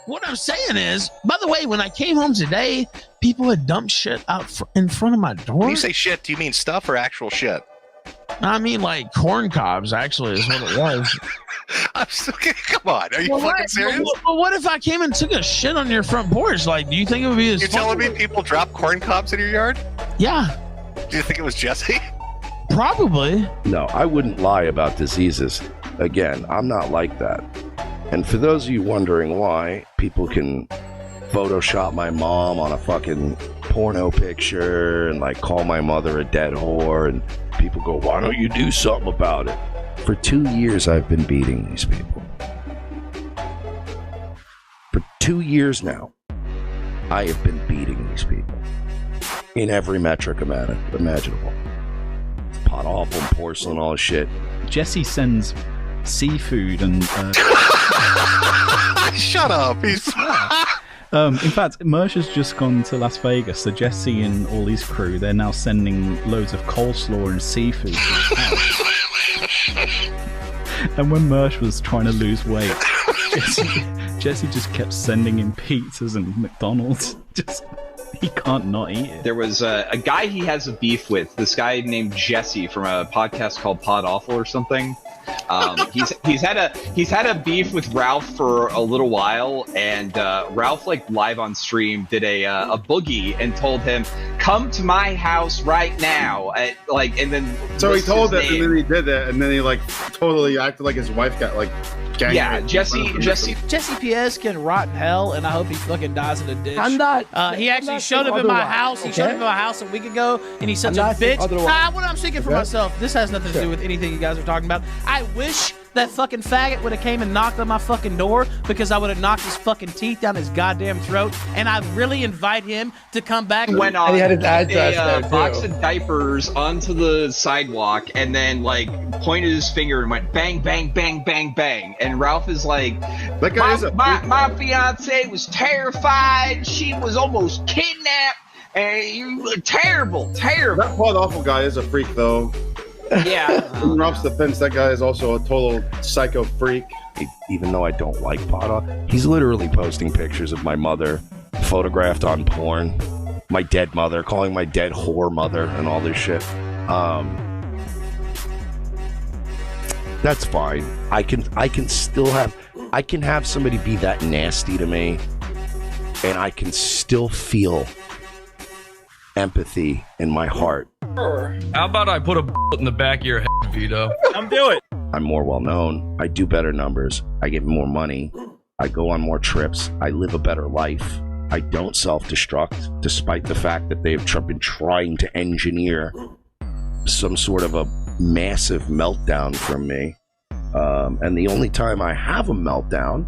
What I'm saying is, by the way, when I came home today, people had dumped shit out in front of my door. When you say shit, do you mean stuff or actual shit? I mean, like corn cobs, actually, is what it was. Come on, are you fucking serious? Well, what if I came and took a shit on your front porch? Like, do you think it would be as You're telling me people drop corn cobs in your yard? Yeah. Do you think it was Jesse? Probably. No, I wouldn't lie about diseases. Again, I'm not like that. And for those of you wondering why, people can Photoshop my mom on a fucking porno picture and like call my mother a dead whore, and people go, why don't you do something about it? For 2 years I've been beating these people. For 2 years now, I have been beating these people in every metric imaginable. Pot awful, porcelain, all this shit. Jesse sends seafood and shut up. He's in fact, Mersh has just gone to Las Vegas, so Jesse and all his crew, they're now sending loads of coleslaw and seafood to his house. And when Mersh was trying to lose weight, Jesse just kept sending him pizzas and McDonald's. He can't not eat it. There was a guy he has a beef with, this guy named Jesse from a podcast called Pod Awful or something. He's had a beef with Ralph for a little while, and Ralph, like, live on stream did a boogie and told him, come to my house right now, and then so he told it, and then he did it, and then he like totally acted like his wife got like gang. Yeah, Jesse PS can rot in hell, and I hope he fucking dies in a ditch. I'm not. He actually showed up in my house. He showed up in my house a week ago, and he's such a bitch. What I'm thinking for myself, this has nothing to do with anything you guys are talking about. I wish that fucking faggot would have came and knocked on my fucking door, because I would have knocked his fucking teeth down his goddamn throat, and I really invite him to come back. Went on he had his address there, a box of diapers onto the sidewalk, and then like pointed his finger and went bang, bang, bang, bang, bang. And Ralph is like, that guy is my fiance was terrified. She was almost kidnapped. And you were terrible. That Pod Awful guy is a freak, though. Yeah. In Ralph's defense, that guy is also a total psycho freak. Even though I don't like Pod, he's literally posting pictures of my mother photographed on porn, my dead mother, calling my dead whore mother, and all this shit. That's fine. I can still have somebody be that nasty to me, and I can still feel empathy in my heart. How about I put a bullet in the back of your head, Vito? Come do it. I'm more well known. I do better numbers. I get more money. I go on more trips. I live a better life. I don't self-destruct, despite the fact that they've been trying to engineer some sort of a massive meltdown from me. And the only time I have a meltdown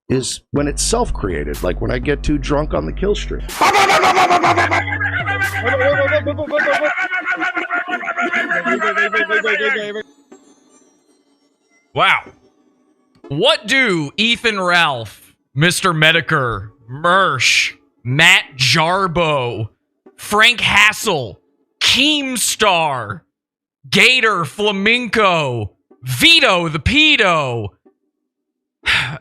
is when it's self-created, like when I get too drunk on the kill stream. Wow. What do Ethan Ralph, Mr. Metokur, Mersh, Matt Jarbo, Frank Hassel, Keemstar, Gator Flamenco, Vito the Pedo,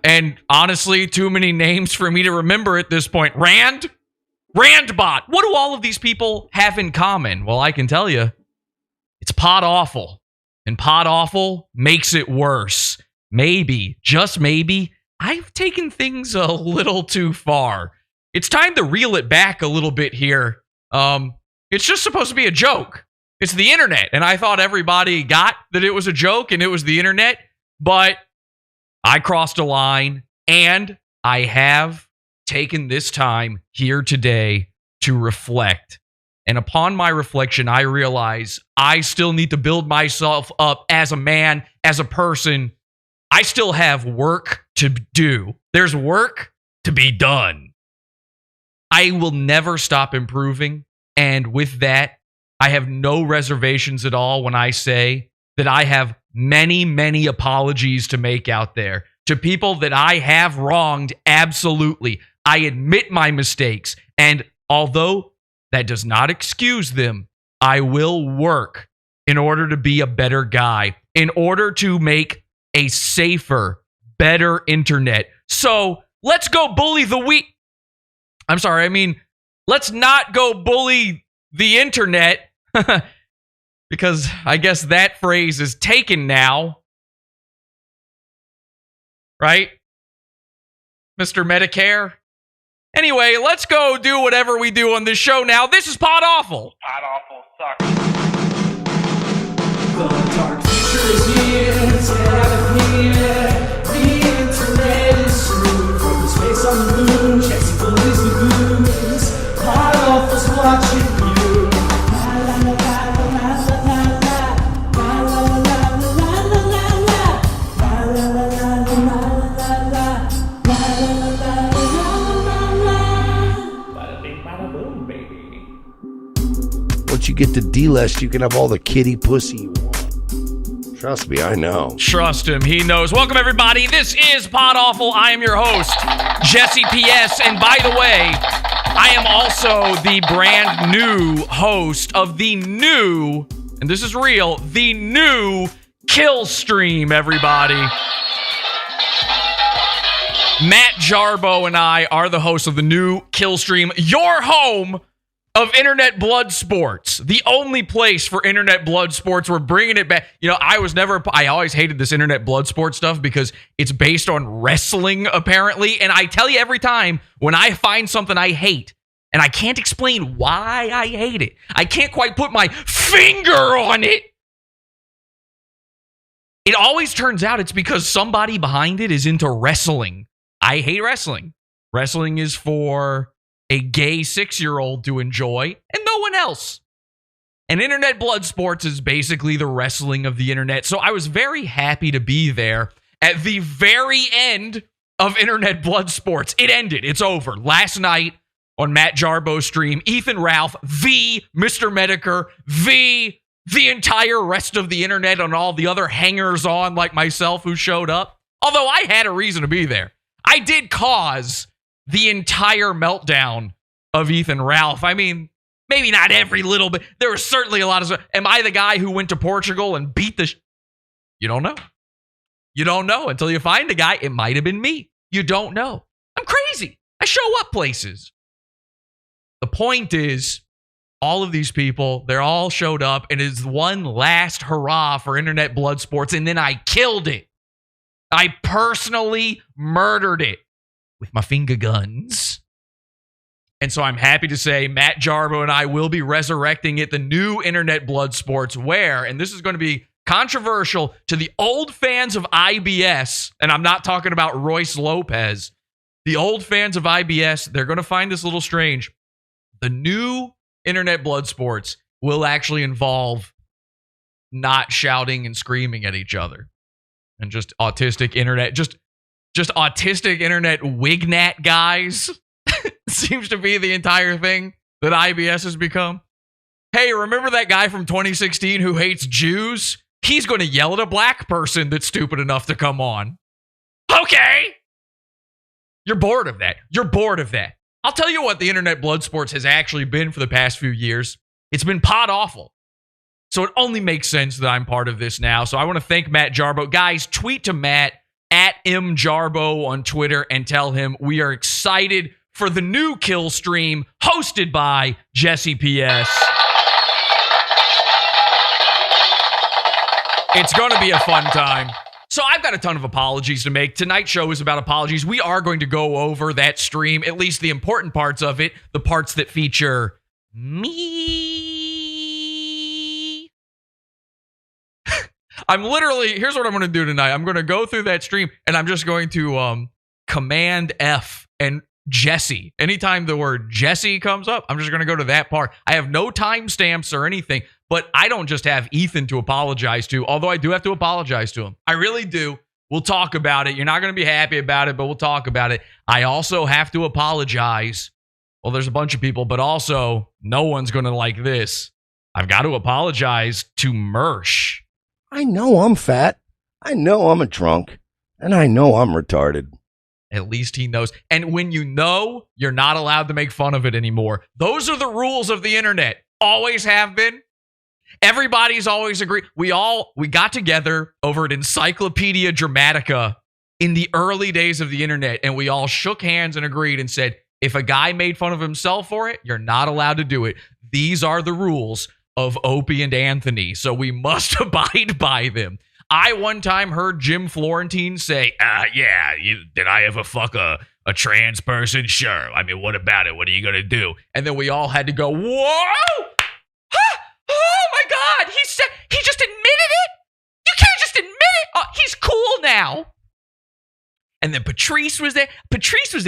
and honestly, too many names for me to remember at this point. Randbot. What do all of these people have in common? Well, I can tell you, it's Pod Awful. And Pod Awful makes it worse. Maybe, just maybe, I've taken things a little too far. It's time to reel it back a little bit here. It's just supposed to be a joke. It's the internet, and I thought everybody got that it was a joke and it was the internet, but I crossed a line, and I have taken this time here today to reflect. And upon my reflection, I realize I still need to build myself up as a man, as a person. I still have work to do. There's work to be done. I will never stop improving. And with that, I have no reservations at all when I say that I have many, many apologies to make out there. To people that I have wronged, absolutely. I admit my mistakes. And although that does not excuse them, I will work in order to be a better guy, in order to make a safer, better internet. So let's go bully the weak. I'm sorry, I mean, let's not go bully the internet because I guess that phrase is taken now. Right? Mr. Medicare? Anyway, let's go do whatever we do on this show now. This is Pod Awful. Pod Awful sucks. The dark future is here, let's get out of here. The internet is screwed from the space on the moon. Jesse bullies the goons. Pod Awful's watching you. La la la la la la la la. La la la la la la la la. La la la la la la la. La la la la la la. Bada bing, bada boom, baby. Once you get to D-List, you can have all the kitty pussy you want. Trust me, I know. Trust him, he knows. Welcome, everybody. This is Pod Awful. I am your host, Jesse PS. And by the way, I am also the brand new host of the new, and this is real, the new Kill Stream, everybody. Matt Jarbo and I are the hosts of the new Kill Stream, your home of internet blood sports, the only place for internet blood sports. We're bringing it back. You know, I always hated this internet blood sport stuff because it's based on wrestling, apparently. And I tell you every time when I find something I hate and I can't explain why I hate it, I can't quite put my finger on it, it always turns out it's because somebody behind it is into wrestling. I hate wrestling. Wrestling is for a gay 6-year-old to enjoy, and no one else. And internet blood sports is basically the wrestling of the internet. So I was very happy to be there at the very end of internet blood sports. It ended. It's over. Last night on Matt Jarbo's stream, Ethan Ralph, the Mr. Metokur, the entire rest of the internet and all the other hangers-on like myself who showed up. Although I had a reason to be there. I did cause the entire meltdown of Ethan Ralph. I mean, maybe not every little bit. There was certainly a lot of stuff. Am I the guy who went to Portugal and beat the... You don't know. You don't know until you find a guy. It might have been me. You don't know. I'm crazy. I show up places. The point is, all of these people, they're all showed up, and it's one last hurrah for internet blood sports, and then I killed it. I personally murdered it with my finger guns. And so I'm happy to say Matt Jarbo and I will be resurrecting it, the new internet blood sports, where, and this is going to be controversial to the old fans of IBS, and I'm not talking about Royce Lopez. The old fans of IBS, they're going to find this a little strange. The new internet blood sports will actually involve not shouting and screaming at each other. And just autistic internet, just autistic internet wignat guys seems to be the entire thing that IBS has become. Hey, remember that guy from 2016 who hates Jews? He's going to yell at a black person that's stupid enough to come on. Okay. You're bored of that. You're bored of that. I'll tell you what the internet blood sports has actually been for the past few years. It's been pod awful. So it only makes sense that I'm part of this now. So I want to thank Matt Jarbo. Guys, tweet to Matt at mjarbo on Twitter and tell him we are excited for the new Kill Stream hosted by Jesse PS. It's going to be a fun time. So I've got a ton of apologies to make. Tonight's show is about apologies. We are going to go over that stream, at least the important parts of it, the parts that feature me. Here's what I'm going to do tonight. I'm going to go through that stream, and I'm just going to Command F and Jesse. Anytime the word Jesse comes up, I'm just going to go to that part. I have no timestamps or anything, but I don't just have Ethan to apologize to, although I do have to apologize to him. I really do. We'll talk about it. You're not going to be happy about it, but we'll talk about it. I also have to apologize. Well, there's a bunch of people, but also no one's going to like this. I've got to apologize to Mersh. I know I'm fat. I know I'm a drunk. And I know I'm retarded. At least he knows. And when you know, you're not allowed to make fun of it anymore. Those are the rules of the internet. Always have been. Everybody's always agreed. We got together over at Encyclopedia Dramatica in the early days of the internet, and we all shook hands and agreed and said, if a guy made fun of himself for it, you're not allowed to do it. These are the rules of Opie and Anthony, so we must abide by them. I one time heard Jim Florentine say, did I ever fuck a trans person? Sure. I mean, what about it? What are you going to do? And then we all had to go, whoa! Huh? Oh my God! He just admitted it? You can't just admit it! Oh, he's cool now. And then Patrice was there,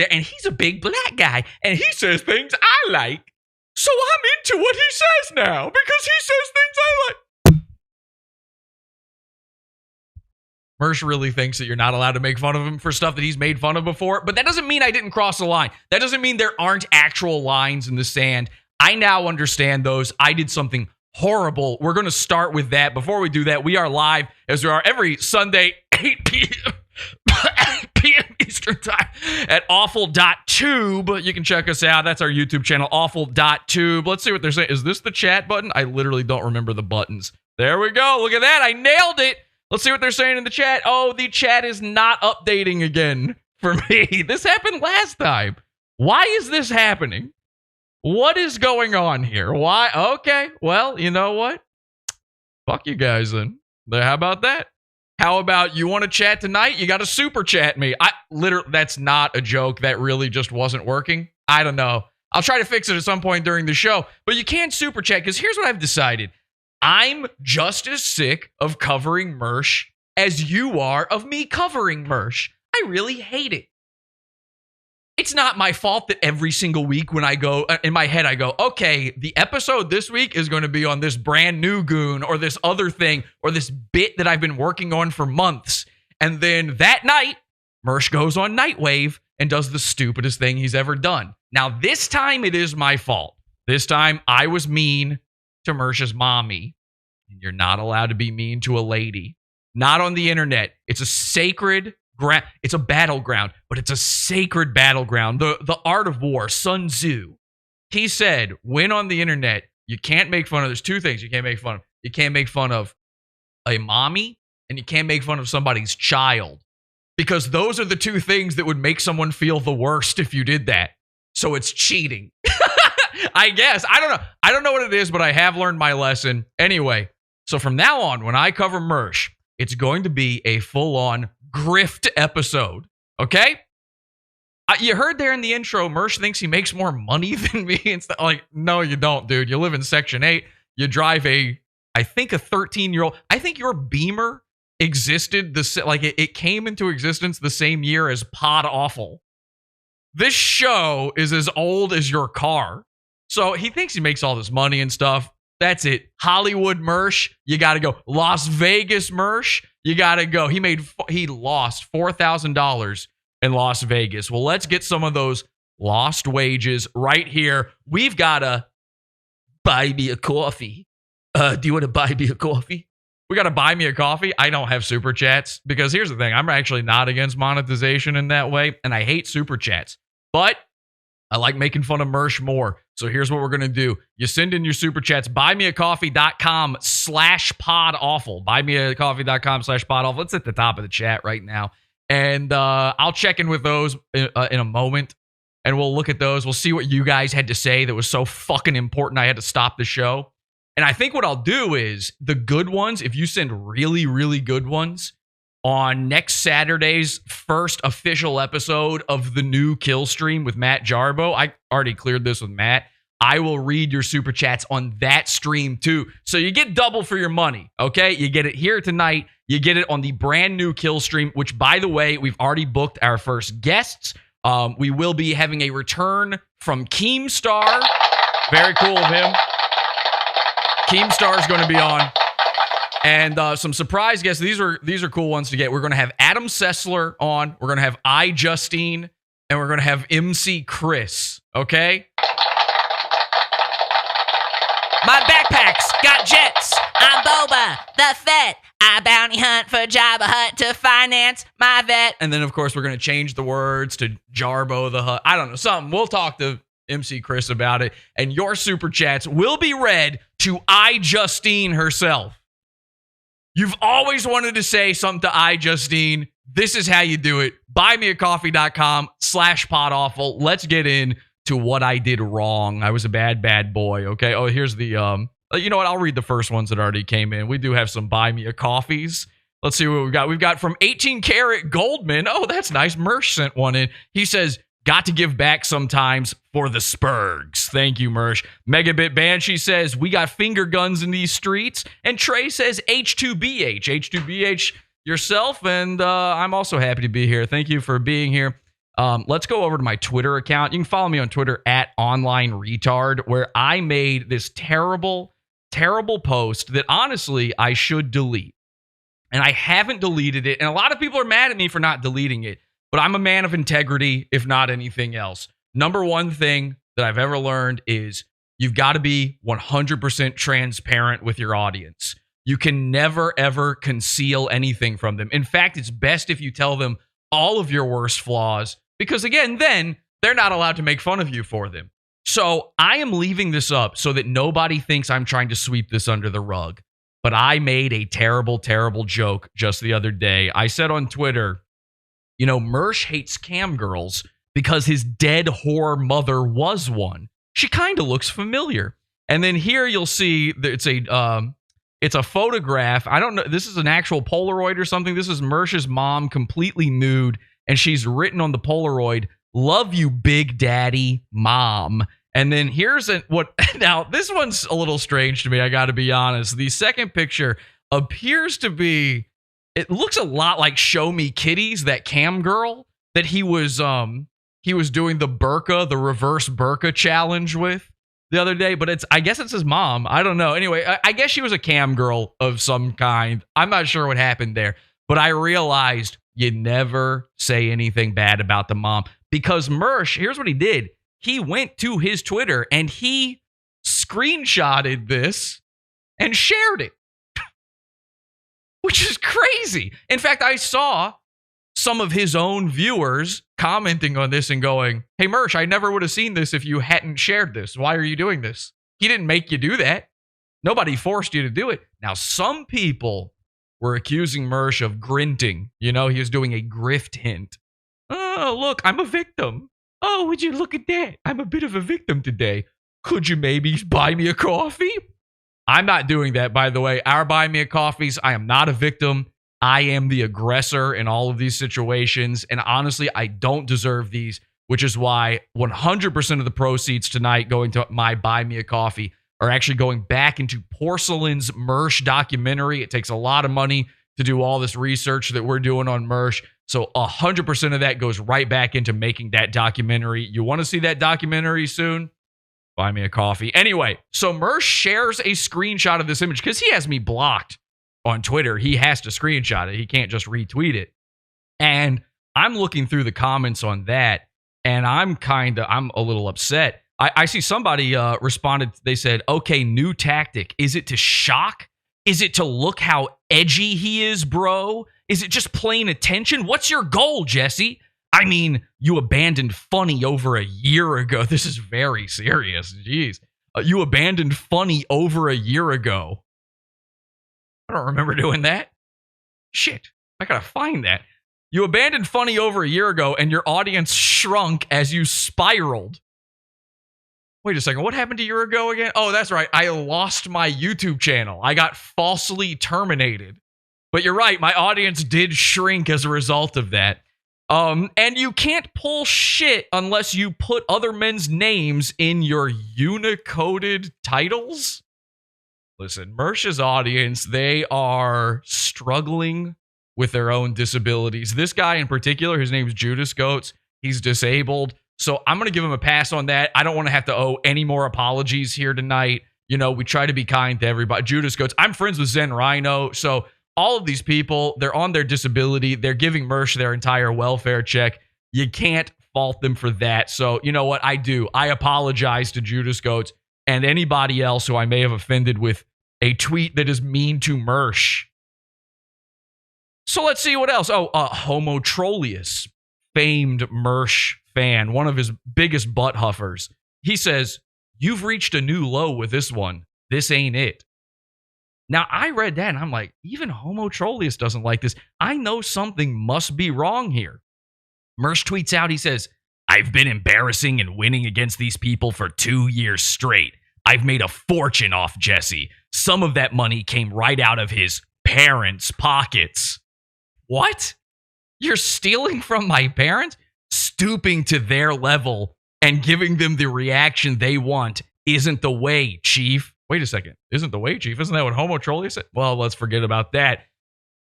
and he's a big black guy, and he says things I like. So I'm into what he says now, because he says things I like. Mersh really thinks that you're not allowed to make fun of him for stuff that he's made fun of before, but that doesn't mean I didn't cross the line. That doesn't mean there aren't actual lines in the sand. I now understand those. I did something horrible. We're going to start with that. Before we do that, we are live, as we are every Sunday, 8 p.m. 8 p.m. Eastern Time at awful.tube. You can check us out. That's our YouTube channel, awful.tube. Let's see what they're saying. Is this the chat button? I literally don't remember the buttons. There we go. Look at that. I nailed it. Let's see what they're saying in the chat. Oh, the chat is not updating again for me. This happened last time. Why is this happening? What is going on here? Why? Okay. Well, you know what? Fuck you guys then. How about that? How about you want to chat tonight? You got to super chat me. That's not a joke. That really just wasn't working. I don't know. I'll try to fix it at some point during the show. But you can super chat, because here's what I've decided. I'm just as sick of covering Mersh as you are of me covering Mersh. I really hate it. It's not my fault that every single week when I go, in my head, I go, okay, the episode this week is going to be on this brand new goon or this other thing or this bit that I've been working on for months. And then that night, Mersh goes on Nightwave and does the stupidest thing he's ever done. Now, this time it is my fault. This time I was mean to Mersh's mommy. And you're not allowed to be mean to a lady. Not on the internet. It's a sacred ground. It's a battleground, but it's a sacred battleground. The art of war, Sun Tzu. He said, when on the internet, you can't make fun of, there's two things you can't make fun of. You can't make fun of a mommy, and you can't make fun of somebody's child. Because those are the two things that would make someone feel the worst if you did that. So it's cheating. I guess. I don't know. I don't know what it is, but I have learned my lesson. Anyway, so from now on, when I cover Mersh, it's going to be a full-on grift episode. Okay? You heard there in the intro, Mersh thinks he makes more money than me. And stuff. Like, no, you don't, dude. You live in Section 8. You drive I think a 13-year-old. I think your Beamer existed, it came into existence the same year as Pod Awful. This show is as old as your car. So he thinks he makes all this money and stuff. That's it. Hollywood Mersh, you got to go. Las Vegas Mersh, you got to go. He lost $4,000 in Las Vegas. Well, let's get some of those lost wages right here. We've got to buy me a coffee. Do you want to buy me a coffee? We got to buy me a coffee. I don't have super chats because here's the thing. I'm actually not against monetization in that way, and I hate super chats. But I like making fun of Mersh more. So here's what we're going to do. You send in your super chats. Buymeacoffee.com/podawful. Buymeacoffee.com/podawful. It's at the top of the chat right now. And I'll check in with those in a moment. And we'll look at those. We'll see what you guys had to say that was so fucking important I had to stop the show. And I think what I'll do is the good ones, if you send really, really good ones, on next Saturday's first official episode of the new Kill Stream with Matt Jarbo. I already cleared this with Matt. I will read your super chats on that stream too. So you get double for your money, okay? You get it here tonight. You get it on the brand new Kill Stream, which, by the way, we've already booked our first guests. We will be having a return from Keemstar. Very cool of him. Keemstar is going to be on. And some surprise guests. These are cool ones to get. We're going to have Adam Sessler on. We're going to have Justine. And we're going to have MC Chris. Okay? My backpacks got jets. I'm Boba, the Fett. I bounty hunt for Jabba Hutt to finance my vet. And then, of course, we're going to change the words to Jarbo the Hutt. I don't know, something. We'll talk to MC Chris about it. And your super chats will be read to Justine herself. You've always wanted to say something to Justine. This is how you do it. buymeacoffee.com/podawful. Let's get into what I did wrong. I was a bad boy. Okay. Oh, here's the, you know what? I'll read the first ones that already came in. We do have some Buy Me a Coffees. Let's see what we've got. We've got from 18 Karat Goldman. Oh, that's nice. Mersh sent one in. He says, got to give back sometimes for the Spurgs. Thank you, Mersh. Megabit Banshee says, we got finger guns in these streets. And Trey says, H2BH. H2BH yourself. And I'm also happy to be here. Thank you for being here. Let's go over to my Twitter account. You can follow me on Twitter at OnlineRetard, where I made this terrible post that honestly I should delete. And I haven't deleted it. And a lot of people are mad at me for not deleting it. But I'm a man of integrity, if not anything else. Number one thing that I've ever learned is you've got to be 100% transparent with your audience. You can never, ever conceal anything from them. In fact, it's best if you tell them all of your worst flaws, because again, then they're not allowed to make fun of you for them. So I am leaving this up so that nobody thinks I'm trying to sweep this under the rug. But I made a terrible joke just the other day. I said on Twitter, you know, Mersh hates cam girls because his dead whore mother was one. She kind of looks familiar. And then here you'll see that it's a photograph. I don't know. This is an actual Polaroid or something. This is Mersh's mom completely nude. And she's written on the Polaroid, "Love you, Big Daddy, Mom." And then here's now this one's a little strange to me. I got to be honest. The second picture appears to be, it looks a lot like Show Me Kitties, that cam girl that he was doing the burqa, the reverse burqa challenge with the other day. But I guess it's his mom. I don't know. Anyway, I guess she was a cam girl of some kind. I'm not sure what happened there. But I realized you never say anything bad about the mom, because Mersh, here's what he did. He went to his Twitter and he screenshotted this and shared it, which is crazy. In fact, I saw some of his own viewers commenting on this and going, "Hey, Mersh, I never would have seen this if you hadn't shared this. Why are you doing this? He didn't make you do that. Nobody forced you to do it." Now, some people were accusing Mersh of grinting. You know, he was doing a grift hint. "Oh, look, I'm a victim. Oh, would you look at that? I'm a bit of a victim today. Could you maybe buy me a coffee?" I'm not doing that, by the way. Our Buy Me a Coffees, I am not a victim. I am the aggressor in all of these situations. And honestly, I don't deserve these, which is why 100% of the proceeds tonight going to my Buy Me a Coffee are actually going back into Porcelain's Mersh documentary. It takes a lot of money to do all this research that we're doing on Mersh. So 100% of that goes right back into making that documentary. You want to see that documentary soon? Buy me a coffee. Anyway, so Mersh shares a screenshot of this image because he has me blocked on Twitter. He has to screenshot it. He can't just retweet it. And I'm looking through the comments on that, and I'm a little upset. I see somebody responded. They said, "Okay, new tactic. Is it to shock? Is it to look how edgy he is, bro? Is it just plain attention? What's your goal, Jesse? I mean, you abandoned Funny over a year ago." This is very serious. Jeez. You abandoned Funny over a year ago. I don't remember doing that. Shit. I gotta find that. You abandoned Funny over a year ago, and your audience shrunk as you spiraled. Wait a second. What happened a year ago again? Oh, that's right. I lost my YouTube channel. I got falsely terminated. But you're right. My audience did shrink as a result of that. And you can't pull shit unless you put other men's names in your unicoded titles. Listen, Mersh's audience, they are struggling with their own disabilities. This guy in particular, his name's Judas Goats. He's disabled. So I'm going to give him a pass on that. I don't want to have to owe any more apologies here tonight. You know, we try to be kind to everybody. Judas Goats. I'm friends with Zen Rhino. So all of these people, they're on their disability. They're giving Mersh their entire welfare check. You can't fault them for that. So you know what I do? I apologize to Judas Goats and anybody else who I may have offended with a tweet that is mean to Mersh. So let's see what else. Oh, Homo Trollius, famed Mersh fan, one of his biggest butt huffers. He says, "You've reached a new low with this one. This ain't it." Now, I read that and I'm like, even Homo Trollius doesn't like this. I know something must be wrong here. Mersh tweets out, he says, I've been embarrassing and winning against these people for 2 years straight. I've made a fortune off Jesse. Some of that money came right out of his parents' pockets. What? You're stealing from my parents? Stooping to their level and giving them the reaction they want isn't the way, Chief. Wait a second. Isn't the way, Chief? Isn't that what Homo Trollius said? Well, let's forget about that.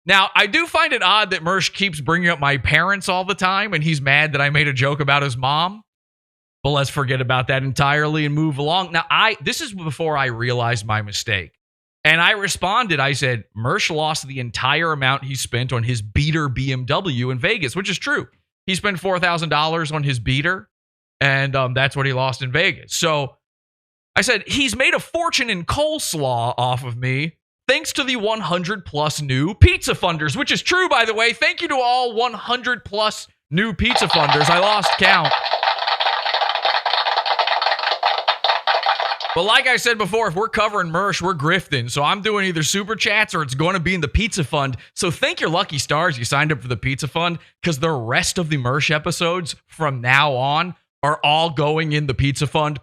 Now, I do find it odd that Mersh keeps bringing up my parents all the time, and he's mad that I made a joke about his mom. But let's forget about that entirely and move along. Now, this is before I realized my mistake. And I responded, I said, Mersh lost the entire amount he spent on his beater BMW in Vegas, which is true. He spent $4,000 on his beater, and that's what he lost in Vegas. So I said, he's made a fortune in coleslaw off of me, thanks to the 100 plus new pizza funders, which is true, by the way. Thank you to all 100 plus new pizza funders. I lost count. But like I said before, if we're covering Mersh, we're grifting. So I'm doing either super chats or it's going to be in the pizza fund. So thank your lucky stars you signed up for the pizza fund, because the rest of the Mersh episodes from now on are all going in the pizza fund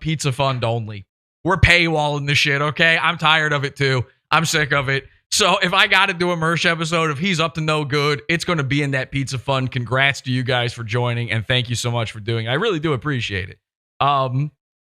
only. We're paywalling this shit, okay? I'm tired of it too. I'm sick of it. So if I got to do a Mersh episode, if he's up to no good, it's going to be in that pizza fund. Congrats to you guys for joining, and thank you so much for doing it. I really do appreciate it.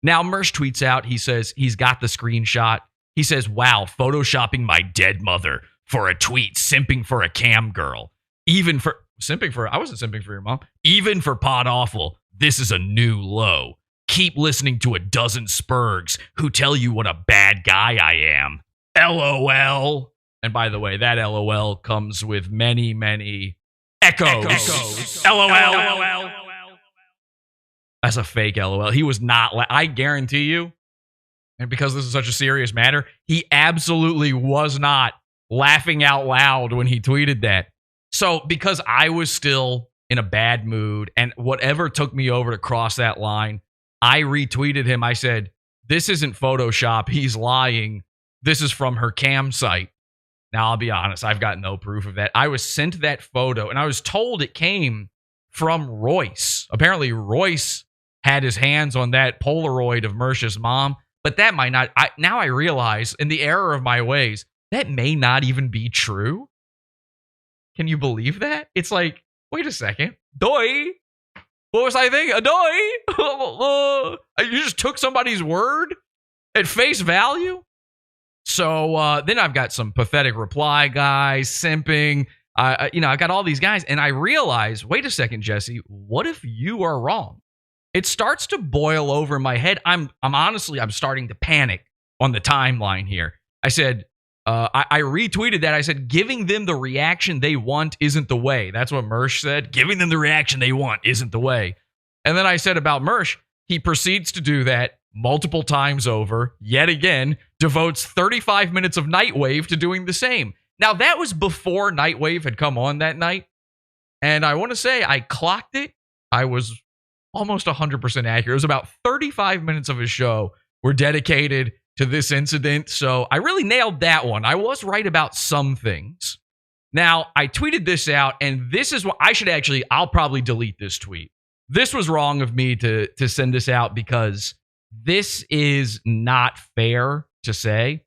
Now, Mersh tweets out, he says he's got the screenshot. He says, wow, photoshopping my dead mother for a tweet, simping for a cam girl. I wasn't simping for your mom. Even for Pod Awful, this is a new low. Keep listening to a dozen spurgs who tell you what a bad guy I am. LOL. And by the way, that LOL comes with many, many echoes. LOL. That's a fake LOL. He was not. I guarantee you, and because this is such a serious matter, he absolutely was not laughing out loud when he tweeted that. So because I was still in a bad mood and whatever took me over to cross that line, I retweeted him. I said, this isn't Photoshop. He's lying. This is from her cam site. Now, I'll be honest. I've got no proof of that. I was sent that photo and I was told it came from Royce. Apparently, Royce had his hands on that Polaroid of Mersh's mom, but that might not. Now I realize, in the error of my ways, that may not even be true. Can you believe that? It's like, wait a second. Doi? What was I thinking? Doi? You just took somebody's word at face value? So then I've got some pathetic reply guys, simping. I got all these guys, and I realize, wait a second, Jesse, what if you are wrong? It starts to boil over in my head. I'm starting to panic on the timeline here. I said, I retweeted that. I said, giving them the reaction they want isn't the way. That's what Mersh said. Giving them the reaction they want isn't the way. And then I said about Mersh, he proceeds to do that multiple times over, yet again, devotes 35 minutes of Nightwave to doing the same. Now, that was before Nightwave had come on that night. And I want to say I clocked it. I was almost 100% accurate. It was about 35 minutes of his show were dedicated to this incident. So I really nailed that one. I was right about some things. Now, I tweeted this out, and this is what I'll probably delete this tweet. This was wrong of me to send this out because this is not fair to say.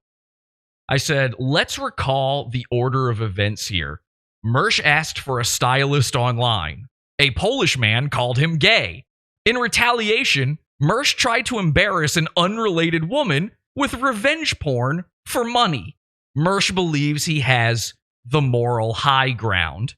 I said, let's recall the order of events here. Mersh asked for a stylist online. A Polish man called him gay. In retaliation, Mersh tried to embarrass an unrelated woman with revenge porn for money. Mersh believes he has the moral high ground.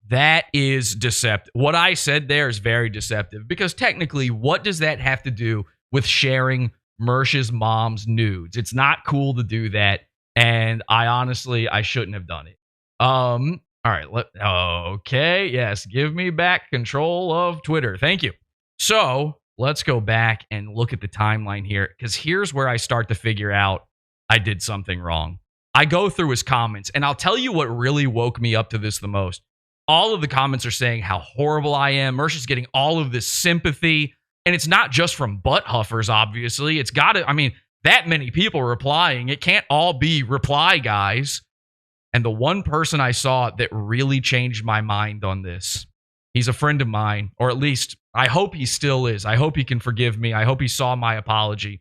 That is deceptive. What I said there is very deceptive because technically, what does that have to do with sharing Mersh's mom's nudes? It's not cool to do that. And I shouldn't have done it. All right. Okay. Yes. Give me back control of Twitter. Thank you. So let's go back and look at the timeline here, because here's where I start to figure out I did something wrong. I go through his comments, and I'll tell you what really woke me up to this the most. All of the comments are saying how horrible I am. Mersh is getting all of this sympathy, and it's not just from butt huffers, obviously. It's got to, that many people replying. It can't all be reply guys. And the one person I saw that really changed my mind on this, he's a friend of mine, or at least I hope he still is. I hope he can forgive me. I hope he saw my apology.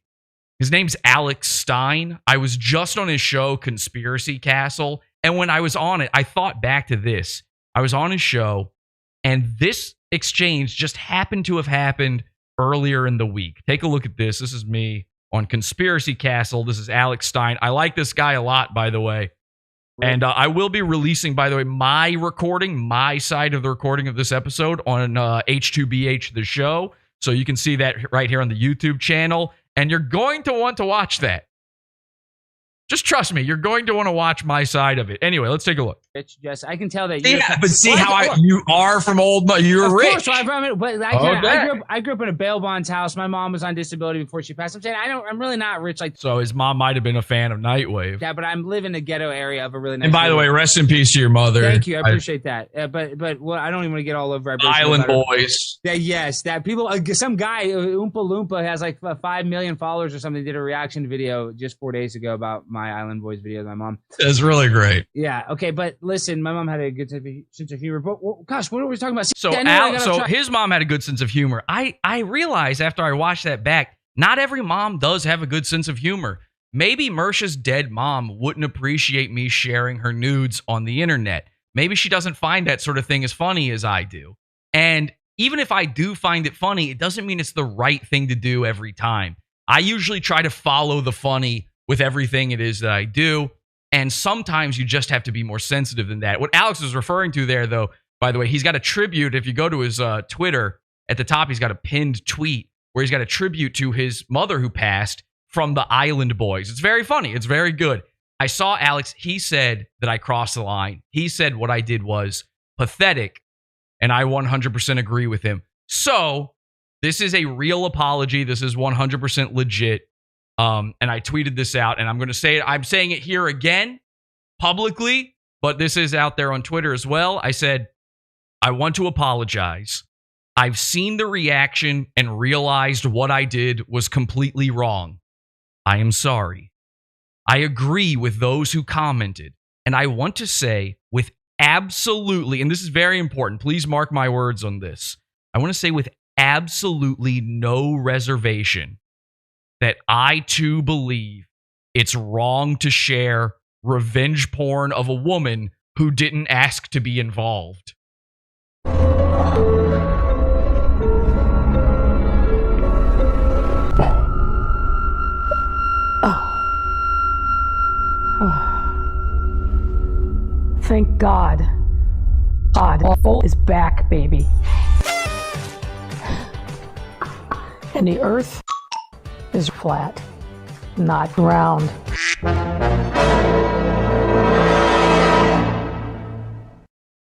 His name's Alex Stein. I was just on his show, Conspiracy Castle. And when I was on it, I thought back to this. I was on his show, and this exchange just happened to have happened earlier in the week. Take a look at this. This is me on Conspiracy Castle. This is Alex Stein. I like this guy a lot, by the way. And I will be releasing, by the way, my side of the recording of this episode on H2BH, the show. So you can see that right here on the YouTube channel. And you're going to want to watch that. Just trust me, you're going to want to watch my side of it. Anyway, let's take a look. Rich, Jess, I can tell that you are from old. You're of rich. Course, I grew up in a bail bonds house. My mom was on disability before she passed. I'm saying I'm really not rich like. So his mom might have been a fan of Nightwave. Yeah, but I'm living in a ghetto area of a really nice. And by the way, rest in peace to your mother. Thank you, I appreciate that. But well, I don't even want to get all over Island Boys. That people. Some guy Oompa Loompa has like 5 million followers or something. Did a reaction video just 4 days ago about my Island Boys video with my mom. It's really great. Yeah. Okay, but listen, my mom had a good sense of humor. But gosh, what are we talking about? So his mom had a good sense of humor. I realized after I watched that back, not every mom does have a good sense of humor. Maybe Mersh's dead mom wouldn't appreciate me sharing her nudes on the internet. Maybe she doesn't find that sort of thing as funny as I do. And even if I do find it funny, it doesn't mean it's the right thing to do every time. I usually try to follow the funny with everything it is that I do. And sometimes you just have to be more sensitive than that. What Alex was referring to there, though, by the way, he's got a tribute. If you go to his Twitter, at the top, he's got a pinned tweet where he's got a tribute to his mother who passed from the Island Boys. It's very funny. It's very good. I saw Alex. He said that I crossed the line. He said what I did was pathetic, and I 100% agree with him. So this is a real apology. This is 100% legit. And I tweeted this out, and I'm going to say it. I'm saying it here again publicly, but this is out there on Twitter as well. I said, I want to apologize. I've seen the reaction and realized what I did was completely wrong. I am sorry. I agree with those who commented, and I want to say with absolutely, and this is very important, please mark my words on this. I want to say with absolutely no reservation that I too believe it's wrong to share revenge porn of a woman who didn't ask to be involved. Thank God. God is back, baby. And the earth is flat, not round.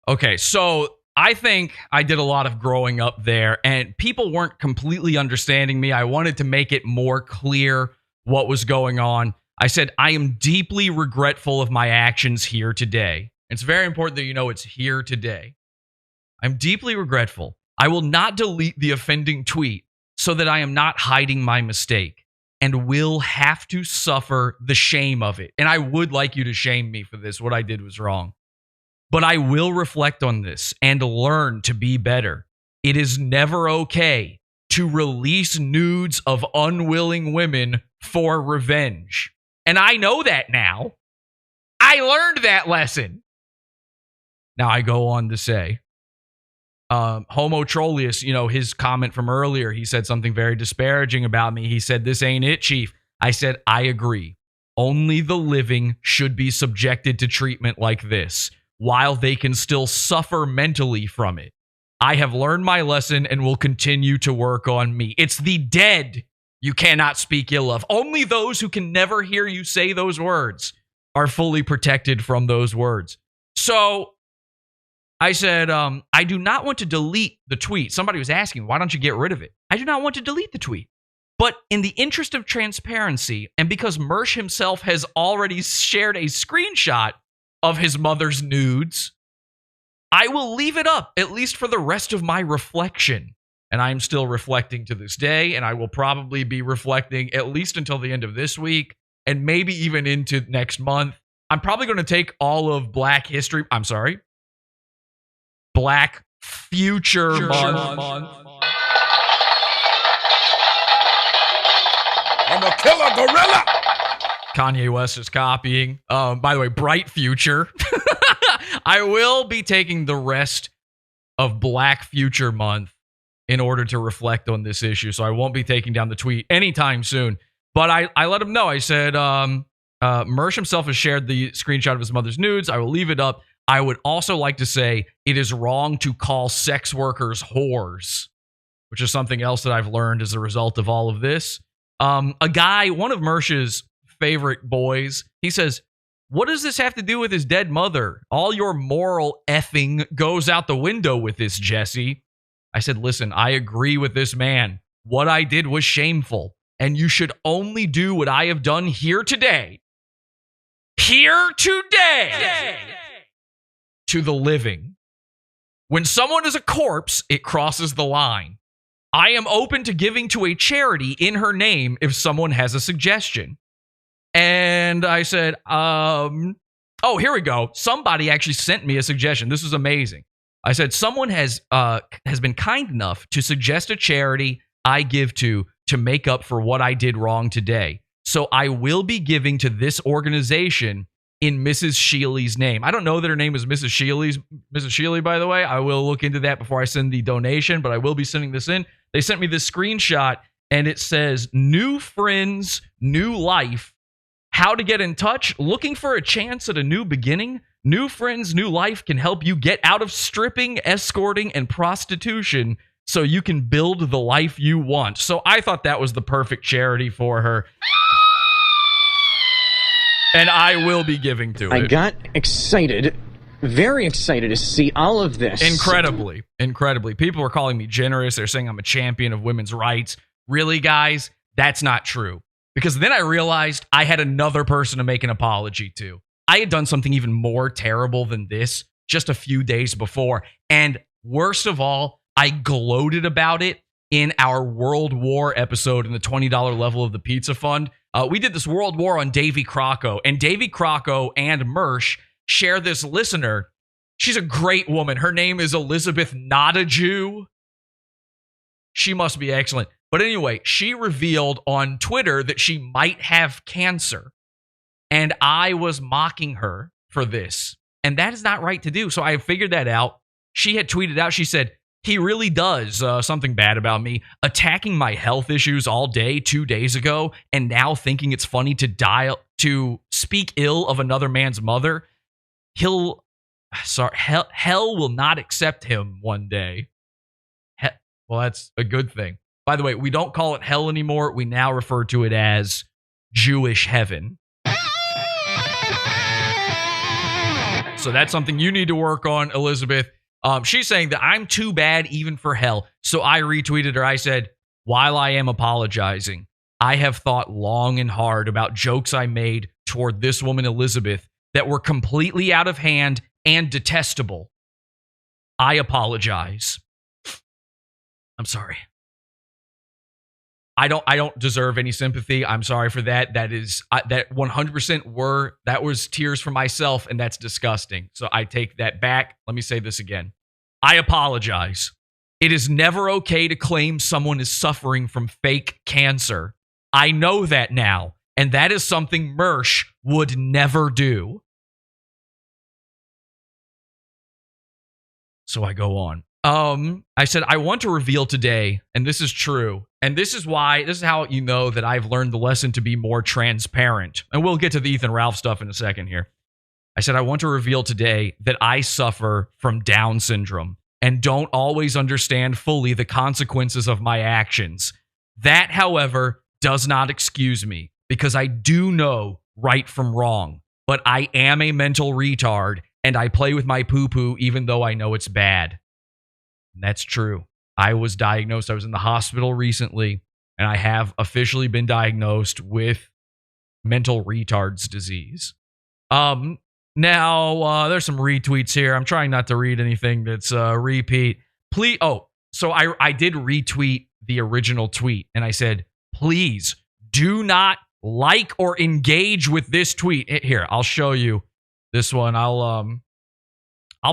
Okay, so I think I did a lot of growing up there, and people weren't completely understanding me. I wanted to make it more clear what was going on. I said, I am deeply regretful of my actions here today. It's very important that you know it's here today. I'm deeply regretful. I will not delete the offending tweet so that I am not hiding my mistake and will have to suffer the shame of it. And I would like you to shame me for this. What I did was wrong. But I will reflect on this and learn to be better. It is never okay to release nudes of unwilling women for revenge. And I know that now. I learned that lesson. Now I go on to say, Homo Trollius, you know, his comment from earlier, he said something very disparaging about me. He said, this ain't it, Chief. I said, I agree. Only the living should be subjected to treatment like this, while they can still suffer mentally from it. I have learned my lesson and will continue to work on me. It's the dead you cannot speak ill of. Only those who can never hear you say those words are fully protected from those words. So I said, I do not want to delete the tweet. Somebody was asking, why don't you get rid of it? I do not want to delete the tweet. But in the interest of transparency, and because Mersh himself has already shared a screenshot of his mother's nudes, I will leave it up, at least for the rest of my reflection. and I'm still reflecting to this day, and I will probably be reflecting at least until the end of this week, and maybe even into next month. I'm probably going to take all of Black Future Month. I'm a killer gorilla. Kanye West is copying. By the way, Bright Future. I will be taking the rest of Black Future Month in order to reflect on this issue, so I won't be taking down the tweet anytime soon. But I let him know. I said, Mersh himself has shared the screenshot of his mother's nudes. I will leave it up. I would also like to say it is wrong to call sex workers whores, which is something else that I've learned as a result of all of this. A guy, one of Mersh's favorite boys, he says, what does this have to do with his dead mother? All your moral effing goes out the window with this, Jesse. I said, listen, I agree with this man. What I did was shameful, and you should only do what I have done here today. Here today. To the living. When someone is a corpse, it crosses the line. I am open to giving to a charity in her name if someone has a suggestion. And I said, oh, here we go. Somebody actually sent me a suggestion. This is amazing. I said, someone has been kind enough to suggest a charity I give to make up for what I did wrong today. So I will be giving to this organization in Mrs. Shealy's name. I don't know that her name is Mrs. Shealy, by the way. I will look into that before I send the donation, but I will be sending this in. They sent me this screenshot, and it says, new friends, new life. How to get in touch? Looking for a chance at a new beginning? New Friends, New Life can help you get out of stripping, escorting, and prostitution so you can build the life you want. So I thought that was the perfect charity for her. And I will be giving to it. I got excited, very excited to see all of this. Incredibly. People are calling me generous. They're saying I'm a champion of women's rights. Really, guys? That's not true. Because then I realized I had another person to make an apology to. I had done something even more terrible than this just a few days before. And worst of all, I gloated about it in our World War episode in the $20 level of the Pizza Fund. We did this World War on Davy Crocco, and Davy Crocco and Mersh share this listener. She's a great woman. Her name is Elizabeth Not a Jew. She must be excellent. But anyway, she revealed on Twitter that she might have cancer. And I was mocking her for this. And that is not right to do. So I figured that out. She had tweeted out, she said, he really does something bad about me, attacking my health issues all day 2 days ago, and now thinking it's funny to speak ill of another man's mother. Hell will not accept him one day. Well, that's a good thing. By the way, we don't call it hell anymore. We now refer to it as Jewish heaven. So that's something you need to work on, Elizabeth. She's saying that I'm too bad even for hell. So I retweeted her. I said, while I am apologizing, I have thought long and hard about jokes I made toward this woman, Elizabeth, that were completely out of hand and detestable. I apologize. I'm sorry. I don't deserve any sympathy. I'm sorry for that. That 100% that was tears for myself, and that's disgusting. So I take that back. Let me say this again. I apologize. It is never okay to claim someone is suffering from fake cancer. I know that now, and that is something Mersh would never do. So I go on. I said, I want to reveal today, and this is true, and this is how you know that I've learned the lesson to be more transparent. And we'll get to the Ethan Ralph stuff in a second here. I said, I want to reveal today that I suffer from Down syndrome and don't always understand fully the consequences of my actions. That, however, does not excuse me, because I do know right from wrong, but I am a mental retard, and I play with my poo-poo even though I know it's bad. And that's true. I was diagnosed. I was in the hospital recently, and I have officially been diagnosed with mental retard's disease. Now, there's some retweets here. I'm trying not to read anything that's repeat. Please, So I did retweet the original tweet, and I said, please do not like or engage with this tweet. Here, I'll show you this one. I'll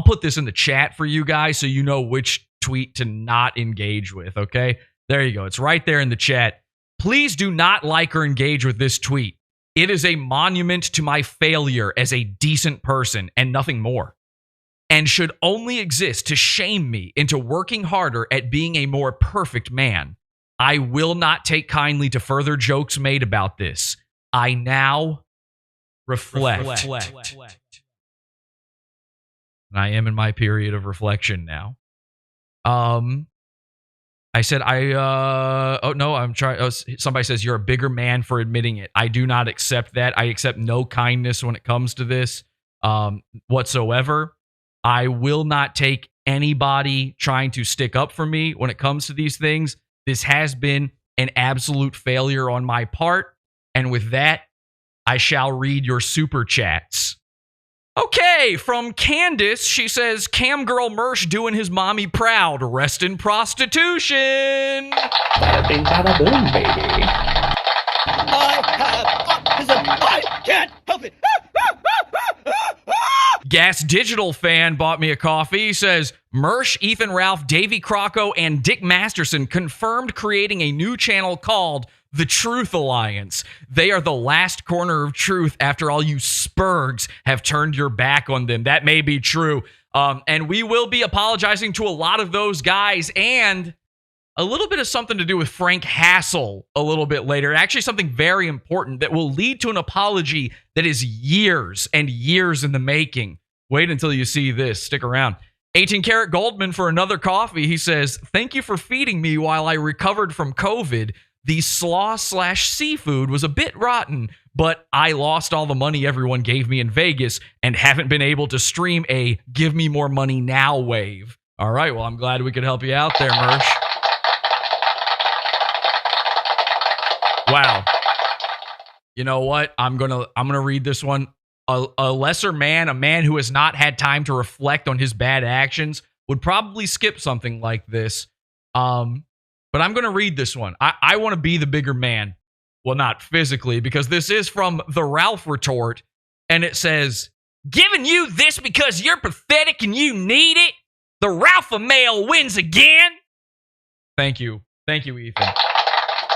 put this in the chat for you guys so you know which tweet to not engage with, okay? There you go. It's right there in the chat. Please do not like or engage with this tweet. It is a monument to my failure as a decent person and nothing more, and should only exist to shame me into working harder at being a more perfect man. I will not take kindly to further jokes made about this. I now reflect. And I am in my period of reflection now. I said, somebody says, you're a bigger man for admitting it. I do not accept that. I accept no kindness when it comes to this whatsoever. I will not take anybody trying to stick up for me when it comes to these things. This has been an absolute failure on my part. And with that, I shall read your super chats. Okay, from Candace, she says, Cam Girl Mersh doing his mommy proud. Rest in prostitution. Bada bing, bada boom, baby. I can't help it. Gas Digital fan bought me a coffee. He says, Mersh, Ethan Ralph, Davey Crocco, and Dick Masterson confirmed creating a new channel called The Truth Alliance. They are the last corner of truth after all you spurgs have turned your back on them. That may be true. And we will be apologizing to a lot of those guys, and a little bit of something to do with Frank Hassel a little bit later. Actually, something very important that will lead to an apology that is years and years in the making. Wait until you see this. Stick around. 18 Karat Goldman for another coffee. He says, thank you for feeding me while I recovered from COVID. The slaw/seafood was a bit rotten, but I lost all the money everyone gave me in Vegas and haven't been able to stream a give me more money now wave. All right, well, I'm glad we could help you out there, Mersh. Wow. You know what? I'm gonna read this one. A lesser man, a man who has not had time to reflect on his bad actions, would probably skip something like this. But I'm going to read this one. I want to be the bigger man. Well, not physically, because this is from the Ralph retort. And it says, giving you this because you're pathetic and you need it? The Ralph male wins again? Thank you. Thank you, Ethan.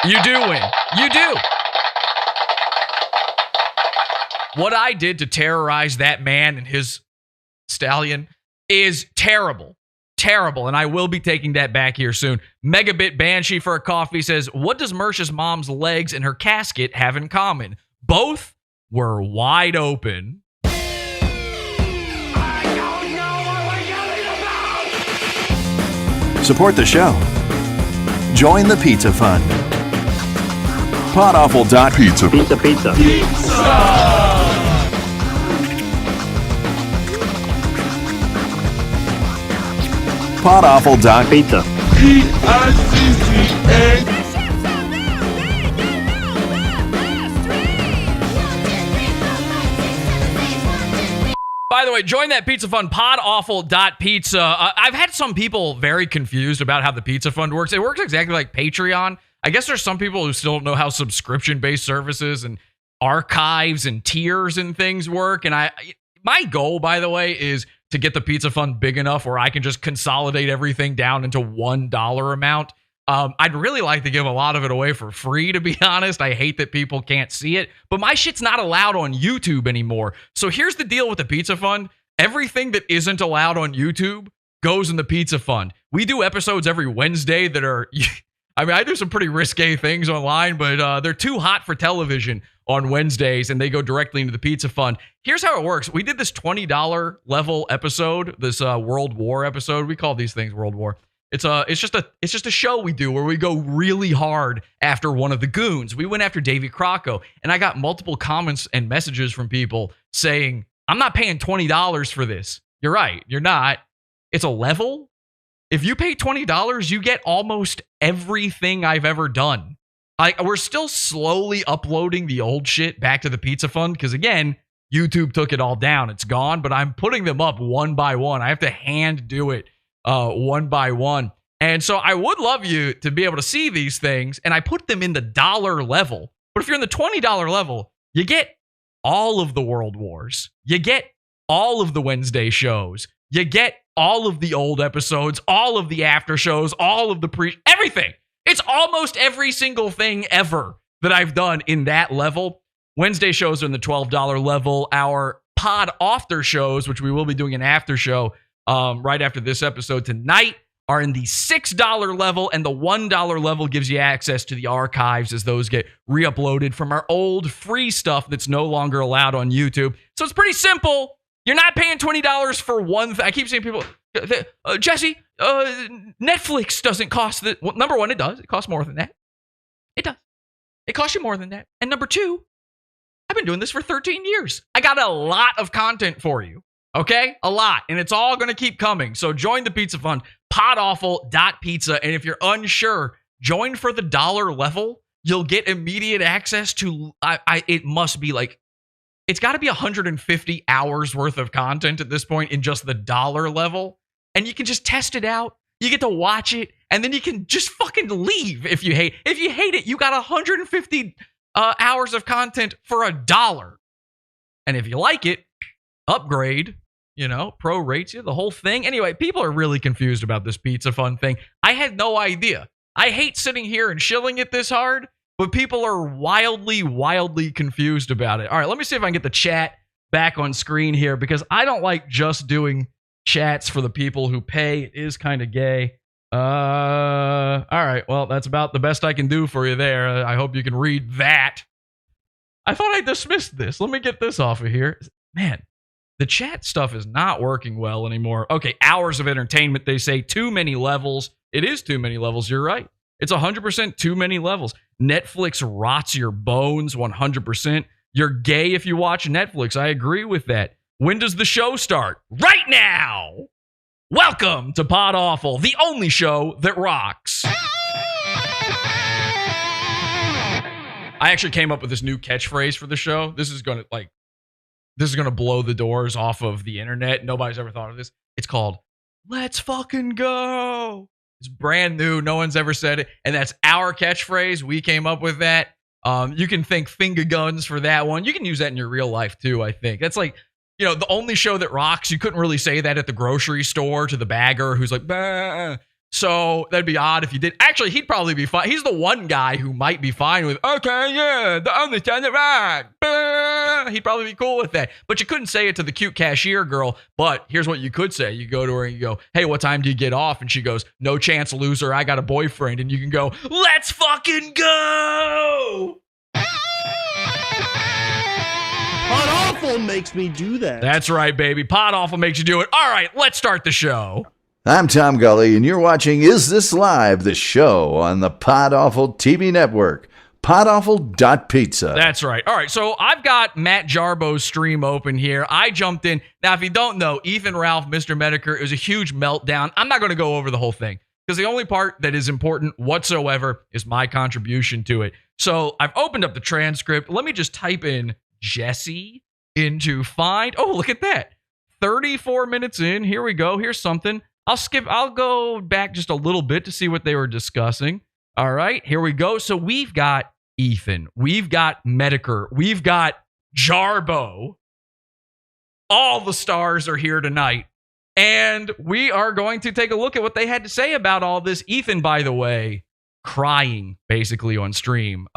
You do win. You do. What I did to terrorize that man and his stallion is terrible. Terrible, and I will be taking that back here soon. Megabit Banshee for a coffee says, what does Mersh's mom's legs and her casket have in common? Both were wide open. Support the show. Join the Pizza Fund. Podawful.pizza. Pizza. Pizza. Podawful.pizza. P-I-C-C-A. By the way, join that Pizza Fund, podawful.pizza. I've had some people very confused about how the Pizza Fund works. It works exactly like Patreon. I guess there's some people who still don't know how subscription-based services and archives and tiers and things work. And my goal, by the way, is to get the Pizza Fund big enough where I can just consolidate everything down into $1 amount. I'd really like to give a lot of it away for free, to be honest. I hate that people can't see it, but my shit's not allowed on YouTube anymore. So here's the deal with the Pizza Fund. Everything that isn't allowed on YouTube goes in the Pizza Fund. We do episodes every Wednesday that are... I mean, I do some pretty risque things online, but they're too hot for television on Wednesdays, and they go directly into the Pizza Fund. Here's how it works. We did this $20 level episode, this World War episode. We call these things World War. It's just a show we do where we go really hard after one of the goons. We went after Davey Crocco, and I got multiple comments and messages from people saying, I'm not paying $20 for this. You're right. You're not. It's a level. If you pay $20, you get almost everything I've ever done. We're still slowly uploading the old shit back to the Pizza Fund because, again, YouTube took it all down. It's gone, but I'm putting them up one by one. I have to hand do it one by one. And so I would love you to be able to see these things, and I put them in the dollar level. But if you're in the $20 level, you get all of the World Wars. You get all of the Wednesday shows. You get all of the old episodes, all of the after shows, all of the everything. It's almost every single thing ever that I've done in that level. Wednesday shows are in the $12 level. Our pod after shows, which we will be doing an after show right after this episode tonight, are in the $6 level, and the $1 level gives you access to the archives as those get re-uploaded from our old free stuff that's no longer allowed on YouTube. So it's pretty simple. You're not paying $20 for one thing. I keep saying people, Jesse, Netflix doesn't cost the... Well, number one, it does. It costs more than that. It does. It costs you more than that. And number two, I've been doing this for 13 years. I got a lot of content for you. Okay? A lot. And it's all going to keep coming. So join the Pizza Fund, podawful.pizza. And if you're unsure, join for the dollar level. You'll get immediate access to, it must be like, it's got to be 150 hours worth of content at this point in just the dollar level. And you can just test it out. You get to watch it. And then you can just fucking leave if you hate. If you hate it, you got 150 hours of content for $1. And if you like it, upgrade. You know, pro rates you, the whole thing. Anyway, people are really confused about this Pizza Fund thing. I had no idea. I hate sitting here and shilling it this hard, but people are wildly, wildly confused about it. All right, let me see if I can get the chat back on screen here, because I don't like just doing chats for the people who pay. It is kind of gay. All right, well, that's about the best I can do for you there. I hope you can read that. I thought I dismissed this. Let me get this off of here. Man. The chat stuff is not working well anymore. Okay, hours of entertainment, they say. Too many levels. It is too many levels. You're right. It's 100% too many levels. Netflix rots your bones 100%. You're gay if you watch Netflix. I agree with that. When does the show start? Right now! Welcome to Pod Awful, the only show that rocks. I actually came up with this new catchphrase for the show. This is going to blow the doors off of the internet. Nobody's ever thought of this. It's called "Let's fucking go." It's brand new. No one's ever said it. And that's our catchphrase. We came up with that. You can thank finger guns for that one. You can use that in your real life too, I think. That's like, you know, the only show that rocks. You couldn't really say that at the grocery store to the bagger who's like, bah. So that'd be odd if you did. Actually, he'd probably be fine. He's the one guy who might be fine with, okay, yeah, the only time that rock. He'd probably be cool with that. But you couldn't say it to the cute cashier girl. But here's what you could say. You go to her and you go, hey, what time do you get off? And she goes, no chance, loser. I got a boyfriend. And you can go, let's fucking go. Pod Awful makes me do that. That's right, baby. Pod Awful makes you do it. All right, let's start the show. I'm Tom Gully, and you're watching Is This Live, the show on the Pod Awful TV network, podawful.pizza. That's right. All right, so I've got Matt Jarbo's stream open here. I jumped in. Now, if you don't know, Ethan Ralph, Mr. Metokur, it was a huge meltdown. I'm not going to go over the whole thing, because the only part that is important whatsoever is my contribution to it. So I've opened up the transcript. Let me just type in Jesse into find. Oh, look at that. 34 minutes in. Here we go. Here's something. I'll go back just a little bit to see what they were discussing. All right, here we go. So we've got Ethan. We've got Metokur. We've got Jarbo. All the stars are here tonight. And we are going to take a look at what they had to say about all this. Ethan, by the way, crying basically on stream.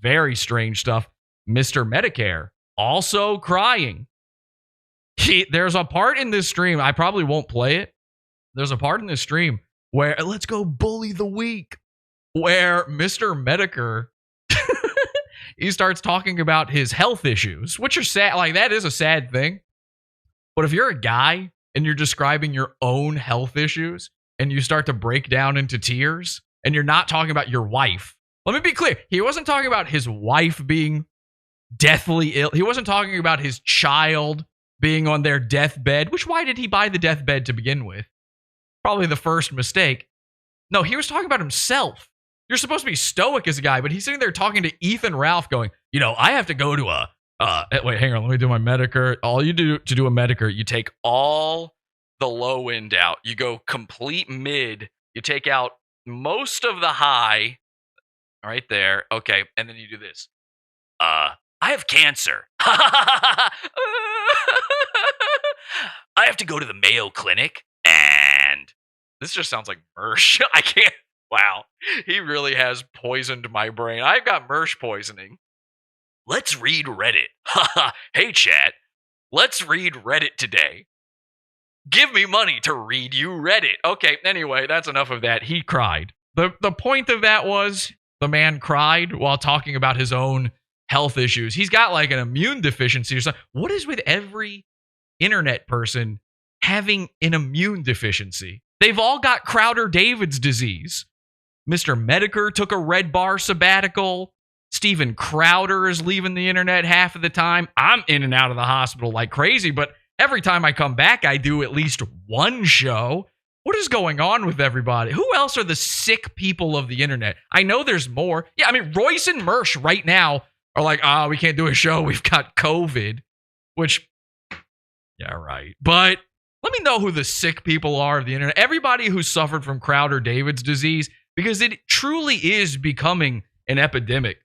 Very strange stuff. Mr. Medicare also crying. There's a part in this stream, I probably won't play it. There's a part in this stream where, let's go bully the weak, where Mr. Metokur, he starts talking about his health issues, which are sad. Like, that is a sad thing. But if you're a guy and you're describing your own health issues and you start to break down into tears and you're not talking about your wife. Let me be clear. He wasn't talking about his wife being deathly ill. He wasn't talking about his child being on their deathbed, which why did he buy the deathbed to begin with? Probably the first mistake. No, he was talking about himself. You're supposed to be stoic as a guy, but he's sitting there talking to Ethan Ralph going, you know, I have to go to wait, hang on, let me do my Metokur. All you do to do a Metokur, you take all the low end out. You go complete mid. You take out most of the high right there. Okay, and then you do this. I have cancer. I have to go to the Mayo Clinic, and this just sounds like Mersh. I can't. Wow, he really has poisoned my brain. I've got Mersh poisoning. Let's read Reddit. Hey, chat. Let's read Reddit today. Give me money to read you Reddit. Okay, anyway, that's enough of that. He cried. The point of that was the man cried while talking about his own health issues. He's got like an immune deficiency or something. What is with every internet person having an immune deficiency? They've all got Crowder-David's disease. Mr. Metokur took a red bar sabbatical. Steven Crowder is leaving the internet half of the time. I'm in and out of the hospital like crazy, but every time I come back, I do at least one show. What is going on with everybody? Who else are the sick people of the internet? I know there's more. Yeah, I mean, Royce and Mersh right now are like, we can't do a show. We've got COVID, which, yeah, right. But let me know who the sick people are of the internet. Everybody who suffered from Crowder-David's disease, because it truly is becoming an epidemic.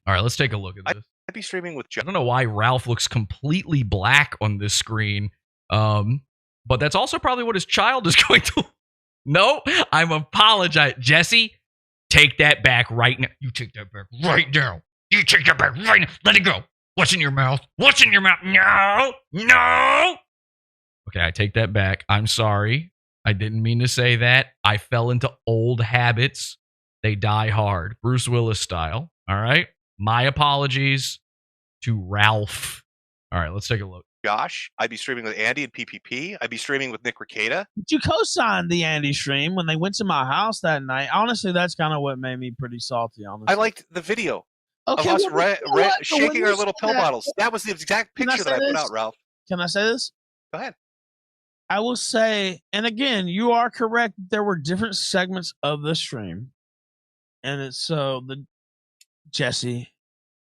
All right, let's take a look at this. I'd be streaming with I don't know why Ralph looks completely black on this screen, but that's also probably what his child is going to. No, I'm apologizing. Jesse, take that back right now. You take that back right now. You take that back right now. Let it go. What's in your mouth? What's in your mouth? No, no. Okay, I take that back. I'm sorry. I didn't mean to say that. I fell into old habits. They die hard. Bruce Willis style. All right. My apologies to Ralph. All right, let's take a look. Josh. I'd be streaming with Andy and PPP. I'd be streaming with Nick Ricada. You co-signed the Andy stream when they went to my house that night. Honestly, that's kind of what made me pretty salty. Honestly, I liked the video of us what? shaking our little pill bottles. That was the exact picture that I put out, Ralph. Can I say this? Go ahead. I will say, and again, you are correct. There were different segments of the stream, and it's so the Jesse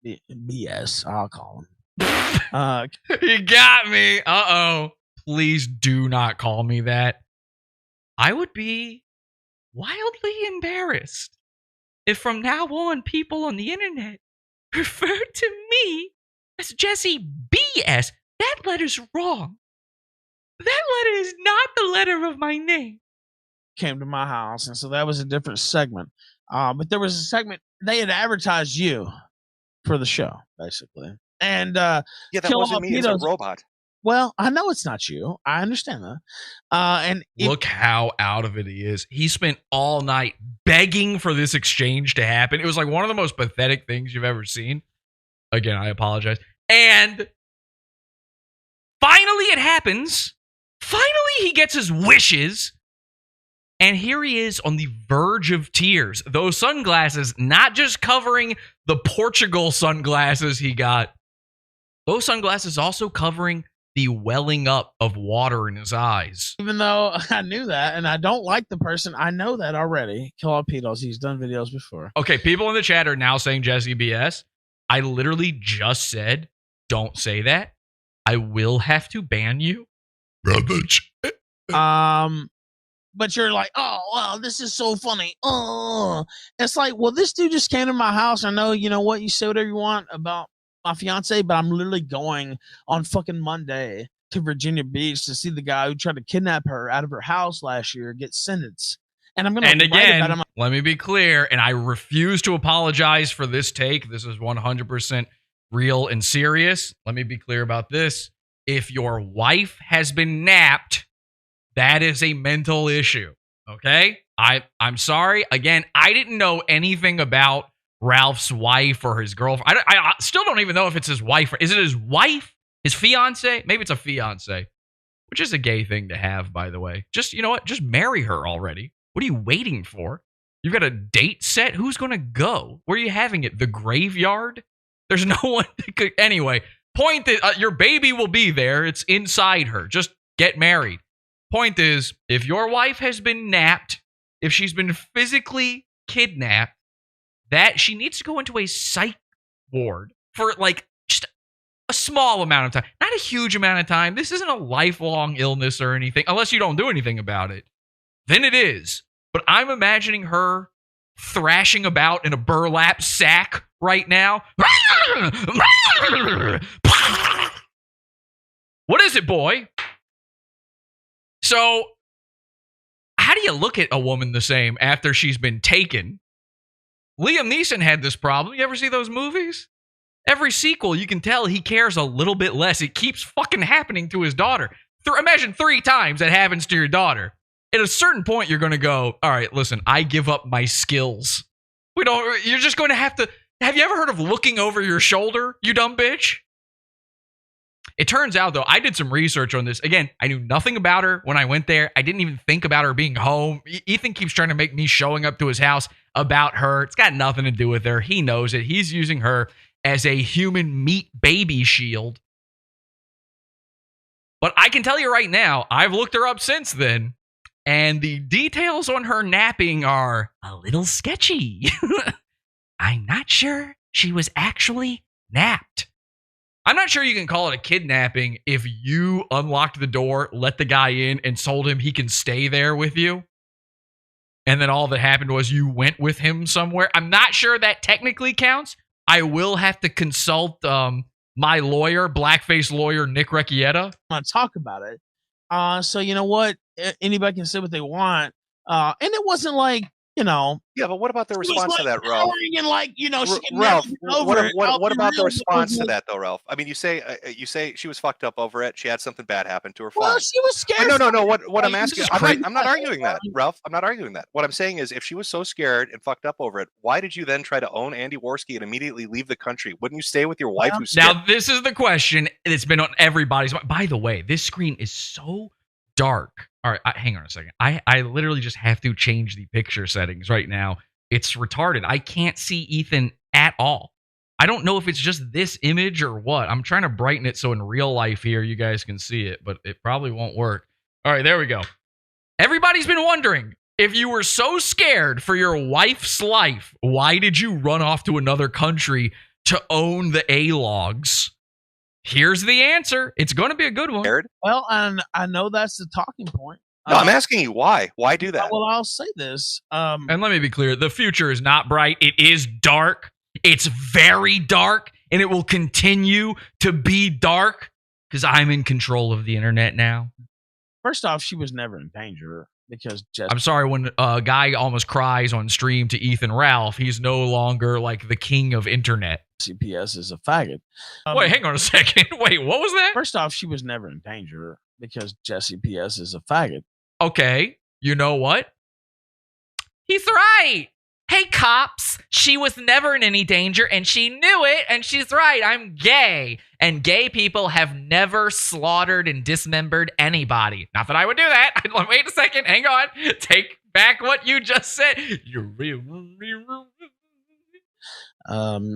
BS. I'll call him. You got me. Please do not call me that. I would be wildly embarrassed if from now on people on the internet refer to me as Jesse BS. That letter's wrong. That letter is not the letter of my name. Came to my house, and so that was a different segment. But there was a segment they had advertised you for the show, basically. And yeah, that wasn't me. It's a robot. Well, I know it's not you. I understand that. And look how out of it he is. He spent all night begging for this exchange to happen. It was like one of the most pathetic things you've ever seen. Again, I apologize. And finally it happens. Finally he gets his wishes. And here he is on the verge of tears. Those sunglasses, not just covering the Portugal sunglasses he got. Those sunglasses also covering the welling up of water in his eyes. Even though I knew that, and I don't like the person, I know that already. Kill Pedos, he's done videos before. Okay, people in the chat are now saying Jesse BS. I literally just said, don't say that. I will have to ban you. But you're like, oh, wow, this is so funny. Oh, it's like, well, this dude just came to my house. I know, you know what, you say whatever you want about my fiance, but I'm literally going on fucking Monday to Virginia Beach to see the guy who tried to kidnap her out of her house last year get sentenced. And I'm going to And again, let me be clear, and I refuse to apologize for this take. This is 100% real and serious. Let me be clear about this. If your wife has been napped, that is a mental issue, okay? I'm sorry. Again, I didn't know anything about Ralph's wife or his girlfriend. I still don't even know if it's his wife. Is it his wife? His fiance? Maybe it's a fiance, which is a gay thing to have, by the way. Just, you know what? Just marry her already. What are you waiting for? You've got a date set? Who's going to go? Where are you having it? The graveyard? There's no one that could. Anyway, point is, your baby will be there. It's inside her. Just get married. Point is, if your wife has been napped, if she's been physically kidnapped, that she needs to go into a psych ward for like just a small amount of time. Not a huge amount of time. This isn't a lifelong illness or anything, unless you don't do anything about it. Then it is. but I'm imagining her thrashing about in a burlap sack right now. What is it, boy? So, how do you look at a woman the same after she's been taken? Liam Neeson had this problem. You ever see those movies? Every sequel, you can tell he cares a little bit less. It keeps fucking happening to his daughter. Imagine 3 times that happens to your daughter. At a certain point, you're going to go, all right, listen, I give up my skills. You're just going to have you ever heard of looking over your shoulder, you dumb bitch? It turns out, though, I did some research on this. Again, I knew nothing about her when I went there. I didn't even think about her being home. Ethan keeps trying to make me showing up to his house about her. It's got nothing to do with her. He knows it. He's using her as a human meat baby shield. But I can tell you right now, I've looked her up since then, and the details on her napping are a little sketchy. I'm not sure she was actually napped. I'm not sure you can call it a kidnapping if you unlocked the door, let the guy in, and told him he can stay there with you. And then all that happened was you went with him somewhere. I'm not sure that technically counts. I will have to consult my lawyer, blackface lawyer, Nick Recchietta. I'm going to talk about it. So you know what? Anybody can say what they want. And it wasn't like, Yeah, but what about the response to that, Ralph? And like, she Ralph, over what about the response to that, though, Ralph? I mean, you say she was fucked up over it. She had something bad happen to her. Well, she was scared. No. What I'm asking, I'm not arguing that, Ralph. I'm not arguing that. What I'm saying is, if she was so scared and fucked up over it, why did you then try to own Andy Worski and immediately leave the country? Wouldn't you stay with your wife? Who's now, this is the question that's been on everybody's mind. By the way, this screen is so dark. All right, hang on a second. I literally just have to change the picture settings right now. It's retarded. I can't see Ethan at all. I don't know if it's just this image or what. I'm trying to brighten it so in real life here you guys can see it, but it probably won't work. All right, there we go. Everybody's been wondering, if you were so scared for your wife's life, why did you run off to another country to own the A-logs? Here's the answer. It's going to be a good one. Well, and I know that's the talking point. No, I'm asking you why. Why do that? Well, I'll say this. And let me be clear. The future is not bright. It is dark. It's very dark. And it will continue to be dark because I'm in control of the internet now. First off, she was never in danger. Because I'm sorry, when a guy almost cries on stream to Ethan Ralph, he's no longer like the king of internet. CPS is a faggot. Wait, hang on a second. Wait, what was that? First off, she was never in danger because Jesse PS is a faggot. Okay, you know what? He's right. Hey, cops, she was never in any danger, and she knew it, and she's right. I'm gay, and gay people have never slaughtered and dismembered anybody. Not that I would do that. Wait a second. Hang on. Take back what you just said.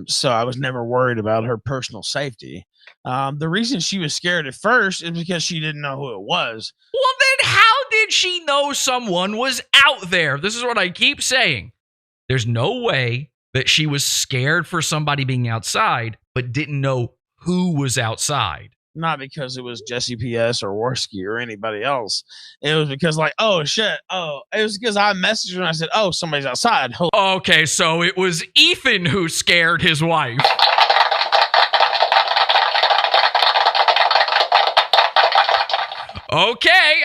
So I was never worried about her personal safety. The reason she was scared at first is because she didn't know who it was. Well, then how did she know someone was out there? This is what I keep saying. There's no way that she was scared for somebody being outside, but didn't know who was outside. Not because it was Jesse PS or Worski or anybody else. It was because oh, shit. Oh, it was because I messaged her and I said, oh, somebody's outside. Okay, so it was Ethan who scared his wife. Okay,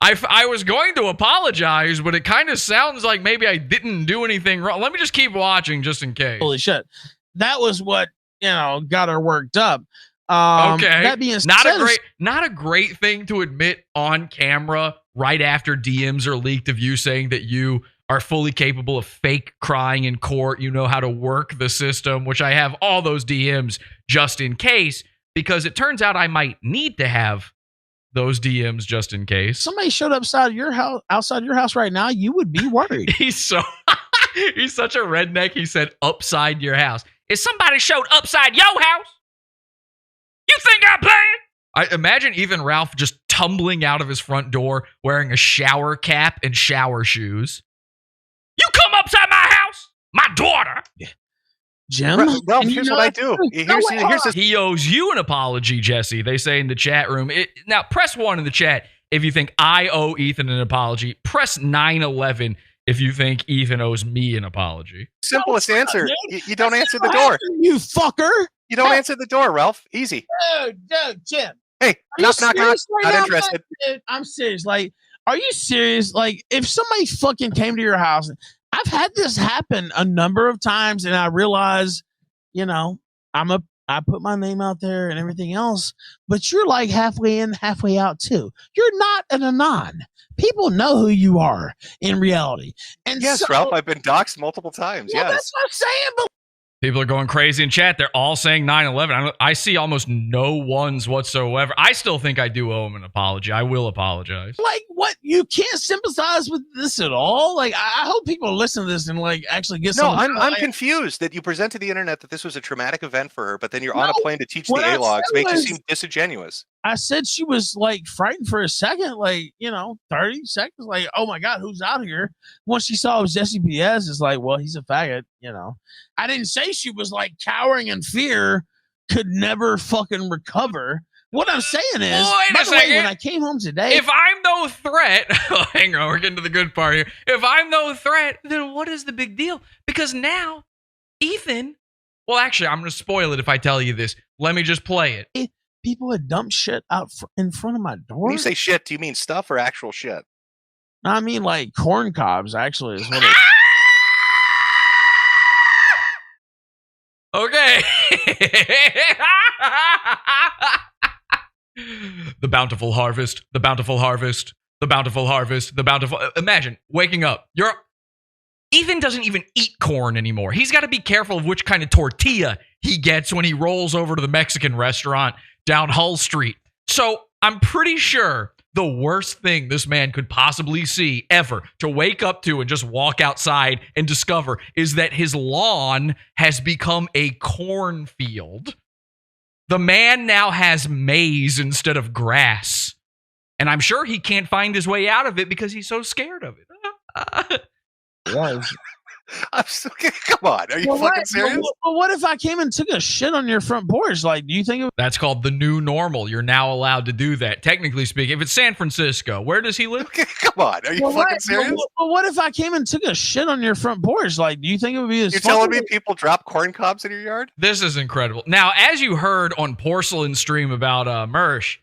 I was going to apologize, but it kind of sounds like maybe I didn't do anything wrong. Let me just keep watching just in case. Holy shit. That was what, got her worked up. Okay. That being not a great thing to admit on camera right after DMs are leaked of you saying that you are fully capable of fake crying in court. You know how to work the system, which I have all those DMs just in case, because it turns out I might need to have those DMs just in case. Somebody showed up outside your house right now, you would be worried. He's such a redneck. He said upside your house. If somebody showed upside your house, you think I'm playing? I imagine Ethan Ralph just tumbling out of his front door wearing a shower cap and shower shoes. You come upside my house, my daughter. Yeah. Jim, Ralph, here's what I do. Here's he owes you an apology, Jesse. They say in the chat room. Now, press 1 in the chat if you think I owe Ethan an apology. Press 911 if you think Ethan owes me an apology. Simplest answer. You don't answer the door. You fucker. You don't answer the door, Ralph. Easy. Dude, Jim. Hey, knock. Not interested. Dude, I'm serious. Like, are you serious? Like, if somebody fucking came to your house, I've had this happen a number of times, and I realize, you know, I put my name out there and everything else, but you're like halfway in, halfway out too. You're not an anon. People know who you are in reality. And yes, so, Ralph, I've been doxxed multiple times. Well, yes. that's what I'm saying. But people are going crazy in chat. They're all saying 9/11. I see almost no ones whatsoever. I still think I do owe him an apology. I will apologize. like, what? You can't sympathize with this at all? Like, I hope people listen to this and like actually get No, some. I'm confused that you present to the internet that this was a traumatic event for her, but then you're on a plane to teach the A-logs. Makes you seem disingenuous. I said she was like frightened for a second, like, 30 seconds, like, oh my God, who's out here? Once she saw it was Jesse Piez, it's like, well, he's a faggot, I didn't say she was like cowering in fear, could never fucking recover. What I'm saying is, by the way, when I came home today, if I'm no threat, hang on, we're getting to the good part here. If I'm no threat, then what is the big deal? Because now, Ethan, well, actually, I'm going to spoil it if I tell you this. Let me just play it. People had dumped shit out in front of my door. When you say shit, do you mean stuff or actual shit? I mean, like corn cobs, actually, is what it. Okay. The bountiful harvest, the bountiful harvest, the bountiful harvest, the bountiful. Imagine waking up. Ethan doesn't even eat corn anymore. He's got to be careful of which kind of tortilla he gets when he rolls over to the Mexican restaurant down Hull Street. So I'm pretty sure the worst thing this man could possibly see ever to wake up to and just walk outside and discover is that his lawn has become a cornfield. The man now has maize instead of grass. And I'm sure he can't find his way out of it because he's so scared of it. I'm so, come on, are you fucking serious? Well, what if I came and took a shit on your front porch? Like, do you think that's called the new normal? You're now allowed to do that. Technically speaking, if it's San Francisco, where does he live? Come on, are you fucking serious? Well, what if I came and took a shit on your front porch? Like, do you think it would be as You're telling me people drop corn cobs in your yard? This is incredible. Now, as you heard on Porcelain Stream about Mersh,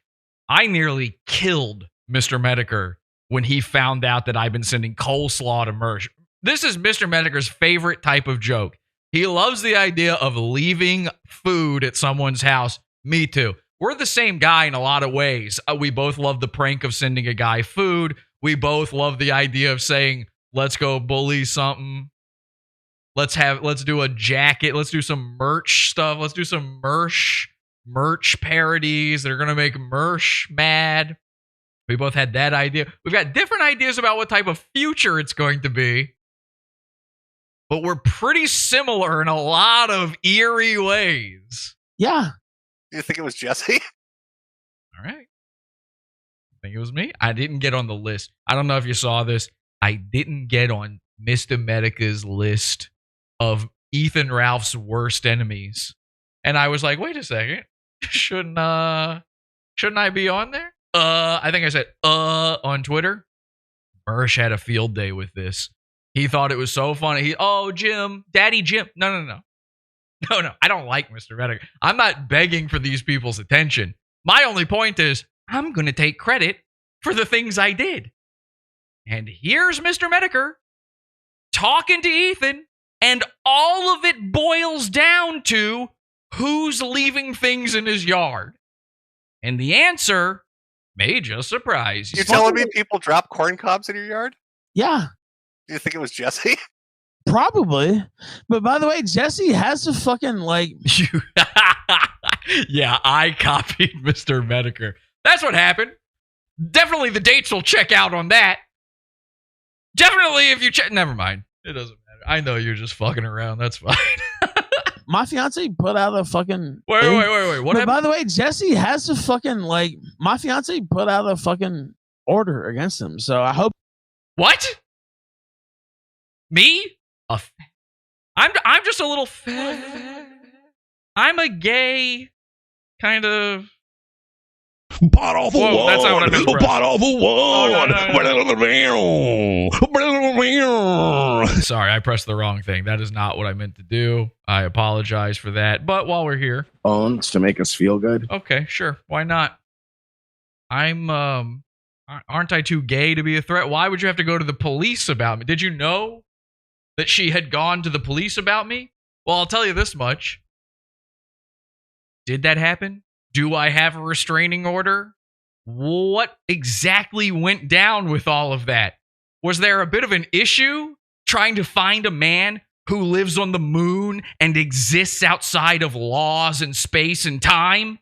I nearly killed Mr. Metokur when he found out that I've been sending coleslaw to Mersh. This is Mr. Metokur's favorite type of joke. He loves the idea of leaving food at someone's house. Me too. We're the same guy in a lot of ways. We both love the prank of sending a guy food. We both love the idea of saying, let's go bully something. Let's do a jacket. Let's do some merch stuff. Let's do some merch parodies that are going to make Mersh mad. We both had that idea. We've got different ideas about what type of future it's going to be. But we're pretty similar in a lot of eerie ways. Yeah. You think it was Jesse? All right. I think it was me. I didn't get on the list. I don't know if you saw this. I didn't get on Mr. Medica's list of Ethan Ralph's worst enemies. And I was like, wait a second. Shouldn't I be on there? I think I said on Twitter. Mersh had a field day with this. He thought it was so funny. Jim, Daddy Jim. No. I don't like Mr. Metokur. I'm not begging for these people's attention. My only point is I'm going to take credit for the things I did. And here's Mr. Metokur talking to Ethan, and all of it boils down to who's leaving things in his yard. And the answer may just surprise you. You're telling me people drop corn cobs in your yard? Yeah. Do you think it was Jesse? Probably. But by the way, Jesse has to fucking like. Yeah, I copied Mr. Metokur. That's what happened. Definitely the dates will check out on that. Definitely if you check. Never mind. It doesn't matter. I know you're just fucking around. That's fine. My fiance put out a fucking. Wait. What happened? By the way, Jesse has to fucking like. My fiance put out a fucking order against him. So I hope. What? Me? I'm just a little fat. I'm a gay kind of Pot awful Whoa, one. that's not what I meant, bro. Pot awful one. Sorry, I pressed the wrong thing. That is not what I meant to do. I apologize for that. But while we're here, Owns to make us feel good. okay, sure, why not? Aren't I too gay to be a threat? Why would you have to go to the police about me? Did you know that she had gone to the police about me? Well, I'll tell you this much. Did that happen? Do I have a restraining order? What exactly went down with all of that? Was there a bit of an issue trying to find a man who lives on the moon and exists outside of laws and space and time?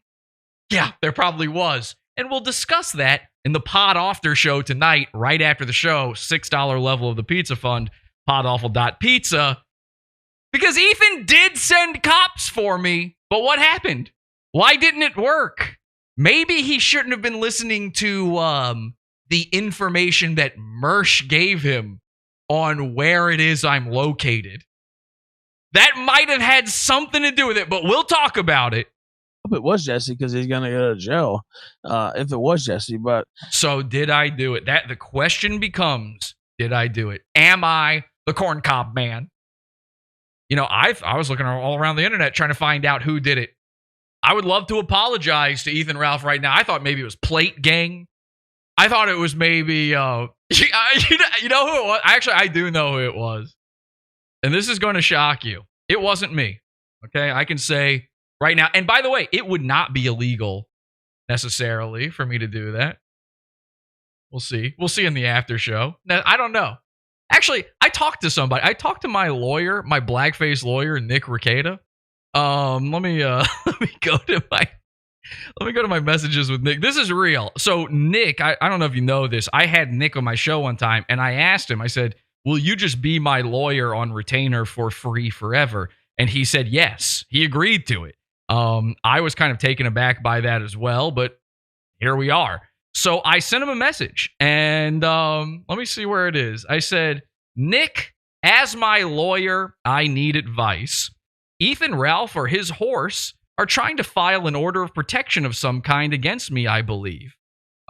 Yeah, there probably was. And we'll discuss that in the Pod After show tonight, right after the show, $6 level of the pizza fund, podawful.pizza. Because Ethan did send cops for me, but what happened? Why didn't it work? Maybe he shouldn't have been listening to the information that Mersh gave him on where it is I'm located. That might have had something to do with it, but we'll talk about it. Hope it was Jesse because he's gonna go to jail if it was Jesse. But so did I do it? That the question becomes: did I do it? Am I the corn cob man? You know, I was looking all around the internet trying to find out who did it. I would love to apologize to Ethan Ralph right now. I thought maybe it was Plate Gang. I thought it was maybe you know who it was. Actually, I do know who it was, and this is going to shock you. It wasn't me. Okay, I can say right now. And by the way, it would not be illegal necessarily for me to do that. We'll see. We'll see in the after show. Now, I don't know. Actually, I talked to somebody. I talked to my lawyer, my blackface lawyer, Nick Ricada. Let me go to my messages with Nick. This is real. So Nick, I don't know if you know this. I had Nick on my show one time, and I asked him. I said, "Will you just be my lawyer on retainer for free forever?" And he said yes. He agreed to it. I was kind of taken aback by that as well, but here we are. So I sent him a message, and let me see where it is. I said, "Nick, as my lawyer, I need advice. Ethan Ralph or his horse are trying to file an order of protection of some kind against me, I believe."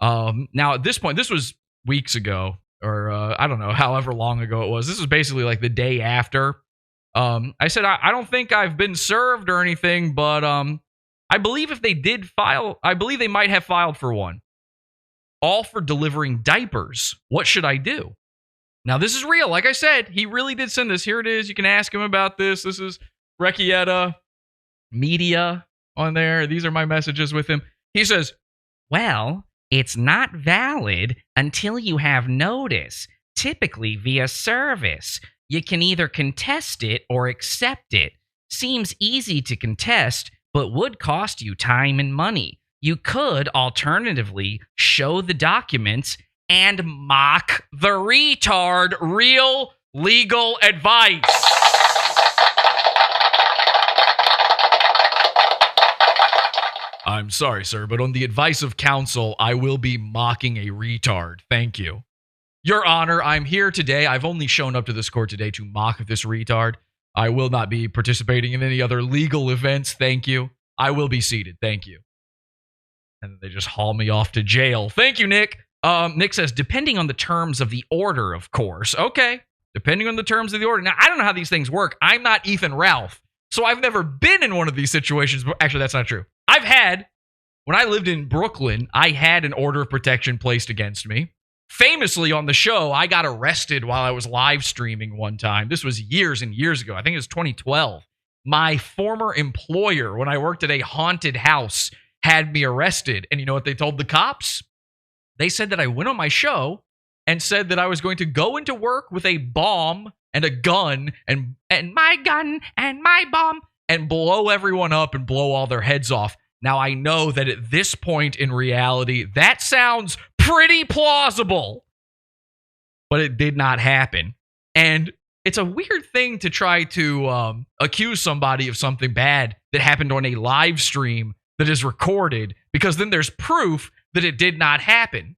Now, at this point, this was weeks ago, or I don't know, however long ago it was. This was basically like the day after. I said, I don't think I've been served or anything, but I believe if they did file, I believe they might have filed for one. All for delivering diapers. What should I do? Now, this is real. Like I said, he really did send this. Here it is. You can ask him about this. This is Recchietta Media on there. These are my messages with him. He says, "Well, it's not valid until you have notice, typically via service. You can either contest it or accept it. Seems easy to contest, but would cost you time and money. You could alternatively show the documents and mock the retard. Real legal advice." I'm sorry, sir, but on the advice of counsel, I will be mocking a retard. Thank you. Your Honor, I'm here today. I've only shown up to this court today to mock this retard. I will not be participating in any other legal events. Thank you. I will be seated. Thank you. And they just haul me off to jail. Thank you, Nick. Nick says, depending on the terms of the order, of course. Okay. Depending on the terms of the order. Now, I don't know how these things work. I'm not Ethan Ralph, so I've never been in one of these situations. Actually, that's not true. When I lived in Brooklyn, I had an order of protection placed against me. Famously on the show, I got arrested while I was live streaming one time. This was years and years ago. I think it was 2012. My former employer, when I worked at a haunted house, had me arrested. And you know what they told the cops? They said that I went on my show and said that I was going to go into work with a bomb and a gun and my gun and my bomb and blow everyone up and blow all their heads off. Now, I know that at this point in reality, that sounds pretty plausible, but it did not happen. And it's a weird thing to try to accuse somebody of something bad that happened on a live stream that is recorded, because then there's proof that it did not happen.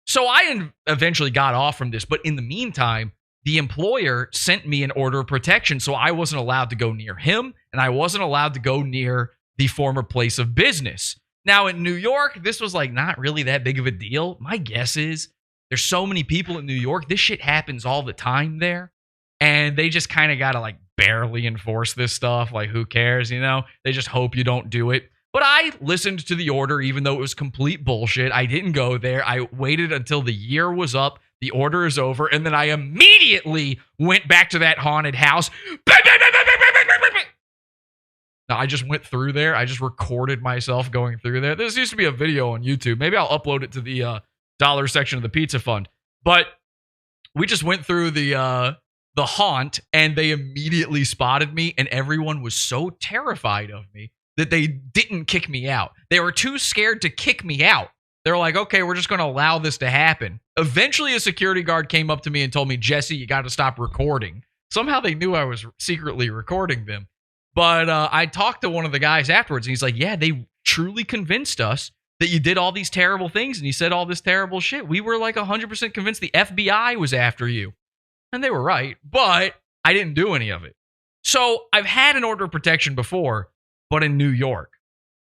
So I eventually got off from this, but in the meantime, the employer sent me an order of protection, so I wasn't allowed to go near him, and I wasn't allowed to go near the former place of business. Now in New York, this was like not really that big of a deal. My guess is there's so many people in New York. This shit happens all the time there. And they just kind of got to like barely enforce this stuff. Like, who cares? You know, they just hope you don't do it. But I listened to the order, even though it was complete bullshit. I didn't go there. I waited until the year was up. The order is over. And then I immediately went back to that haunted house. Now, I just went through there. I just recorded myself going through there. This used to be a video on YouTube. Maybe I'll upload it to the dollar section of the pizza fund. But we just went through the haunt, and they immediately spotted me, and everyone was so terrified of me that they didn't kick me out. They were too scared to kick me out. They're like, okay, we're just going to allow this to happen. Eventually, a security guard came up to me and told me, Jesse, you got to stop recording. Somehow they knew I was secretly recording them. But I talked to one of the guys afterwards, and he's like, yeah, they truly convinced us that you did all these terrible things, and you said all this terrible shit. We were like 100% convinced the FBI was after you. And they were right, but I didn't do any of it. So I've had an order of protection before, but in New York.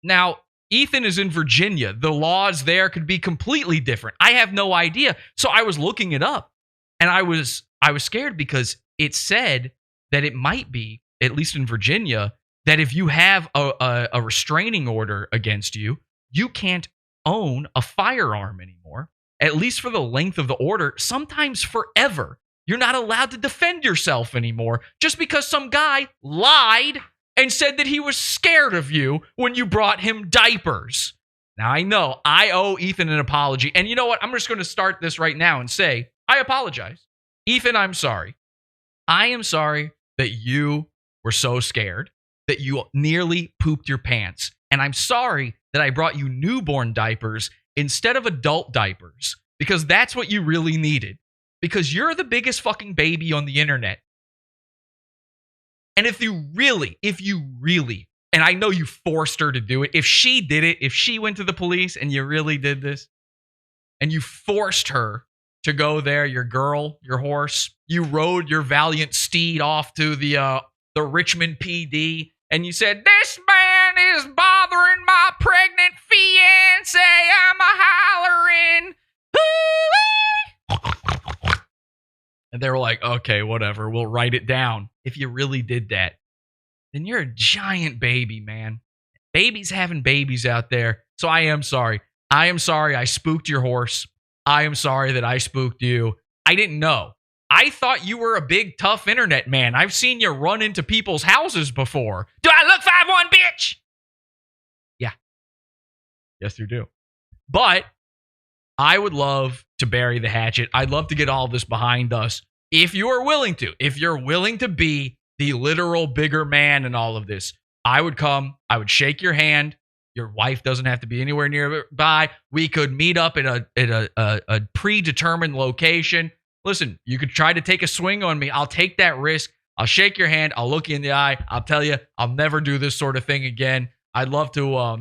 Now, Ethan is in Virginia. The laws there could be completely different. I have no idea. So I was looking it up, and I was scared because it said that it might be, at least in Virginia, that if you have a restraining order against you, you can't own a firearm anymore, at least for the length of the order, sometimes forever. You're not allowed to defend yourself anymore just because some guy lied and said that he was scared of you when you brought him diapers. Now, I know I owe Ethan an apology. And you know what? I'm just going to start this right now and say, I apologize. Ethan, I'm sorry. I am sorry that you were so scared that you nearly pooped your pants. And I'm sorry that I brought you newborn diapers instead of adult diapers, because that's what you really needed. Because you're the biggest fucking baby on the internet. And if you really, and I know you forced her to do it, if she did it, if she went to the police and you really did this, and you forced her to go there, your girl, your horse, you rode your valiant steed off to the Richmond PD, and you said, this man is bothering my pregnant fiance, I'm a hollering. And they were like, okay, whatever, we'll write it down. If you really did that, then you're a giant baby, man. Babies having babies out there. So I am sorry. I am sorry I spooked your horse. I am sorry that I spooked you. I didn't know. I thought you were a big, tough internet man. I've seen you run into people's houses before. Do I look 5'1", bitch? Yeah. Yes, you do. But I would love to bury the hatchet. I'd love to get all this behind us. If you are willing to, if you're willing to be the literal bigger man in all of this, I would come, I would shake your hand. Your wife doesn't have to be anywhere nearby. We could meet up at a predetermined location. Listen, you could try to take a swing on me. I'll take that risk. I'll shake your hand. I'll look you in the eye. I'll tell you, I'll never do this sort of thing again. I'd love to, I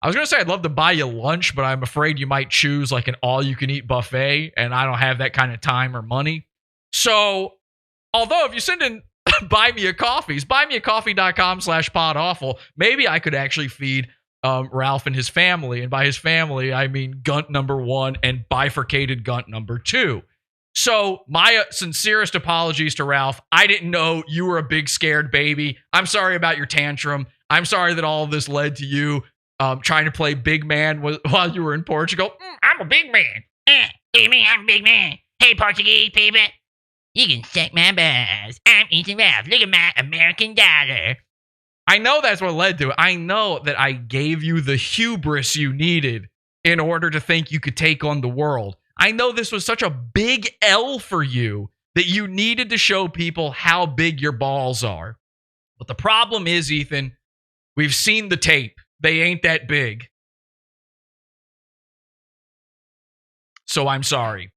was going to say I'd love to buy you lunch, but I'm afraid you might choose like an all-you-can-eat buffet, and I don't have that kind of time or money. So, although if you send in buy me a coffees, buymeacoffee.com/podawful, maybe I could actually feed Ralph and his family. And by his family, I mean Gunt number 1 and bifurcated Gunt number 2. So my sincerest apologies to Ralph. I didn't know you were a big scared baby. I'm sorry about your tantrum. I'm sorry that all of this led to you trying to play big man while you were in Portugal. I'm a big man. Hey, me, I'm a big man. Hey, Portuguese people. You can suck my balls. I'm Ethan Ralph. Look at my American dollar. I know that's what led to it. I know that I gave you the hubris you needed in order to think you could take on the world. I know this was such a big L for you that you needed to show people how big your balls are. But the problem is, Ethan, we've seen the tape. They ain't that big. So I'm sorry.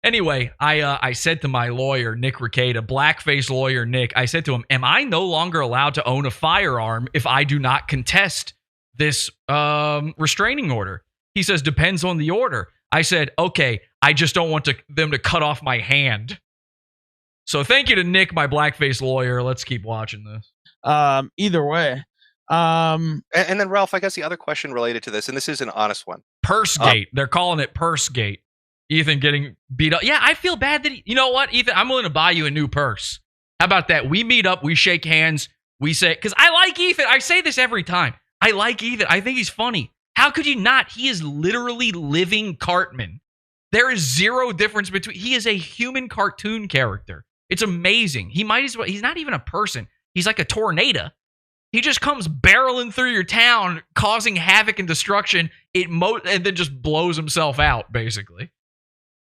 Anyway, I said to my lawyer, Nick Ricada, blackface lawyer Nick, I said to him, am I no longer allowed to own a firearm if I do not contest this restraining order? He says, depends on the order. I said, okay, I just don't want them to cut off my hand. So thank you to Nick, my blackface lawyer. Let's keep watching this. Either way, And then Ralph, I guess the other question related to this, and this is an honest one. Pursegate. They're calling it Pursegate. Ethan getting beat up. Yeah, I feel bad that you know what, Ethan, I'm willing to buy you a new purse. How about that? We meet up, we shake hands, we say, because I like Ethan. I say this every time. I like Ethan. I think he's funny. How could you not? He is literally living Cartman. There is zero difference between. He is a human cartoon character. It's amazing. He might as well. He's not even a person. He's like a tornado. He just comes barreling through your town, causing havoc and destruction. And then just blows himself out, basically.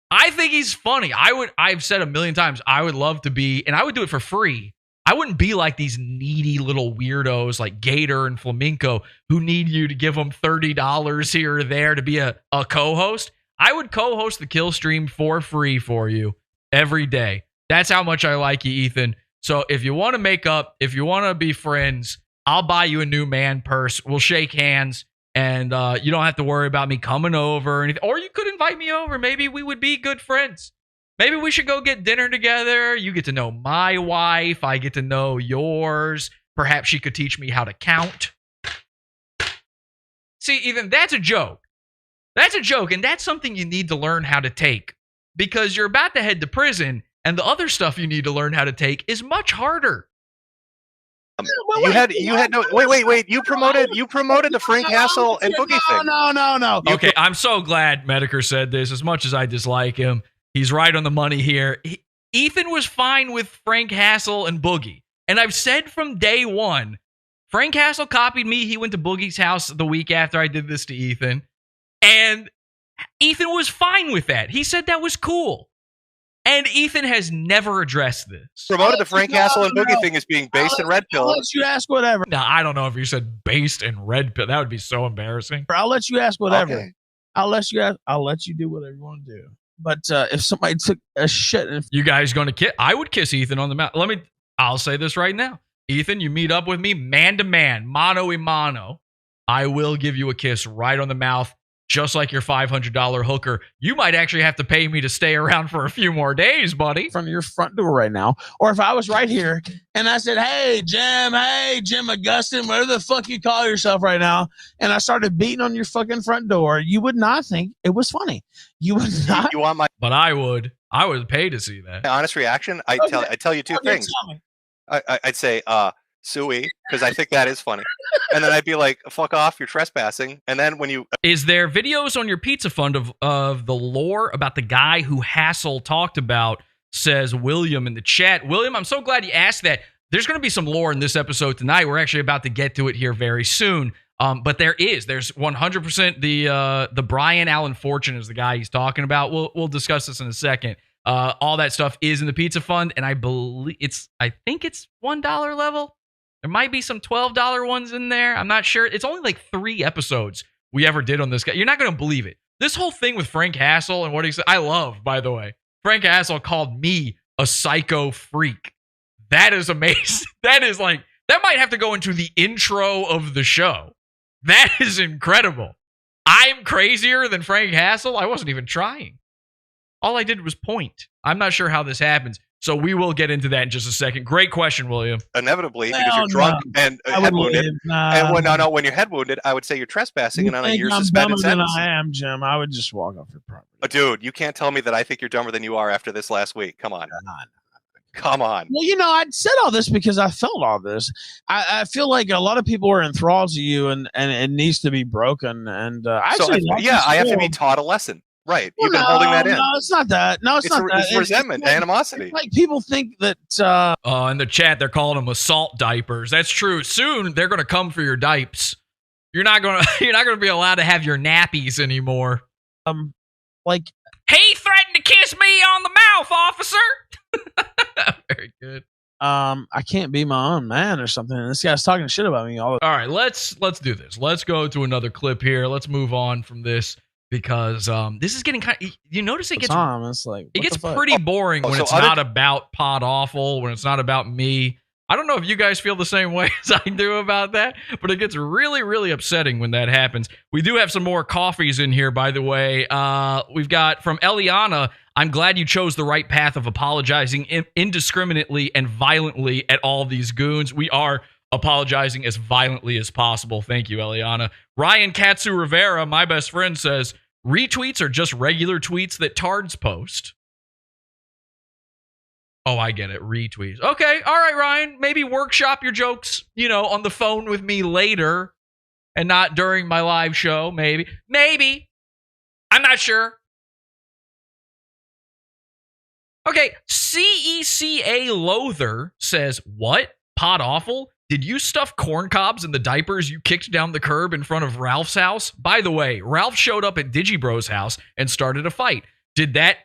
I think he's funny. I've said a million times, I would love to be, and I would do it for free. I wouldn't be like these needy little weirdos like Gator and Flamenco who need you to give them $30 here or there to be a co-host. I would co-host the kill stream for free for you every day. That's how much I like you, Ethan. So if you want to make up, if you want to be friends, I'll buy you a new man purse. We'll shake hands, and you don't have to worry about me coming over or anything. Or you could invite me over. Maybe we would be good friends. Maybe we should go get dinner together. You get to know my wife. I get to know yours. Perhaps she could teach me how to count. See, Ethan, that's a joke. That's a joke, and that's something you need to learn how to take because you're about to head to prison, and the other stuff you need to learn how to take is much harder. You had no wait. You promoted the Frank Hassel and Boogie thing. No. Okay, I'm so glad Metokur said this. As much as I dislike him, he's right on the money here. Ethan was fine with Frank Hassel and Boogie. And I've said from day one, Frank Hassel copied me. He went to Boogie's house the week after I did this to Ethan. And Ethan was fine with that. He said that was cool. And Ethan has never addressed this. Promoted the Frank Hassel and Boogie thing as being based in Red Pill. I'll let you ask whatever. Now, I don't know if you said based in Red Pill. That would be so embarrassing. I'll let you ask whatever. Okay. I'll let you do whatever you want to do. But if somebody took a shit, you guys going to kiss? I would kiss Ethan on the mouth. I'll say this right now, Ethan. You meet up with me, man to man, mano a mano. I will give you a kiss right on the mouth, just like your $500 hooker. You might actually have to pay me to stay around for a few more days, buddy. In front of your front door right now, or if I was right here and I said, "Hey Jim Augustine, whatever the fuck you call yourself right now," and I started beating on your fucking front door, you would not think it was funny. You would not. You want my? But I would. I would pay to see that. My honest reaction. I tell you two things. I'd say, Suey, because I think that is funny. And then I'd be like, fuck off, you're trespassing. And then when you... Is there videos on your Pizza Fund of the lore about the guy who Hassel talked about, says William in the chat. William, I'm so glad you asked that. There's going to be some lore in this episode tonight. We're actually about to get to it here very soon. But there's 100% the Brian Allen Fortune is the guy he's talking about. We'll discuss this in a second. All that stuff is in the Pizza Fund, and I think it's $1 level. There might be some $12 ones in there. I'm not sure. It's only like 3 episodes we ever did on this guy. You're not going to believe it. This whole thing with Frank Hassel and what he said, I love, by the way. Frank Hassel called me a psycho freak. That is amazing. That might have to go into the intro of the show. That is incredible. I'm crazier than Frank Hassel. I wasn't even trying. All I did was point. I'm not sure how this happens. So we will get into that in just a second. Great question, William. Inevitably, because you're drunk and head wounded. And when you're head wounded, I would say you're trespassing and on a year's suspended sentence. I am, Jim. I would just walk off your property. Dude, you can't tell me that I think you're dumber than you are after this last week. Come on. Come on. Well, I said all this because I felt all this. I feel like a lot of people are enthralled to you, and it needs to be broken. And I have to be taught a lesson. Right. You've been holding that in. No, it's not that. No, it's not that. It's resentment, animosity. It's like people think that... in the chat, they're calling them assault diapers. That's true. Soon, they're going to come for your dipes. You're not going to be allowed to have your nappies anymore. He threatened to kiss me on the mouth, officer. Very good. I can't be my own man or something. This guy's talking shit about me all the time. All right, let's do this. Let's go to another clip here. Let's move on from this. Because this is getting kind of, you notice it gets pretty boring when it's not about Pod Awful, when it's not about me. I don't know if you guys feel the same way as I do about that, but it gets really, really upsetting when that happens. We do have some more coffees in here, by the way. We've got from Eliana, I'm glad you chose the right path of apologizing indiscriminately and violently at all these goons. We are apologizing as violently as possible. Thank you, Eliana. Ryan Katsu Rivera, my best friend, says, retweets are just regular tweets that tards post. Oh, I get it. Retweets. Okay. All right, Ryan. Maybe workshop your jokes, on the phone with me later and not during my live show. Maybe. I'm not sure. Okay. CECA Loather says, what? Pod awful? Did you stuff corn cobs in the diapers you kicked down the curb in front of Ralph's house? By the way, Ralph showed up at Digibro's house and started a fight. Did that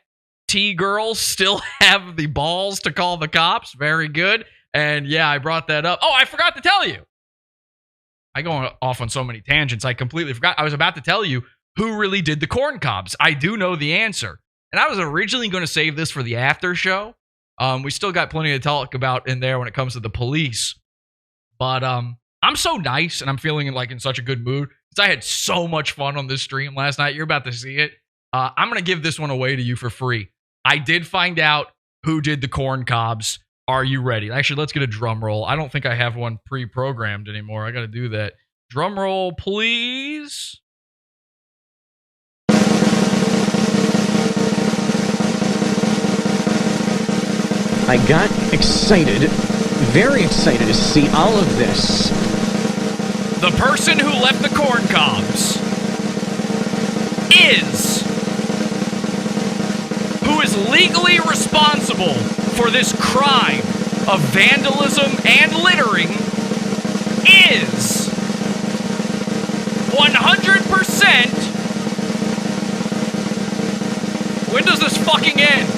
T-girl still have the balls to call the cops? Very good. And yeah, I brought that up. Oh, I forgot to tell you. I go off on so many tangents. I completely forgot. I was about to tell you who really did the corn cobs. I do know the answer. And I was originally going to save this for the after show. We still got plenty to talk about in there when it comes to the police. But I'm so nice and I'm feeling like in such a good mood because I had so much fun on this stream last night. You're about to see it. I'm going to give this one away to you for free. I did find out who did the corn cobs. Are you ready? Actually, let's get a drum roll. I don't think I have one pre-programmed anymore. I got to do that. Drum roll, please. I got excited, very excited to see all of this. The person who left the corn cobs who is legally responsible for this crime of vandalism and littering is 100%. When does this fucking end?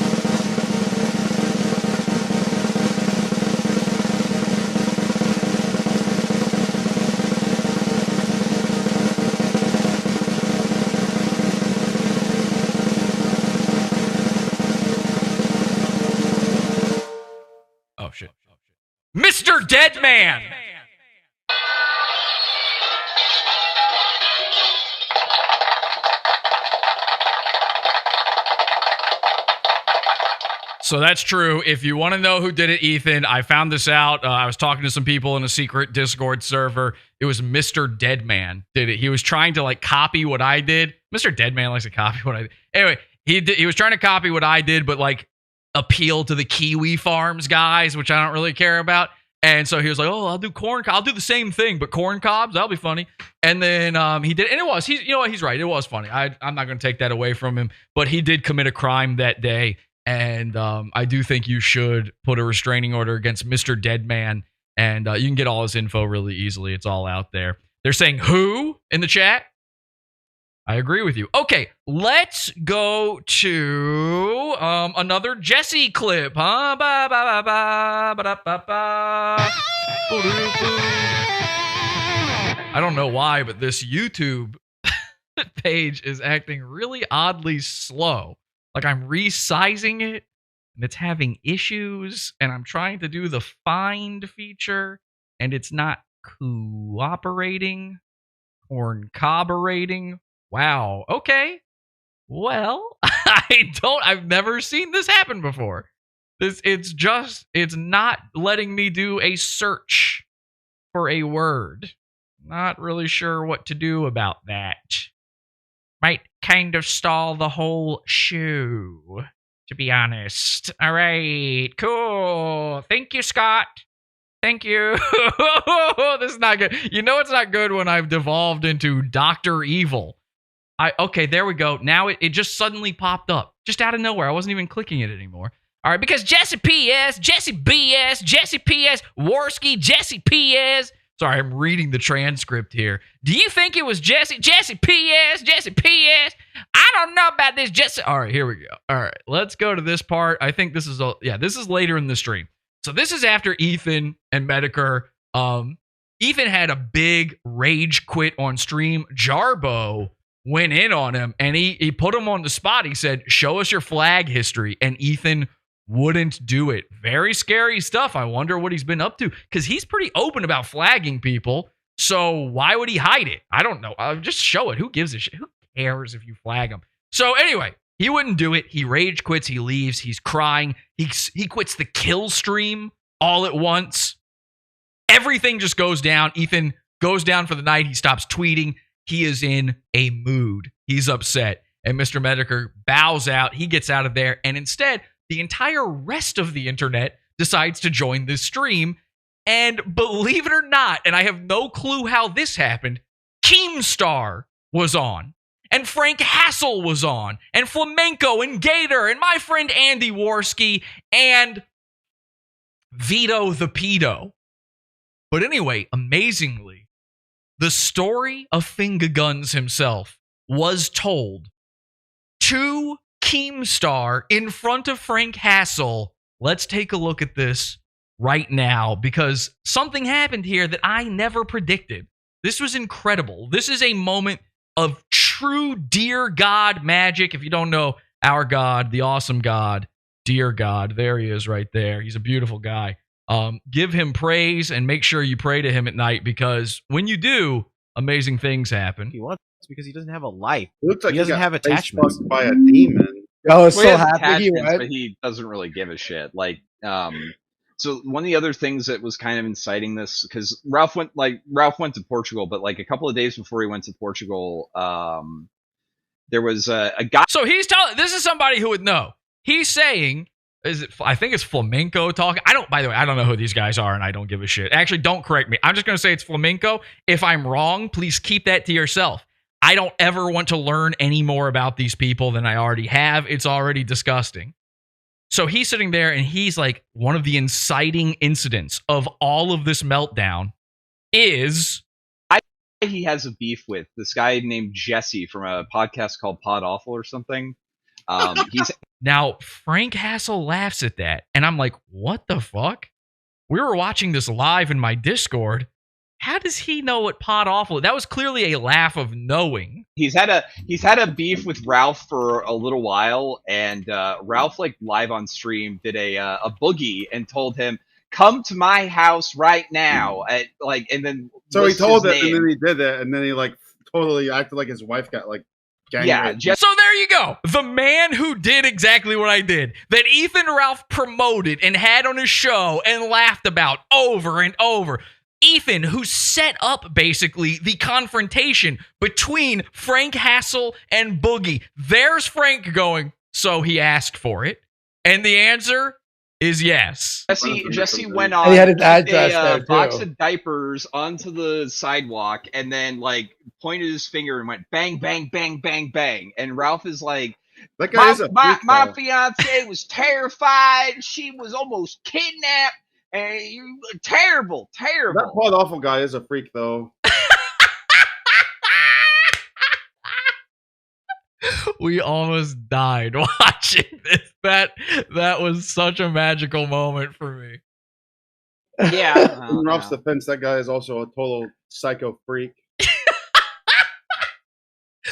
Mr. Deadman! So that's true. If you want to know who did it, Ethan, I found this out. I was talking to some people in a secret Discord server. It was Mr. Deadman did it. He was trying to copy what I did. Mr. Deadman likes to copy what I did. Anyway, he was trying to copy what I did, but appeal to the Kiwi Farms guys, which I don't really care about. And so he was like, "Oh, I'll do I'll do the same thing, but corn cobs, that'll be funny." And then he did, and it was. You know what? He's right. It was funny. I'm not going to take that away from him, but he did commit a crime that day, and I do think you should put a restraining order against Mr. Deadman, and you can get all his info really easily. It's all out there. They're saying who in the chat. I agree with you. Okay, let's go to another Jesse clip, huh? I don't know why, but this YouTube page is acting really oddly slow. Like I'm resizing it, and it's having issues, and I'm trying to do the find feature, and it's not cooperating or corroborating. Wow. Okay. Well, I've never seen this happen before. It's not letting me do a search for a word. Not really sure what to do about that. Might kind of stall the whole show, to be honest. All right. Cool. Thank you, Scott. Thank you. This is not good. You know it's not good when I've devolved into Dr. Evil. Okay, there we go. Now it just suddenly popped up. Just out of nowhere. I wasn't even clicking it anymore. All right, because Jesse PS, Jesse BS, Jesse PS, Warski, Jesse PS. Sorry, I'm reading the transcript here. Do you think it was Jesse? Jesse PS, Jesse PS. I don't know about this Jesse. All right, here we go. All right, let's go to this part. I think this is this is later in the stream. So this is after Ethan and Metokur. Ethan had a big rage quit on stream. Jarbo went in on him and he put him on the spot. He said, "Show us your flag history." And Ethan wouldn't do it. Very scary stuff. I wonder what he's been up to because he's pretty open about flagging people. So why would he hide it? I don't know. Just show it. Who gives a shit? Who cares if you flag him? So anyway, he wouldn't do it. He rage quits. He leaves. He's crying. He quits the kill stream all at once. Everything just goes down. Ethan goes down for the night. He stops tweeting. He is in a mood. He's upset. And Mr. Metokur bows out. He gets out of there. And instead, the entire rest of the internet decides to join this stream. And believe it or not, and I have no clue how this happened, Keemstar was on. And Frank Hassel was on. And Flamenco and Gator and my friend Andy Worski and Vito the Pedo. But anyway, amazingly, the story of Finger Guns himself was told to Keemstar in front of Frank Hassel. Let's take a look at this right now because something happened here that I never predicted. This was incredible. This is a moment of true dear God magic. If you don't know our God, the awesome God, dear God, there he is right there. He's a beautiful guy. Give him praise and make sure you pray to him at night because when you do, amazing things happen. He wants because he doesn't have a life. It looks like he doesn't have attachments. By a demon. Oh, well, so happy. But he doesn't really give a shit. Like, so one of the other things that was kind of inciting this because Ralph went to Portugal, but like a couple of days before he went to Portugal, there was a guy. So he's telling. This is somebody who would know. He's saying. I think it's Flamenco talking. By the way, I don't know who these guys are and I don't give a shit. Actually, don't correct me. I'm just going to say it's Flamenco. If I'm wrong, please keep that to yourself. I don't ever want to learn any more about these people than I already have. It's already disgusting. So he's sitting there and he's like, one of the inciting incidents of all of this meltdown is... He has a beef with this guy named Jesse from a podcast called Pod Awful or something. Now, Frank Hassel laughs at that, and I'm like, what the fuck? We were watching this live in my Discord. How does he know what Pod Awful is? That was clearly a laugh of knowing. He's had a beef with Ralph for a little while, and Ralph, like, live on stream, did a boogie and told him, come to my house right now. And then so he told it, and then he did it, and then he, like, totally acted like his wife got, like, yeah, so there you go. The man who did exactly what I did, that Ethan Ralph promoted and had on his show and laughed about over and over. Ethan, who set up basically the confrontation between Frank Hassel and Boogie. There's Frank going, so he asked for it. And the answer is yes. Jesse went on a box of diapers onto the sidewalk and then like pointed his finger and went bang, bang, bang, bang, bang. And Ralph is like, that guy my fiance was terrified. She was almost kidnapped. And you terrible. That Pod Awful guy is a freak though. We almost died watching this. That was such a magical moment for me. Yeah. In Ralph's defense, that guy is also a total psycho freak.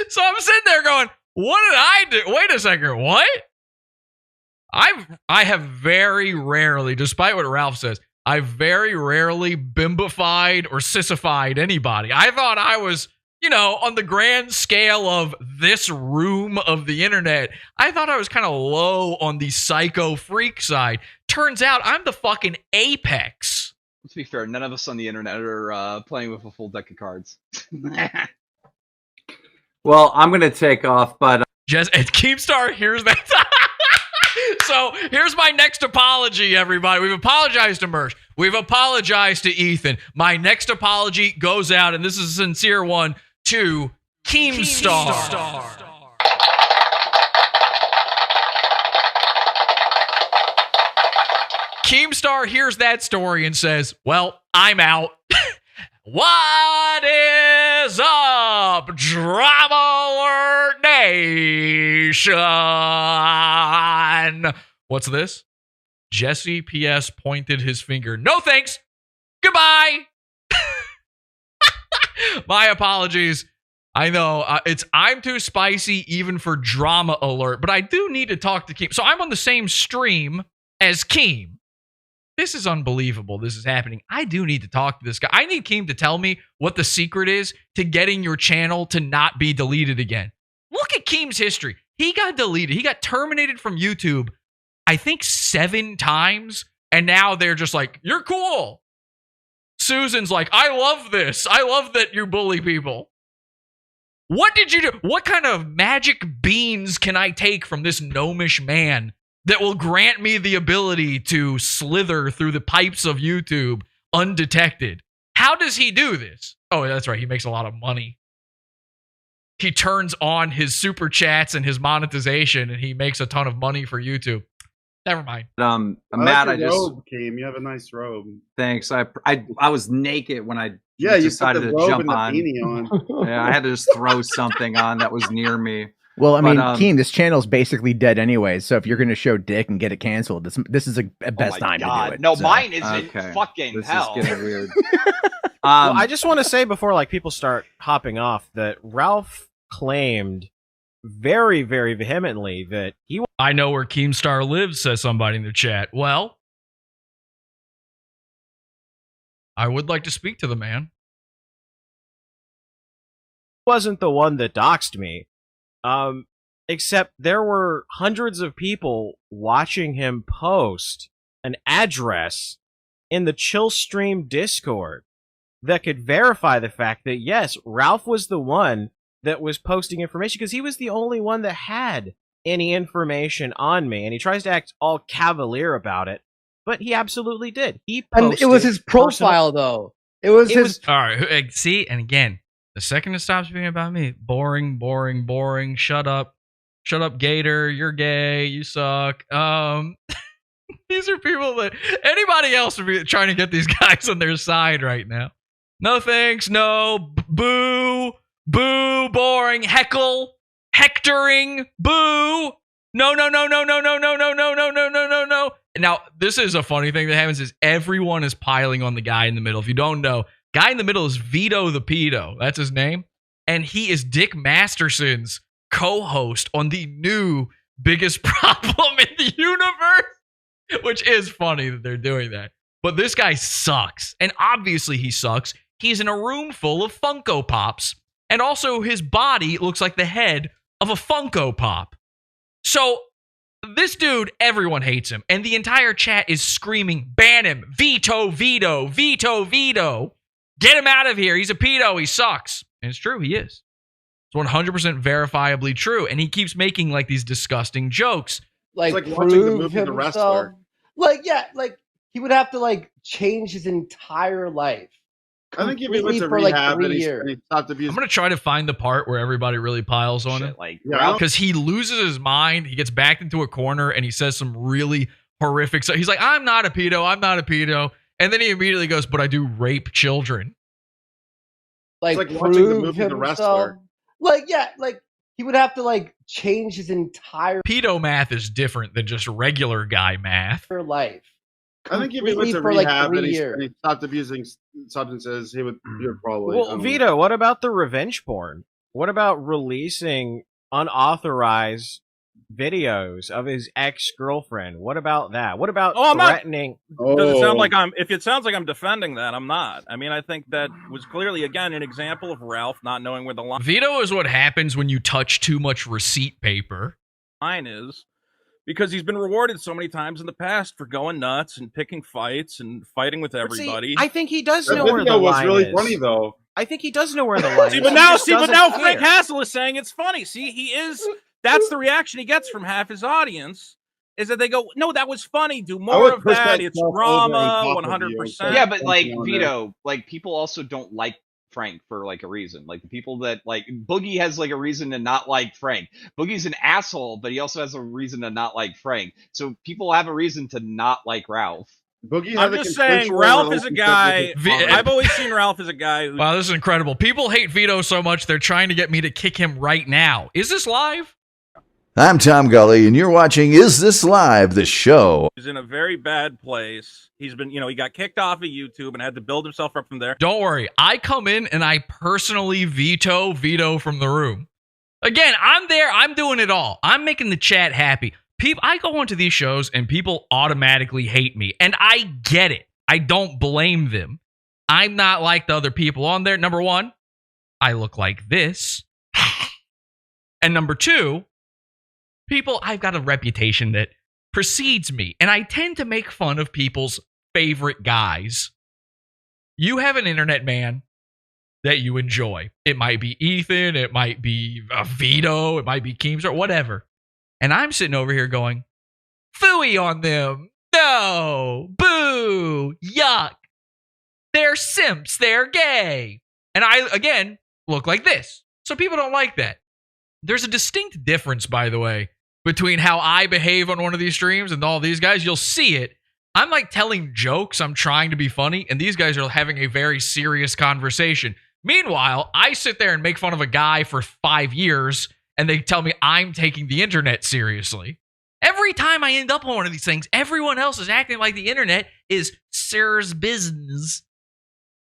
So I'm sitting there going, what did I do? Wait a second, what? I have very rarely, despite what Ralph says, I've very rarely bimbified or sissified anybody. I thought I was, on the grand scale of this room of the internet, I thought I was kind of low on the psycho freak side. Turns out I'm the fucking apex. Let's be fair, none of us on the internet are playing with a full deck of cards. Well, I'm going to take off, but... Keemstar, here's that... So here's my next apology, everybody. We've apologized to Mersh. We've apologized to Ethan. My next apology goes out, and this is a sincere one, to Keemstar. Keemstar hears that story and says, well, I'm out. What is up, Drama Alert Nation? What's this? Jesse P.S. pointed his finger. No thanks. Goodbye. My apologies. I know I'm too spicy even for Drama Alert, but I do need to talk to Keem. So I'm on the same stream as Keem. This is unbelievable. This is happening. I do need to talk to this guy. I need Keem to tell me what the secret is to getting your channel to not be deleted again. Look at Keem's history. He got deleted. He got terminated from YouTube, I think 7 times. And now they're just like, you're cool. Susan's like, I love this. I love that you bully people. What did you do? What kind of magic beans can I take from this gnomish man that will grant me the ability to slither through the pipes of YouTube undetected? How does he do this? Oh, that's right. He makes a lot of money. He turns on his super chats and his monetization, and he makes a ton of money for YouTube. Never mind. Matt, I just robe, Keem. You have a nice robe. Thanks. I was naked when I you decided put the to robe jump and the on. beanie on. Yeah, I had to just throw something on that was near me. Well, I mean, Keem, this channel's basically dead anyway. So if you're going to show dick and get it canceled, this is a best time to do it. No, so. mine isn't fucking this hell. Is getting weird. Well, I just want to say before people start hopping off that Ralph claimed very, very vehemently that he. I know where Keemstar lives, says somebody in the chat. Well, I would like to speak to the man. Wasn't the one that doxed me, except there were hundreds of people watching him post an address in the Chill Stream Discord that could verify the fact that yes, Ralph was the one that was posting information because he was the only one that had any information on me, and he tries to act all cavalier about it, but he absolutely did. He posted and it was his profile though. It was his. All right, see, and again, the second it stops being about me, boring, boring, boring. Shut up, Gator. You're gay. You suck. These are people that anybody else would be trying to get these guys on their side right now. No thanks. No. Boo. Boo. Boring. Heckle. Hectoring. Boo. No. Now, this is a funny thing that happens is everyone is piling on the guy in the middle. If you don't know, guy in the middle is Vito the Pedo. That's his name. And he is Dick Masterson's co-host on the new Biggest Problem in the Universe, which is funny that they're doing that. But this guy sucks. And obviously he sucks. He's in a room full of Funko Pops. And also his body looks like the head of a Funko Pop. So this dude, everyone hates him. And the entire chat is screaming, ban him, veto, veto, veto, veto. Get him out of here. He's a pedo. He sucks. And it's true. He is. It's 100% verifiably true. And he keeps making like these disgusting jokes. Like watching the movie The Wrestler. He would have to change his entire life. I think if he went to rehab and he stopped abusing. I'm going to try to find the part where everybody really piles on him. Because he loses his mind. He gets backed into a corner and he says some really horrific stuff. He's like, I'm not a pedo. I'm not a pedo. And then he immediately goes, but I do rape children. It's like watching the movie The Wrestler. He would have to change his entire pedo math is different than just regular guy math. Life. I think if he went to rehab and he stopped abusing substances, he would probably. Well, Vito, what about the revenge porn? What about releasing unauthorized videos of his ex-girlfriend? What about that? What about threatening? Does it sound like if it sounds like I'm defending that, I'm not. I mean, I think that was clearly, again, an example of Ralph not knowing where the line. Veto is what happens when you touch too much receipt paper. Line is. Because he's been rewarded so many times in the past for going nuts and picking fights and fighting with everybody. See, I think he does know where the line was really is. funny, though. I think he does know where the line is. But now Frank Hassel is saying it's funny. See, he is. That's the reaction he gets from half his audience. Is that they go, no, that was funny. Do more of that. It's drama, 100%. Yeah, but Vito, people also don't like Frank for a reason. The people that Boogie has a reason to not like Frank. Boogie's an asshole, but he also has a reason to not like Frank. So people have a reason to not like Ralph. Boogie I'm just saying, Ralph is a guy. I've always seen Ralph as a guy who. Wow, this is incredible. People hate Vito so much they're trying to get me to kick him right now. Is this live? I'm Tom Gully, and you're watching Is This Live, the show. He's in a very bad place. He's been, he got kicked off of YouTube and had to build himself up from there. Don't worry. I come in and I personally veto from the room. Again, I'm there. I'm doing it all. I'm making the chat happy. I go onto these shows and people automatically hate me. And I get it. I don't blame them. I'm not like the other people on there. Number one, I look like this. And number two, I've got a reputation that precedes me, and I tend to make fun of people's favorite guys. You have an internet man that you enjoy. It might be Ethan, it might be Vito, it might be Keemstar, whatever. And I'm sitting over here going, phooey on them. No, boo, yuck. They're simps, they're gay. And I, again, look like this. So people don't like that. There's a distinct difference, by the way, between how I behave on one of these streams and all these guys. You'll see it. I'm like telling jokes. I'm trying to be funny. And these guys are having a very serious conversation. Meanwhile, I sit there and make fun of a guy for 5 years and they tell me I'm taking the internet seriously. Every time I end up on one of these things, everyone else is acting like the internet is sir's business.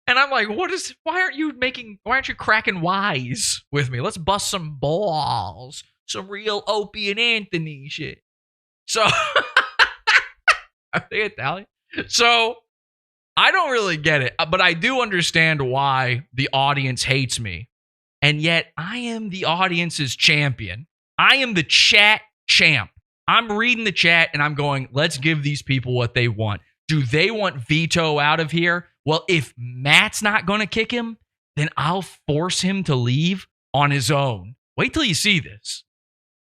And I'm like, why aren't you cracking wise with me? Let's bust some balls. Some real Opie and Anthony shit. So, are they Italian? So, I don't really get it, but I do understand why the audience hates me. And yet, I am the audience's champion. I am the chat champ. I'm reading the chat and I'm going, let's give these people what they want. Do they want Vito out of here? Well, if Matt's not going to kick him, then I'll force him to leave on his own. Wait till you see this.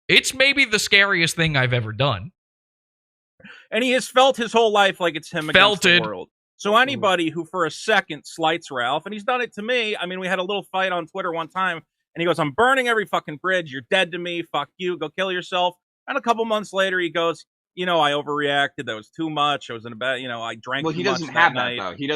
It's maybe the scariest thing I've ever done. And he has felt his whole life like it's him against the world. So anybody who for a second slights Ralph, and he's done it to me. I mean, we had a little fight on Twitter one time, and he goes, I'm burning every fucking bridge. You're dead to me. Fuck you. Go kill yourself. And a couple months later, he goes, I overreacted. That was too much. I was in a bad, I drank too much. Well, he doesn't have that, though. He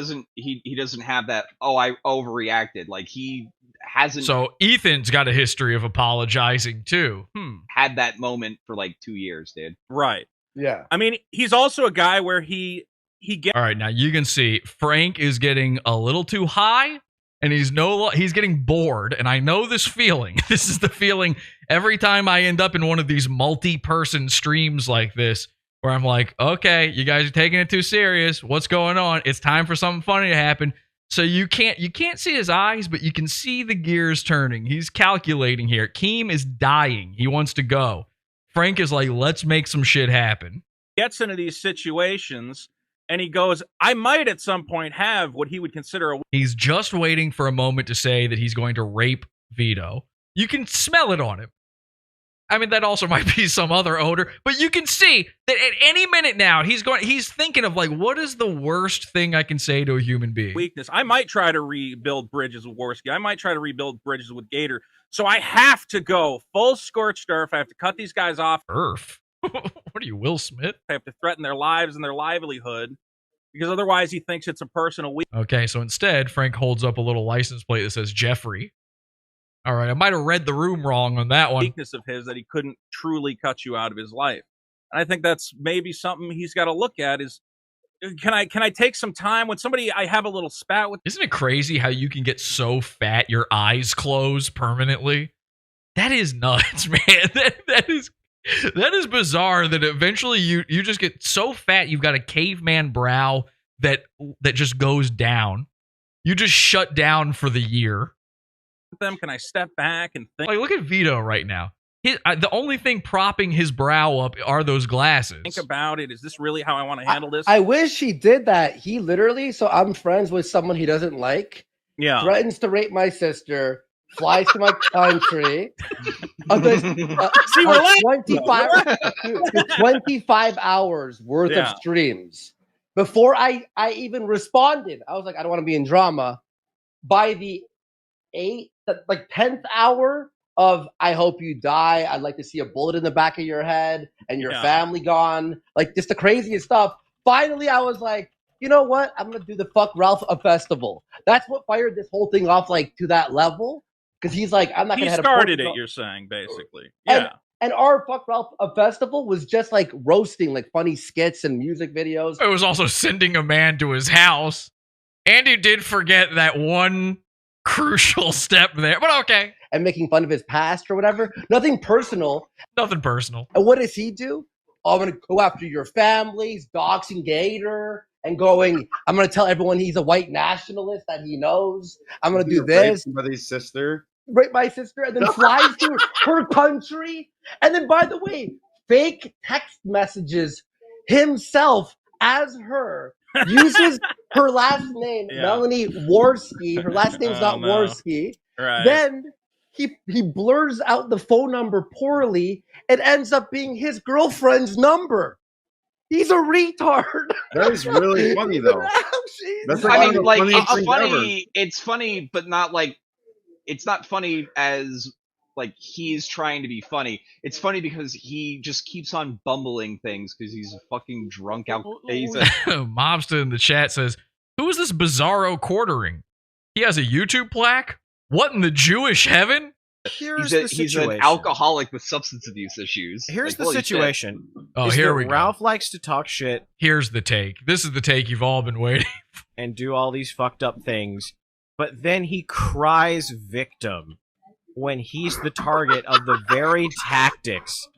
doesn't have that, I overreacted. Like, he hasn't. So Ethan's got a history of apologizing, too. Had that moment for like 2 years, dude. Right. Yeah. I mean, he's also a guy where he gets. All right, now you can see Frank is getting a little too high, and he's getting bored. And I know this feeling. This is the feeling every time I end up in one of these multi-person streams like this, where I'm like, okay, you guys are taking it too serious. What's going on? It's time for something funny to happen. So you can't see his eyes, but you can see the gears turning. He's calculating here. Keem is dying. He wants to go. Frank is like, let's make some shit happen. Gets into these situations, and he goes, I might at some point have what he would consider a... He's just waiting for a moment to say that he's going to rape Vito. You can smell it on him. I mean, that also might be some other odor, but you can see that at any minute now, he's thinking of like, what is the worst thing I can say to a human being? Weakness. I might try to rebuild bridges with Worski. I might try to rebuild bridges with Gator. So I have to go full scorched earth. I have to cut these guys off. Earth? What are you, Will Smith? I have to threaten their lives and their livelihood, because otherwise he thinks it's a personal weakness. Okay, so instead, Frank holds up a little license plate that says Jeffrey. All right, I might have read the room wrong on that one. Weakness of his that he couldn't truly cut you out of his life. And I think that's maybe something he's got to look at is, can I take some time when somebody I have a little spat with? Isn't it crazy how you can get so fat your eyes close permanently? That is nuts, man. That is bizarre that eventually you just get so fat you've got a caveman brow that just goes down. You just shut down for the year. Them, can I step back and think? Like, look at Vito right now. The only thing propping his brow up are those glasses. Think about it. Is this really how I want to handle this? I wish he did that. He literally, so I'm friends with someone he doesn't like. Yeah. Threatens to rape my sister. Flies to my country. 25 hours worth of streams. Before I even responded, I was like, I don't want to be in drama. By the 10th hour of I hope you die. I'd like to see a bullet in the back of your head and your family gone. Like, just the craziest stuff. Finally, I was like, you know what? I'm going to do the Fuck Ralph a festival. That's what fired this whole thing off, like, to that level. Because he's like, I'm not going to have He started it, you're saying, basically. Yeah. And our Fuck Ralph a festival was just like roasting, like funny skits and music videos. It was also sending a man to his house. Andy did forget that one crucial step there, but okay. And making fun of his past or whatever. Nothing personal. Nothing personal. And what does he do? Oh, I'm going to go after your families, doxing Gator, and going, I'm going to tell everyone he's a white nationalist that he knows. I'm going to do this. Somebody's sister. Rape my sister, and then flies to her country. And then, by the way, fake text messages himself as her uses her last name, Melanie Worski. Her last name's not Worski. Right. Then he blurs out the phone number poorly. It ends up being his girlfriend's number. He's a retard. That is really funny, though. That's I mean, like, it's funny. It's funny, but not like it's not funny as like he's trying to be funny. It's funny because he just keeps on bumbling things because he's a fucking drunk out. Mobster in the chat says, "Who is this bizarro quartering? He has a YouTube plaque. What in the Jewish heaven?" He's an alcoholic with substance abuse issues. Here's the situation. Oh, here we go. Ralph likes to talk shit. Here's the take. This is the take you've all been waiting for. And do all these fucked up things. But then he cries victim when he's the target of the very tactics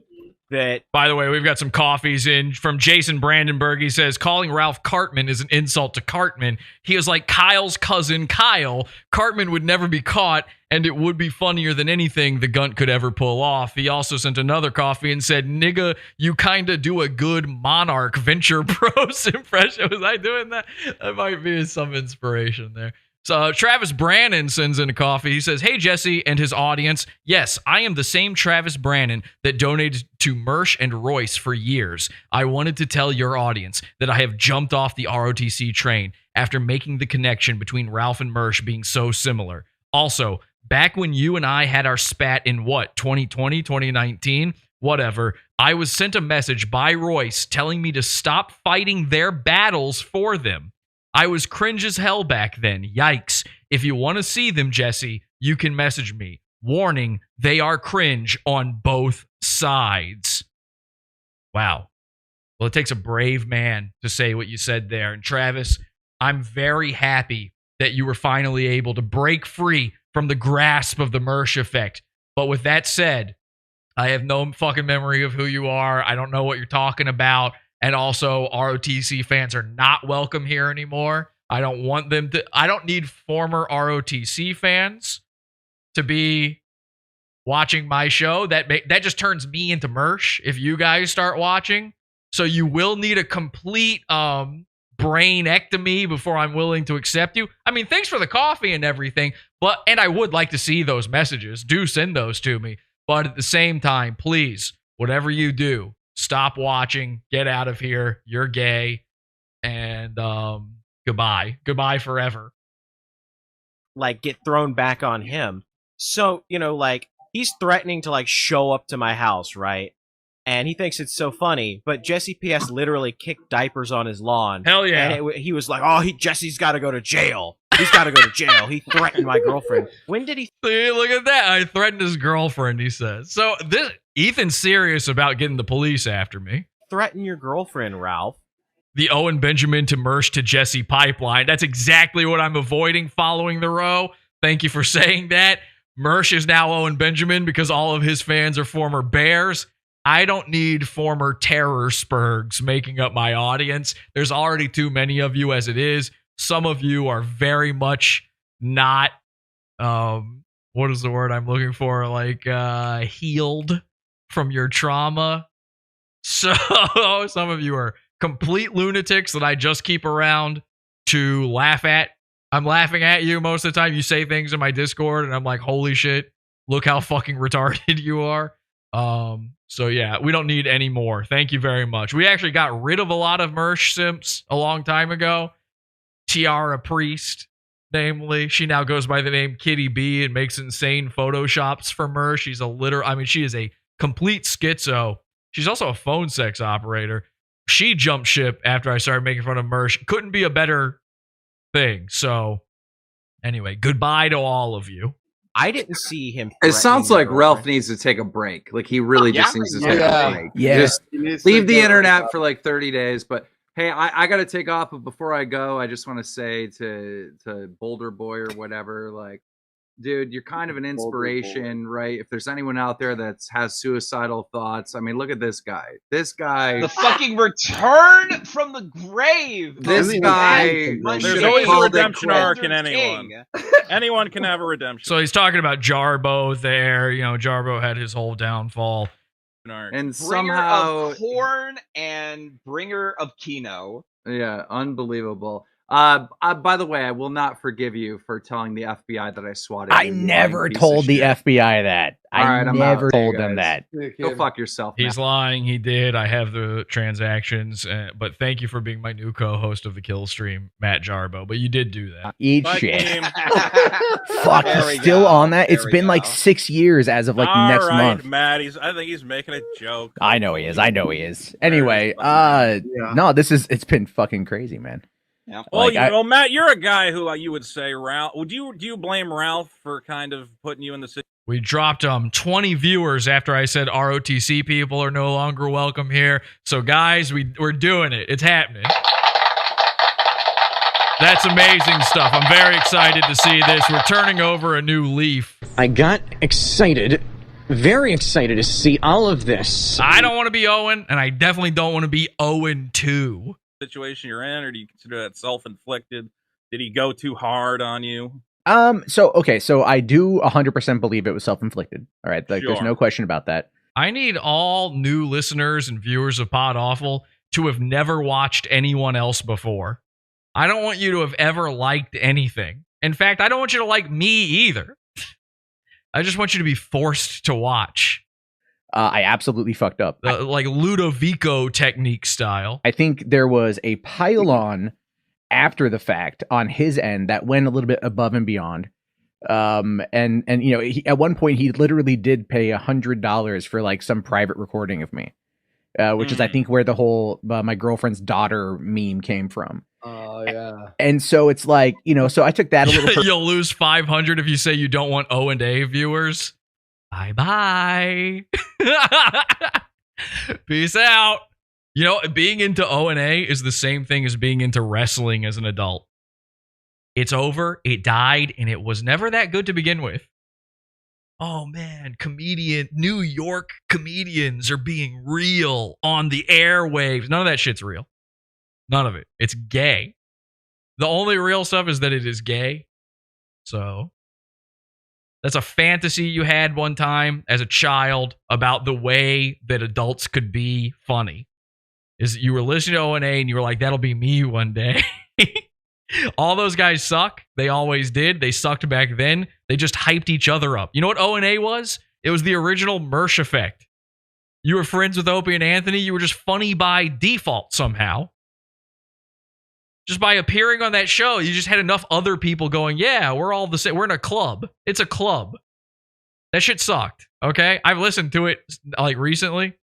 that... By the way, we've got some coffees in from Jason Brandenburg. He says, calling Ralph Cartman is an insult to Cartman. He is like Kyle's cousin, Kyle. Cartman would never be caught, and it would be funnier than anything the Gunt could ever pull off. He also sent another coffee and said, nigga, you kinda do a good Monarch Venture Bros impression. Was I doing that? That might be some inspiration there. So Travis Brannon sends in a coffee. He says, hey, Jesse and his audience. Yes, I am the same Travis Brannon that donated to Mersh and Royce for years. I wanted to tell your audience that I have jumped off the ROTC train after making the connection between Ralph and Mersh being so similar. Also, back when you and I had our spat in 2020, 2019, whatever, I was sent a message by Royce telling me to stop fighting their battles for them. I was cringe as hell back then. Yikes. If you want to see them, Jesse, you can message me. Warning, they are cringe on both sides. Wow. Well, it takes a brave man to say what you said there. And Travis, I'm very happy that you were finally able to break free from the grasp of the Mersh effect. But with that said, I have no fucking memory of who you are. I don't know what you're talking about. And also, ROTC fans are not welcome here anymore. I don't want them to. I don't need former ROTC fans to be watching my show. That just turns me into Mersh if you guys start watching. So you will need a complete brainectomy before I'm willing to accept you. I mean, thanks for the coffee and everything, and I would like to see those messages. Do send those to me. But at the same time, please, whatever you do, stop watching. Get out of here. You're gay. And goodbye. Goodbye forever. Like, get thrown back on him. So, like, he's threatening to, like, show up to my house, right? And he thinks it's so funny. But Jesse P.S. literally kicked diapers on his lawn. Hell yeah. And he was like, oh, Jesse's got to go to jail. He's got to go to jail. He threatened my girlfriend. When did he... See, look at that. I threatened his girlfriend, he says. So Ethan's serious about getting the police after me. Threaten your girlfriend, Ralph. The Owen Benjamin to Mersh to Jesse pipeline. That's exactly what I'm avoiding following the row. Thank you for saying that. Mersh is now Owen Benjamin because all of his fans are former Bears. I don't need former Terror Spurgs making up my audience. There's already too many of you as it is. Some of you are very much not, what is the word I'm looking for? Like, healed from your trauma. So some of you are complete lunatics that I just keep around to laugh at. I'm laughing at you most of the time. You say things in my Discord and I'm like, holy shit, look how fucking retarded you are. So yeah, we don't need any more. Thank you very much. We actually got rid of a lot of Mersh simps a long time ago. Tiara Priest, namely, she now goes by the name Kitty B and makes insane photoshops for Mersh. She is a complete schizo. She's also a phone sex operator. She jumped ship after I started making fun of Mersh. Couldn't be a better thing. So anyway, goodbye to all of you. I didn't see him. It sounds like Ralph needs to take a break. Like, he really just needs to take a break. Yeah. Just leave the internet for like 30 days. But hey, I got to take off. But before I go, I just want to say to Boulder Boy or whatever, like, dude, you're kind of an inspiration, right? If there's anyone out there that has suicidal thoughts, I mean, look at this guy. This guy, the fucking return from the grave. This guy. There's always a redemption arc in anyone. Anyone can have a redemption. So he's talking about Jarbo there. Jarbo had his whole downfall. And bringer somehow of corn and bringer of Kino. Yeah, unbelievable. By the way, I will not forgive you for telling the FBI that I swatted. I never told the FBI that. I never told them that. Go fuck yourself. He's lying. He did. I have the transactions. But thank you for being my new co-host of the Kill Stream, Matt Jarbo. But you did do that. Eat shit. Fuck, he's still on that. It's been like 6 years as of like next month. Matt. I think he's making a joke. I know he is. Anyway, no, it's been fucking crazy, man. Yeah. Well, Matt, you're a guy who you would say Ralph. Do you blame Ralph for kind of putting you in the situation? We dropped 20 viewers after I said ROTC people are no longer welcome here. So guys, we're doing it. It's happening. That's amazing stuff. I'm very excited to see this. We're turning over a new leaf. I got excited, very excited to see all of this. I don't want to be Owen, and I definitely don't want to be Owen 2. Situation you're in, or do you consider that self-inflicted? Did he go too hard on you? So I do 100% believe it was self-inflicted. All right, like there's no question about that. I need all new listeners and viewers of Pod Awful to have never watched anyone else before. I don't want you to have ever liked anything. In fact, I don't want you to like me either. I just want you to be forced to watch. I absolutely fucked up. Like Ludovico technique style. I think there was a pile-on after the fact on his end that went a little bit above and beyond. And you know, at one point he literally did pay $100 for like some private recording of me, which is I think where the whole my girlfriend's daughter meme came from. Oh yeah. And so it's like, you know, so I took that a little. You'll lose 500 if you say you don't want O&A viewers. Bye. Peace out. You know, being into O&A is the same thing as being into wrestling as an adult. It's over, it died, and it was never that good to begin with. Oh man, New York comedians are being real on the airwaves. None of that shit's real. None of it. It's gay. The only real stuff is that it is gay. So that's a fantasy you had one time as a child about the way that adults could be funny. Is you were listening to O&A and you were like, that'll be me one day. All those guys suck. They always did. They sucked back then. They just hyped each other up. You know what O&A was? It was the original Mersh effect. You were friends with Opie and Anthony. You were just funny by default somehow. Just by appearing on that show, you just had enough other people going, yeah, we're all the same. We're in a club. It's a club. That shit sucked, okay? I've listened to it like recently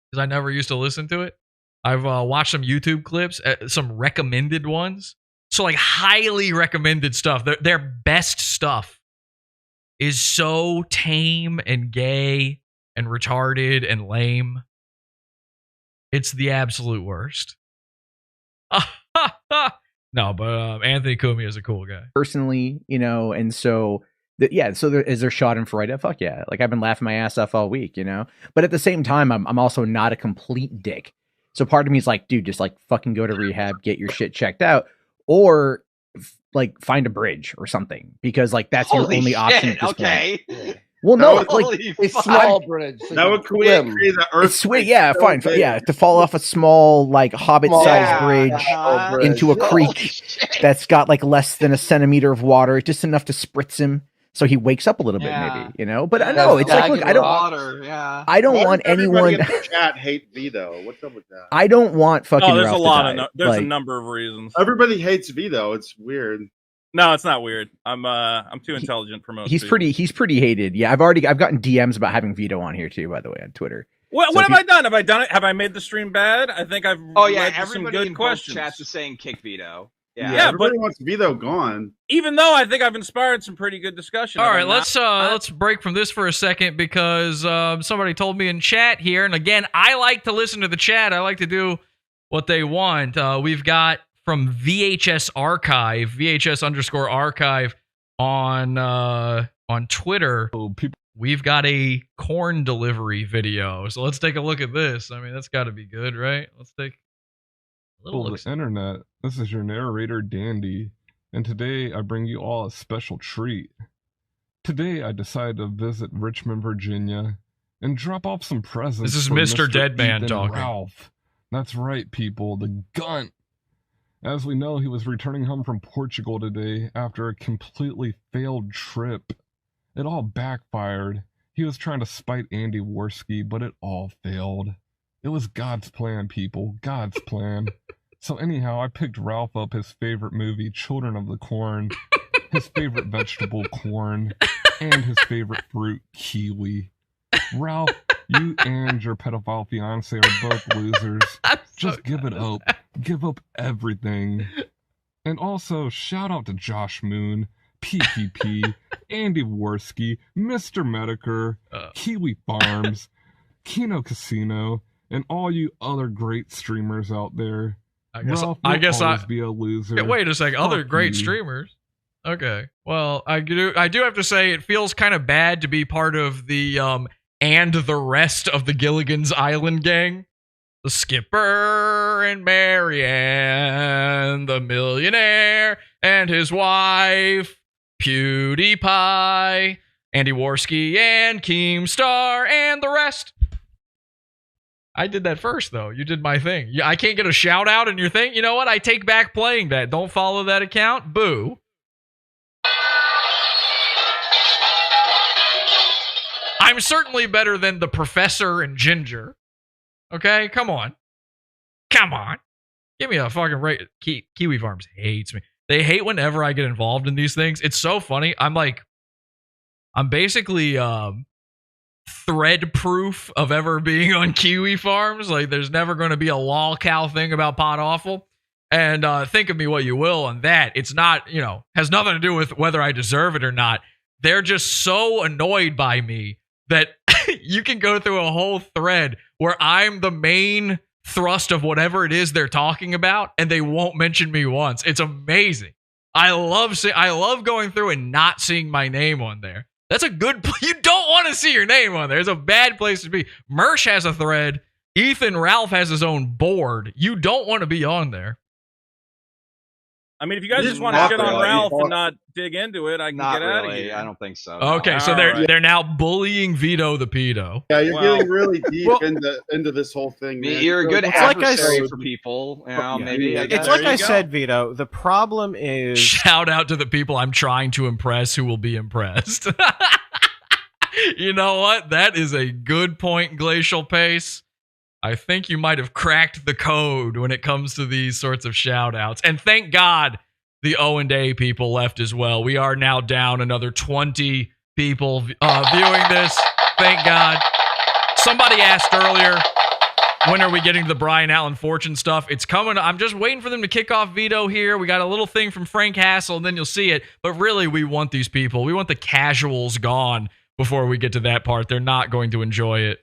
because I never used to listen to it. I've watched some YouTube clips, some recommended ones. So like highly recommended stuff. Their best stuff is so tame and gay and retarded and lame. It's the absolute worst. No, but Anthony Cumia is a cool guy. Personally, you know, and so is there schadenfreude? Fuck yeah. Like I've been laughing my ass off all week, you know? But at the same time, I'm also not a complete dick. So part of me is like, dude, just like fucking go to rehab, get your shit checked out, or like find a bridge or something, because like that's your only option at this point. Well, no, like a small bridge. That would create the earth. Sweet, yeah, fine, yeah, to fall off a small like hobbit-sized bridge into a creek that's got like less than a centimeter of water, just enough to spritz him. So he wakes up a little bit, maybe, you know. But I know it's like, look, I don't want anyone. In the chat hate Vito. What's up with that? I don't want fucking. Oh, there's Ralph a lot to die. of there's a number of reasons. Everybody hates Vito. It's weird. No, it's not weird. I'm too intelligent for most. He's pretty hated. Yeah, I've gotten DMs about having Vito on here too, by the way, on Twitter. What have I done? Have I done it? Have I made the stream bad? I think I've. Oh yeah, led to everybody some good in questions. Chats is saying kick Vito. Yeah, everybody wants Vito gone. Even though I think I've inspired some pretty good discussion. All right, let's break from this for a second because somebody told me in chat here, and again, I like to listen to the chat. I like to do what they want. We've got from VHS Archive, VHS_archive on Twitter. We've got a corn delivery video, so let's take a look at this. I mean, that's got to be good, right? Let's take a little look. The internet. This is your narrator, Dandy, and today I bring you all a special treat. Today I decided to visit Richmond, Virginia, and drop off some presents. This is for Mr. Deadman Ethan talking. Ralph. That's right, people. The Gunt As we know, he was returning home from Portugal today after a completely failed trip. It all backfired. He was trying to spite Andy Worski, but it all failed. It was God's plan, people. God's plan. So anyhow, I picked Ralph up his favorite movie, Children of the Corn, his favorite vegetable, corn, and his favorite fruit, kiwi. Ralph, you and your pedophile fiance are both losers. Just give it up. Give up everything. And also, shout out to Josh Moon, PPP, Andy Worski, Mr. Metokur, Kiwi Farms, Kino Casino, and all you other great streamers out there. I guess Ralph, I you'll guess always be a loser. Yeah, wait a second. Other Fuck great you. streamers. Okay. Well, I do have to say it feels kind of bad to be part of the and the rest of the Gilligan's Island gang. The Skipper and Marianne, the millionaire and his wife, PewDiePie, Andy Worski and Keemstar, and the rest. I did that first, though. You did my thing. I can't get a shout out in your thing. You know what? I take back playing that. Don't follow that account. Boo. I'm certainly better than the Professor and Ginger. Okay? Come on. Come on. Give me a fucking right. Kiwi Farms hates me. They hate whenever I get involved in these things. It's so funny. I'm basically thread proof of ever being on Kiwi Farms. Like, there's never going to be a lol cow thing about Pod Awful. And think of me what you will on that. It's not, has nothing to do with whether I deserve it or not. They're just so annoyed by me that you can go through a whole thread where I'm the main thrust of whatever it is they're talking about, and they won't mention me once. It's amazing. I love going through and not seeing my name on there. That's a good. You don't want to see your name on there. It's a bad place to be. Mersh has a thread. Ethan Ralph has his own board. You don't want to be on there. I mean, if you guys just want to shit on Ralph and not dig into it, I can get out of here. I don't think so. Okay, so they're now bullying Vito the pedo. Yeah, you're getting really deep into this whole thing. Man. You're a good adversary for people. Maybe. It's like I said, Vito. The problem is, shout out to the people I'm trying to impress who will be impressed. You know what? That is a good point, Glacial Pace. I think you might have cracked the code when it comes to these sorts of shout-outs. And thank God the O&A people left as well. We are now down another 20 people viewing this. Thank God. Somebody asked earlier, when are we getting to the Brian Allen Fortune stuff? It's coming. I'm just waiting for them to kick off Vito here. We got a little thing from Frank Hassel, and then you'll see it. But really, we want these people. We want the casuals gone before we get to that part. They're not going to enjoy it.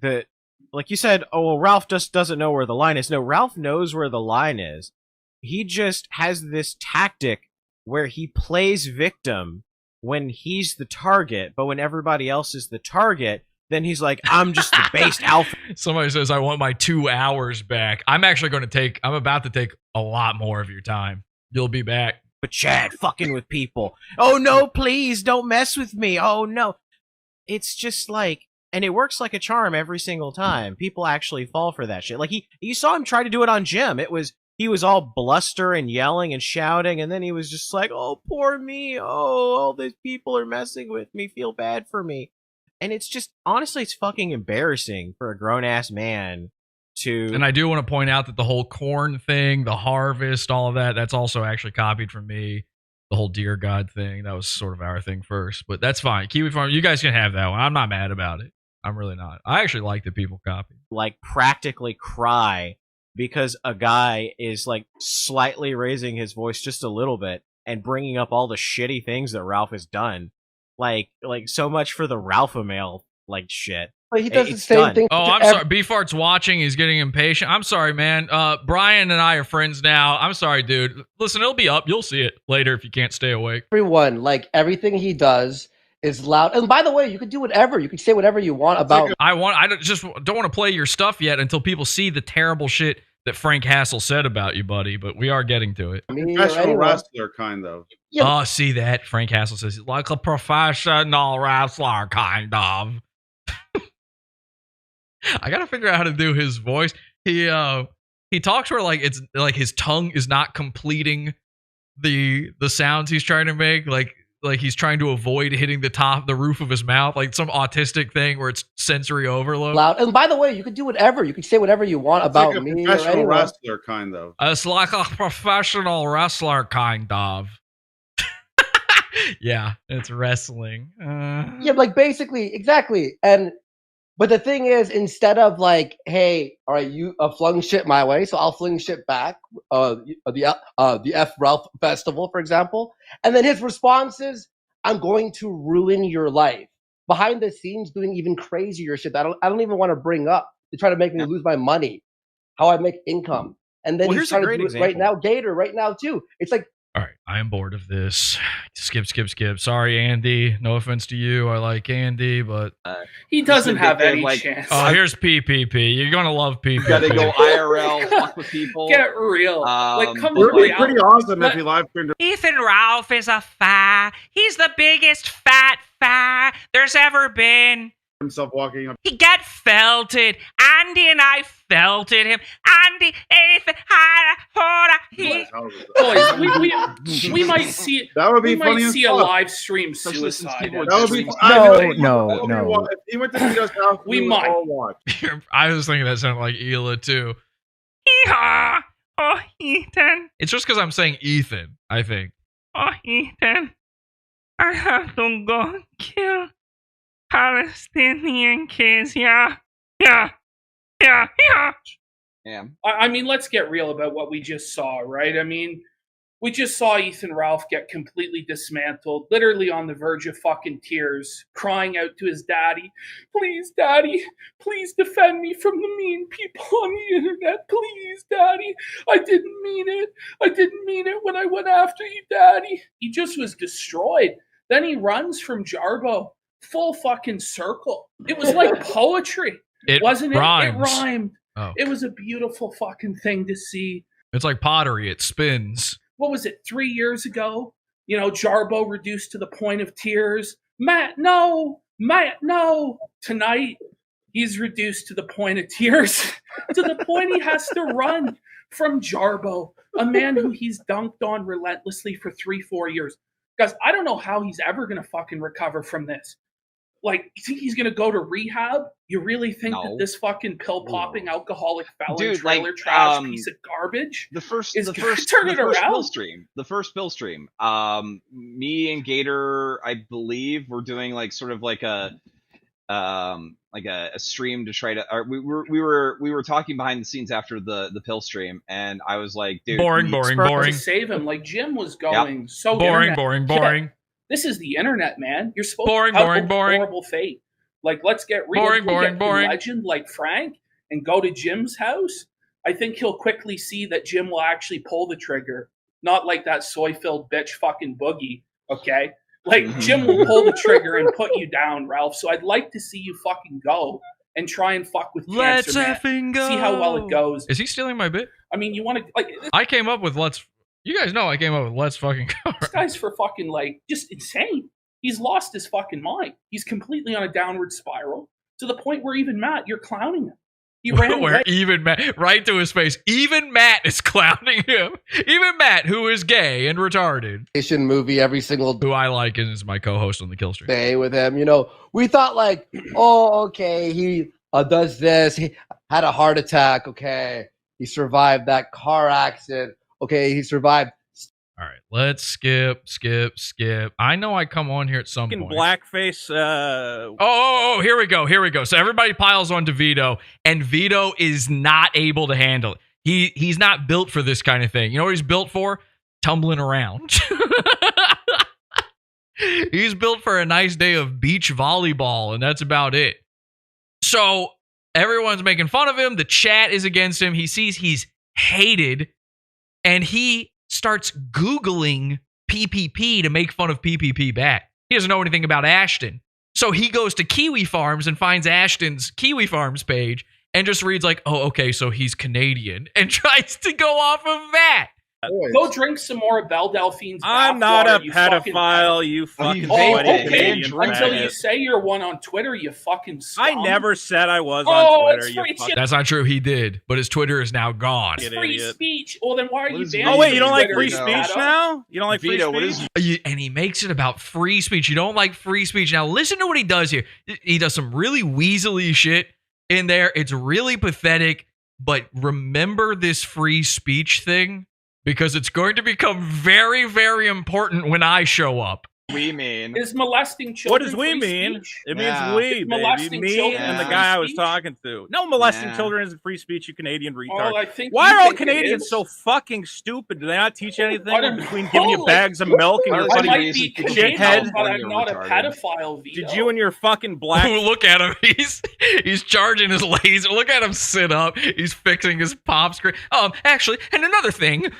that, like you said, oh, well, Ralph just doesn't know where the line is. No, Ralph knows where the line is. He just has this tactic where he plays victim when he's the target, but when everybody else is the target, then he's like, I'm just the based alpha. Somebody says, I want my 2 hours back. I'm about to take a lot more of your time. You'll be back. But Chad, fucking with people. Oh, no, please, don't mess with me. Oh, no. It's just like, and it works like a charm every single time. People actually fall for that shit. Like, you saw him try to do it on Jim. He was all bluster and yelling and shouting, and then he was just like, oh, poor me. Oh, all these people are messing with me. Feel bad for me. And it's just, honestly, it's fucking embarrassing for a grown-ass man to... And I do want to point out that the whole corn thing, the harvest, all of that, that's also actually copied from me. The whole Dear God thing, that was sort of our thing first. But that's fine. Kiwi Farm, you guys can have that one. I'm not mad about it. I'm really not. I actually like that people copy. Like, practically cry because a guy is, like, slightly raising his voice just a little bit and bringing up all the shitty things that Ralph has done. Like so much for the Ralph-a-mail, like, shit. But he does the same thing. Oh, I'm sorry. Beefart's watching. He's getting impatient. I'm sorry, man. Brian and I are friends now. I'm sorry, dude. Listen, it'll be up. You'll see it later if you can't stay awake. Everyone, like, everything he does is loud. And by the way, you can do whatever. You can say whatever you want about... I just don't want to play your stuff yet until people see the terrible shit that Frank Hassel said about you, buddy. But we are getting to it. Professional wrestler kind of. Yeah. Oh, see that? Frank Hassel says, like a professional wrestler kind of. I gotta figure out how to do his voice. He He talks where like it's like his tongue is not completing the sounds he's trying to make. Like he's trying to avoid hitting the roof of his mouth, like some autistic thing where it's sensory overload. Loud. And by the way, you can do whatever. You can say whatever you want about like a me. professional wrestler, kind of. It's like a professional wrestler, kind of. Yeah, it's wrestling. Yeah, like basically, exactly. But the thing is, instead of like, hey, all right, you flung shit my way, so I'll fling shit back. The F Ralph Festival, for example, and then his response is, "I'm going to ruin your life." Behind the scenes, doing even crazier shit that I don't even want to bring up to try to make me lose my money, how I make income, and then he's trying to do it right now, Gator, right now too. It's like. All right, I am bored of this. Skip. Sorry, Andy. No offense to you. I like Andy, but he doesn't have any chance. Oh, here's PPP. You're gonna love PPP. You gotta go IRL, fuck with people. Get real. Like, come on. It would be pretty awesome if he live streamed. Ethan Ralph is a fat. He's the biggest fat there's ever been. Himself walking up. He got felted. Andy and I felted him. Andy, Ethan, Boys, we might see. That would be we funny. Might see a live stream suicide. That would be no. If he went to Vito's house, we might all watch. I was thinking that sounded like Ela too. Yeehaw! Oh, Ethan. It's just because I'm saying Ethan. I think. Oh, Ethan. I have to go kill Palestinian kids, yeah. I mean, let's get real about what we just saw, right? I mean, we just saw Ethan Ralph get completely dismantled, literally on the verge of fucking tears, crying out to his daddy, "Please, daddy, please defend me from the mean people on the internet. Please, daddy, I didn't mean it when I went after you, daddy." He just was destroyed. Then he runs from Jarbo. Full fucking circle. It was like poetry, wasn't it? Rhymes. It rhymed. Oh. It was a beautiful fucking thing to see. It's like pottery. It spins. What was it, 3 years ago? You know, Jarbo reduced to the point of tears. Matt, no. Tonight, he's reduced to the point of tears. To the point he has to run from Jarbo, a man who he's dunked on relentlessly for 3-4 years. Guys, I don't know how he's ever going to fucking recover from this. Like, you think he's going to go to rehab? You really think that this fucking pill-popping alcoholic felon trailer trash piece of garbage the first bill stream. Me and Gator, I believe, were doing like sort of like a stream to try to. We were talking behind the scenes after the pill stream, and I was like, dude, boring. To save him, like Jim was going so boring. Yeah. This is the internet, man. You're supposed to have a horrible fate. Like, let's get real. Boring. Legend like Frank and go to Jim's house. I think he'll quickly see that Jim will actually pull the trigger, not like that soy-filled bitch fucking Boogie. Okay, like Jim will pull the trigger and put you down, Ralph. So I'd like to see you fucking go and try and fuck with Let's Cancer effing go. See how well it goes. Is he stealing my bit? I mean, you want to like? I came up with let's. You guys know I came up with let's fucking go. This guy's for fucking like just insane. He's lost his fucking mind. He's completely on a downward spiral to the point where even Matt, you're clowning him. He ran where even Matt, right to his face, even Matt is clowning him. Even Matt, who is gay and retarded. Movie every single who I like and is my co-host on the Kill Stream. Day with him, you know, we thought like, oh, okay, he does this. He had a heart attack. Okay, he survived that car accident. Okay, he survived. All right, let's skip. I know I come on here at some point. Blackface. Oh, here we go. So everybody piles onto Vito, and Vito is not able to handle it. He's not built for this kind of thing. You know what he's built for? Tumbling around. He's built for a nice day of beach volleyball, and that's about it. So everyone's making fun of him. The chat is against him. He sees he's hated, and he starts Googling PPP to make fun of PPP back. He doesn't know anything about Ashton. So he goes to Kiwi Farms and finds Ashton's Kiwi Farms page and just reads like, oh, okay, so he's Canadian, and tries to go off of that. Go drink some more of Belle Delphine's. I'm not a pedophile, you fucking sweaty Canadian Until faggot. you say you're one on Twitter, you fucking scum. I never said I was on Twitter. You fucking... That's not true. He did, but his Twitter is now gone. It's free speech. Well, then why are you banning? Oh wait, you don't like Twitter, free speech now? You don't like free speech? And he makes it about free speech. You don't like free speech. Now listen to what he does here. He does some really weaselly shit in there. It's really pathetic. But remember this free speech thing, because it's going to become very, very important when I show up. We mean is molesting children. What does we mean? Speech? It means we, baby. Me and the guy I was talking to. No, molesting children isn't free speech, you Canadian retard. Well, I think why are all Canadians so fucking stupid? Do they not teach you anything between giving you bags of milk and your fucking shithead? But I'm not a pedophile. Vito. Did you and your fucking black? Look at him. He's charging his laser. Look at him sit up. He's fixing his pop screen. Actually, and another thing.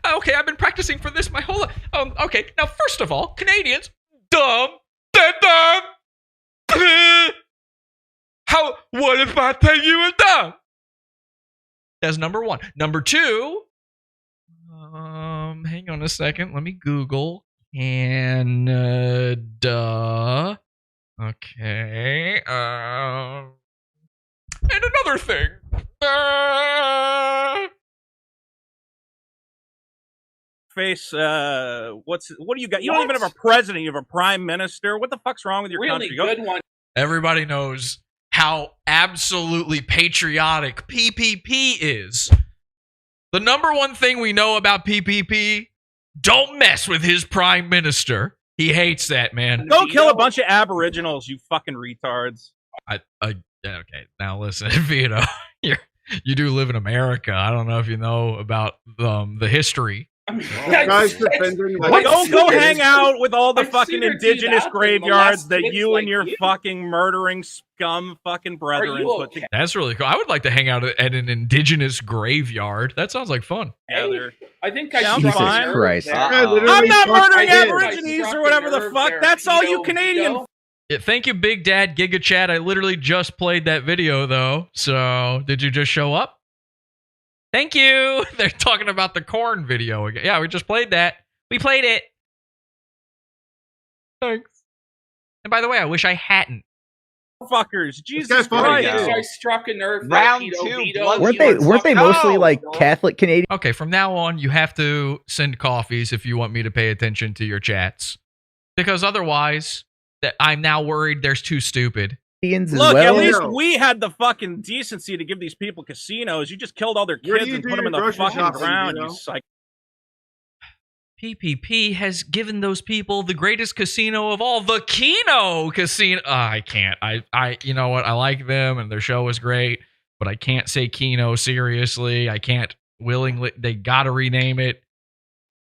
Okay, I've been practicing for this my whole life. Okay, now first of all, Canadians, dumb, they're dumb. What if I tell you are dumb? That's number one. Number two, hang on a second. Let me Google Canada. Okay. And another thing. Face, what do you got? You don't even have a president. You have a prime minister. What the fuck's wrong with your country? Good one. Everybody knows how absolutely patriotic PPP is. The number one thing we know about PPP: don't mess with his prime minister. He hates that, man. Go kill a bunch of Aboriginals, you fucking retards. Okay, now listen, Vito, you do live in America. I don't know if you know about the history. Go hang out with all the fucking indigenous graveyards that you and your fucking murdering scum fucking brethren put together. That's really cool. I would like to hang out at an indigenous graveyard. That sounds like fun. Hey, I think I Jesus Christ. I'm not murdering Aborigines or whatever the fuck. That's all you Canadian. Yeah, thank you, Big Dad Giga Chat. I literally just played that video though. So did you just show up? Thank you. They're talking about the corn video again. Yeah, we just played that. We played it. Thanks. And by the way, I wish I hadn't. Fuckers, Jesus Christ! I struck a nerve. Round two. Weren't they mostly like Catholic Canadian? Okay, from now on, you have to send coffees if you want me to pay attention to your chats, because otherwise, I'm now worried there's too stupid. Look, at least we had the fucking decency to give these people casinos. You just killed all their kids and put them in the fucking ground, you psych. PPP has given those people the greatest casino of all, the Keno Casino. I can't. You know what? I like them and their show is great, but I can't say Keno seriously. I can't willingly. They got to rename it.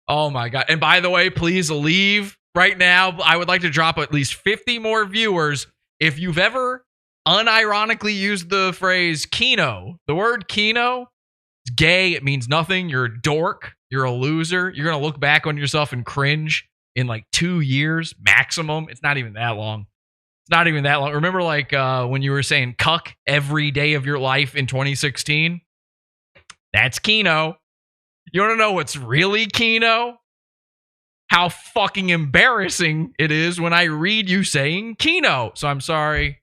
Oh my God. And by the way, please leave right now. I would like to drop at least 50 more viewers. If you've ever unironically used the phrase Keno, the word Keno, it's gay. It means nothing. You're a dork. You're a loser. You're going to look back on yourself and cringe in like 2 years maximum. It's not even that long. It's not even that long. Remember like when you were saying cuck every day of your life in 2016? That's Keno. You want to know what's really Keno? How fucking embarrassing it is when I read you saying Keno. So I'm sorry,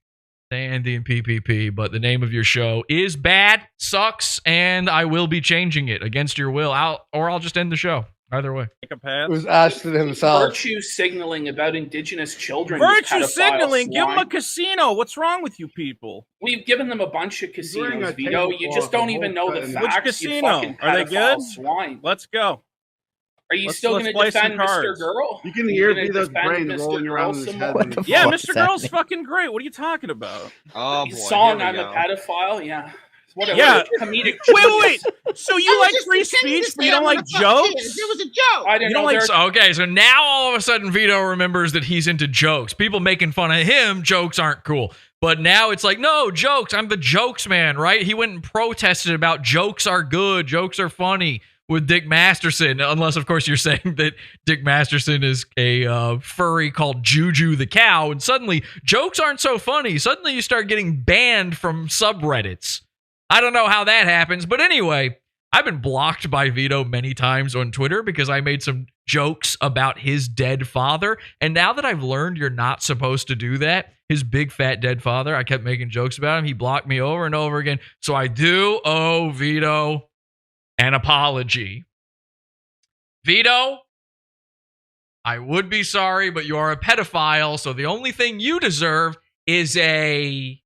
Andy and PPP, but the name of your show is bad, sucks, and I will be changing it against your will. I'll just end the show. Either way. It was Ashton himself. Virtue signaling about indigenous children. Virtue signaling? Give them a casino. What's wrong with you people? We've given them a bunch of casinos, Vito. You just don't even know the facts. Which casino? Are they good? Swine. Let's go. Are you still going to defend Mr. Girl? You can hear Vito's brain rolling around in his head. Yeah, Mr. Girl's fucking great. What are you talking about? Oh, boy. Song I'm a pedophile? Yeah. Yeah. Comedic. Wait. So you like free speech, but you don't like jokes? It was a joke. I didn't know. Okay, so now all of a sudden Vito remembers that he's into jokes. People making fun of him, jokes aren't cool. But now it's like, no, jokes. I'm the jokes man, right? He went and protested about jokes are good, jokes are funny with Dick Masterson. Unless, of course, you're saying that Dick Masterson is a furry called Juju the cow. And suddenly jokes aren't so funny. Suddenly you start getting banned from subreddits. I don't know how that happens. But anyway, I've been blocked by Vito many times on Twitter because I made some jokes about his dead father. And now that I've learned you're not supposed to do that, his big fat dead father, I kept making jokes about him. He blocked me over and over again. So I do owe Vito an apology. Vito, I would be sorry, but you are a pedophile. So the only thing you deserve is a...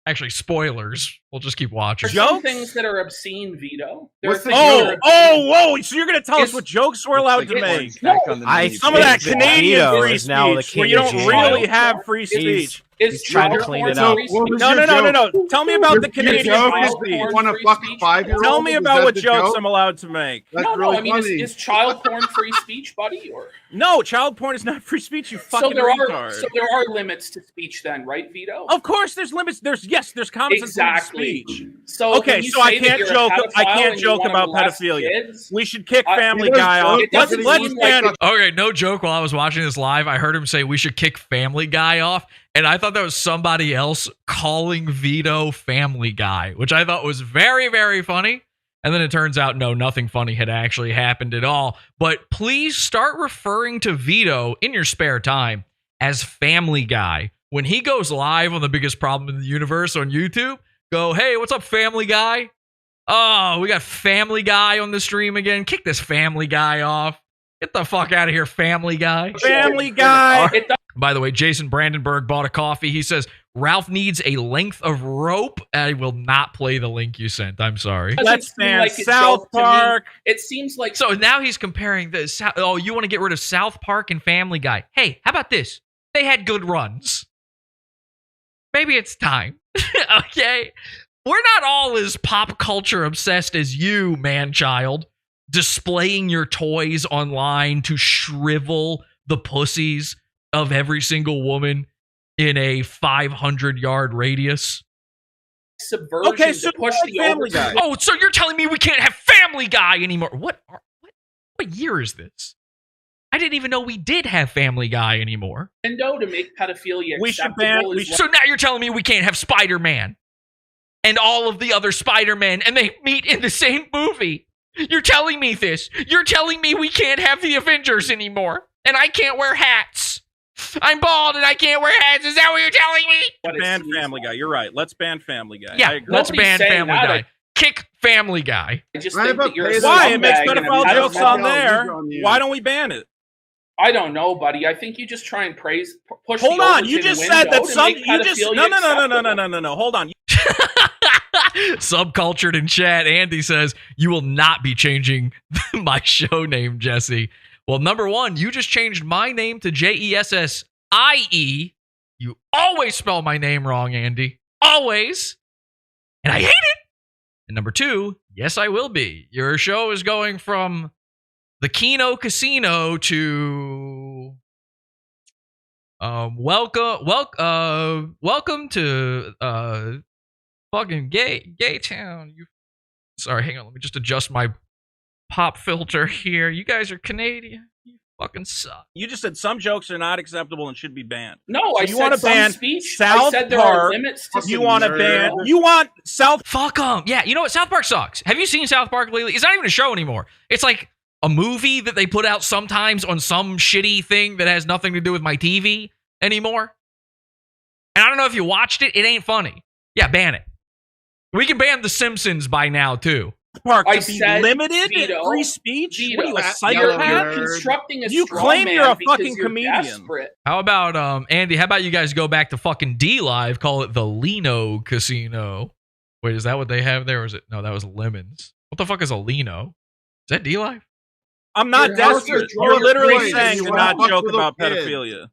Actually, spoilers. We'll just keep watching. There's some things that are obscene, Vito. Whoa! So you're gonna tell us what jokes we're allowed to make? No, Some of that Canadian Vito free is now the speech, where king you of don't jail. really have free speech. He's trying to clean it up. No. Tell me about the Canadian free speech. You want to fuck a 5-year-old? Tell me about what jokes I'm allowed to make. That's No, really I mean, funny. is child porn free speech, buddy? Or No, child porn is not free speech. You fucking so there retard. are limits to speech, then, right, Vito? Of course, there's limits. There's common sense Exactly. speech. So Okay, when you so I say that can't you're a joke. I pedophile can't and you joke wanna about molest pedophilia. kids, We should kick I- Family it Guy off. doesn't Let's seem like ban. Okay, no joke. While I was watching this live, I heard him say we should kick Family Guy off. And I thought that was somebody else calling Vito Family Guy, which I thought was very, very funny. And then it turns out, no, nothing funny had actually happened at all. But please start referring to Vito in your spare time as Family Guy. When he goes live on The Biggest Problem in the Universe on YouTube, go, hey, what's up, Family Guy? Oh, we got Family Guy on the stream again. Kick this Family Guy off. Get the fuck out of here, Family Guy. Family Guy. By the way, Jason Brandenburg bought a coffee. He says, Ralph needs a length of rope. I will not play the link you sent. I'm sorry. Let's ban South Park. It seems like... So now he's comparing the... Oh, you want to get rid of South Park and Family Guy. Hey, how about this? They had good runs. Maybe it's time. Okay? We're not all as pop culture obsessed as you, man-child, displaying your toys online to shrivel the pussies of every single woman in a 500-yard radius. Subversion Okay, so to push the Family Guy. Oh, so you're telling me we can't have Family Guy anymore? What year is this? I didn't even know we did have Family Guy anymore. Window to make pedophilia We should acceptable. ban- So now you're telling me we can't have Spider-Man and all of the other Spider-Men and they meet in the same movie. You're telling me this. You're telling me we can't have the Avengers anymore and I can't wear hats. I'm bald and I can't wear hats. Is that what you're telling me? Ban Family Guy. You're right. Let's ban Family Guy. Yeah, I agree. let's ban Family Guy. Kick Family Guy. I just Why think about that you're a Pedro? Why? It makes scumbag and a pedophile pedophile. jokes on there. on you. Why don't we ban it? I don't know, buddy. I think you just try and push. Hold the on. You Overton just window said that to some. make You just pedophilia no. Hold on. Subcultured in chat, Andy says, you will not be changing my show name, Jesse. Well, number one, you just changed my name to Jessie. You always spell my name wrong, Andy. Always. And I hate it. And number two, yes, I will be. Your show is going from the Keno Casino to welcome to fucking gay town. Sorry, hang on. Let me just adjust my pop filter here. You guys are Canadian. You fucking suck. You just said some jokes are not acceptable and should be banned. No, So I you said want to some ban speech. South I said there Park. are limits to You want to speech. ban? You want South? Fuck them. Yeah, you know what? South Park sucks. Have you seen South Park lately? It's not even a show anymore. It's like a movie that they put out sometimes on some shitty thing that has nothing to do with my TV anymore. And I don't know if you watched it. It ain't funny. Yeah, ban it. We can ban The Simpsons by now, too. Park I to be said, limited Vito, free speech? Vito, What are you, a you're psychopath? constructing a You straw claim man you're a because fucking you're comedian. desperate. How about, Andy, how about you guys go back to fucking D-Live, call it the Lino Casino. Wait, is that what they have there? Or is it? No, that was Lemons. What the fuck is a Lino? Is that D-Live? I'm not Your house desperate. is You're literally crazy. saying You to wanna not fuck joke little about kids. pedophilia.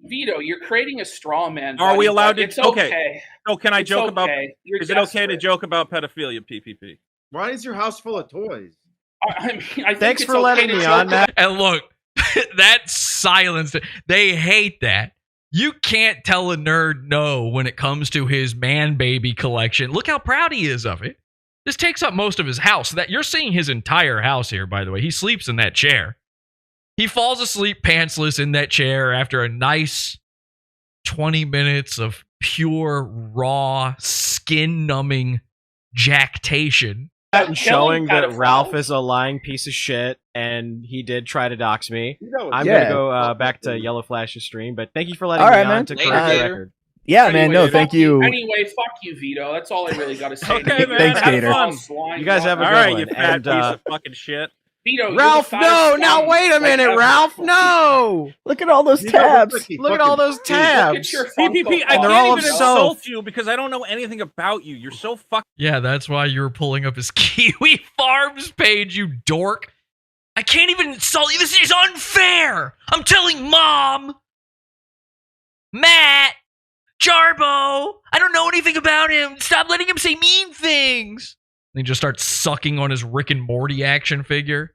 Vito, you're creating a straw man. Are buddy, we allowed but to? It's okay. So can I It's joke about? okay. You're Is it okay to desperate. joke about pedophilia? PPP. Why is your house full of toys? I mean, I think Thanks it's for okay letting to me joke on that. And look, that silence, they hate that. You can't tell a nerd no when it comes to his man baby collection. Look how proud he is of it. This takes up most of his house. That you're seeing his entire house here, by the way. He sleeps in that chair. He falls asleep pantsless in that chair after a nice 20 minutes of pure, raw, skin-numbing jactation. And showing that Ralph is a lying piece of shit, and he did try to dox me. I'm gonna go back to Yellow Flash's stream, but thank you for letting me on to correct the record. Yeah, man. No, thank you. Anyway, fuck you, Vito. That's all I really got to say. Okay, man. Thanks, Have Gator. fun. You guys have a good All right, one. you fat And, piece of fucking shit. Vito, Ralph, no! Now wait a minute, Ralph! No! Look at all those tabs. Look at all those tabs. PPP, I And they're can't all even so- insult you because I don't know anything about you. You're so fucking. Yeah, that's why you were pulling up his Kiwi Farms page, you dork. I can't even insult you. This is unfair. I'm telling Mom, Matt, Jarbo, I don't know anything about him. Stop letting him say mean things. And he just starts sucking on his Rick and Morty action figure.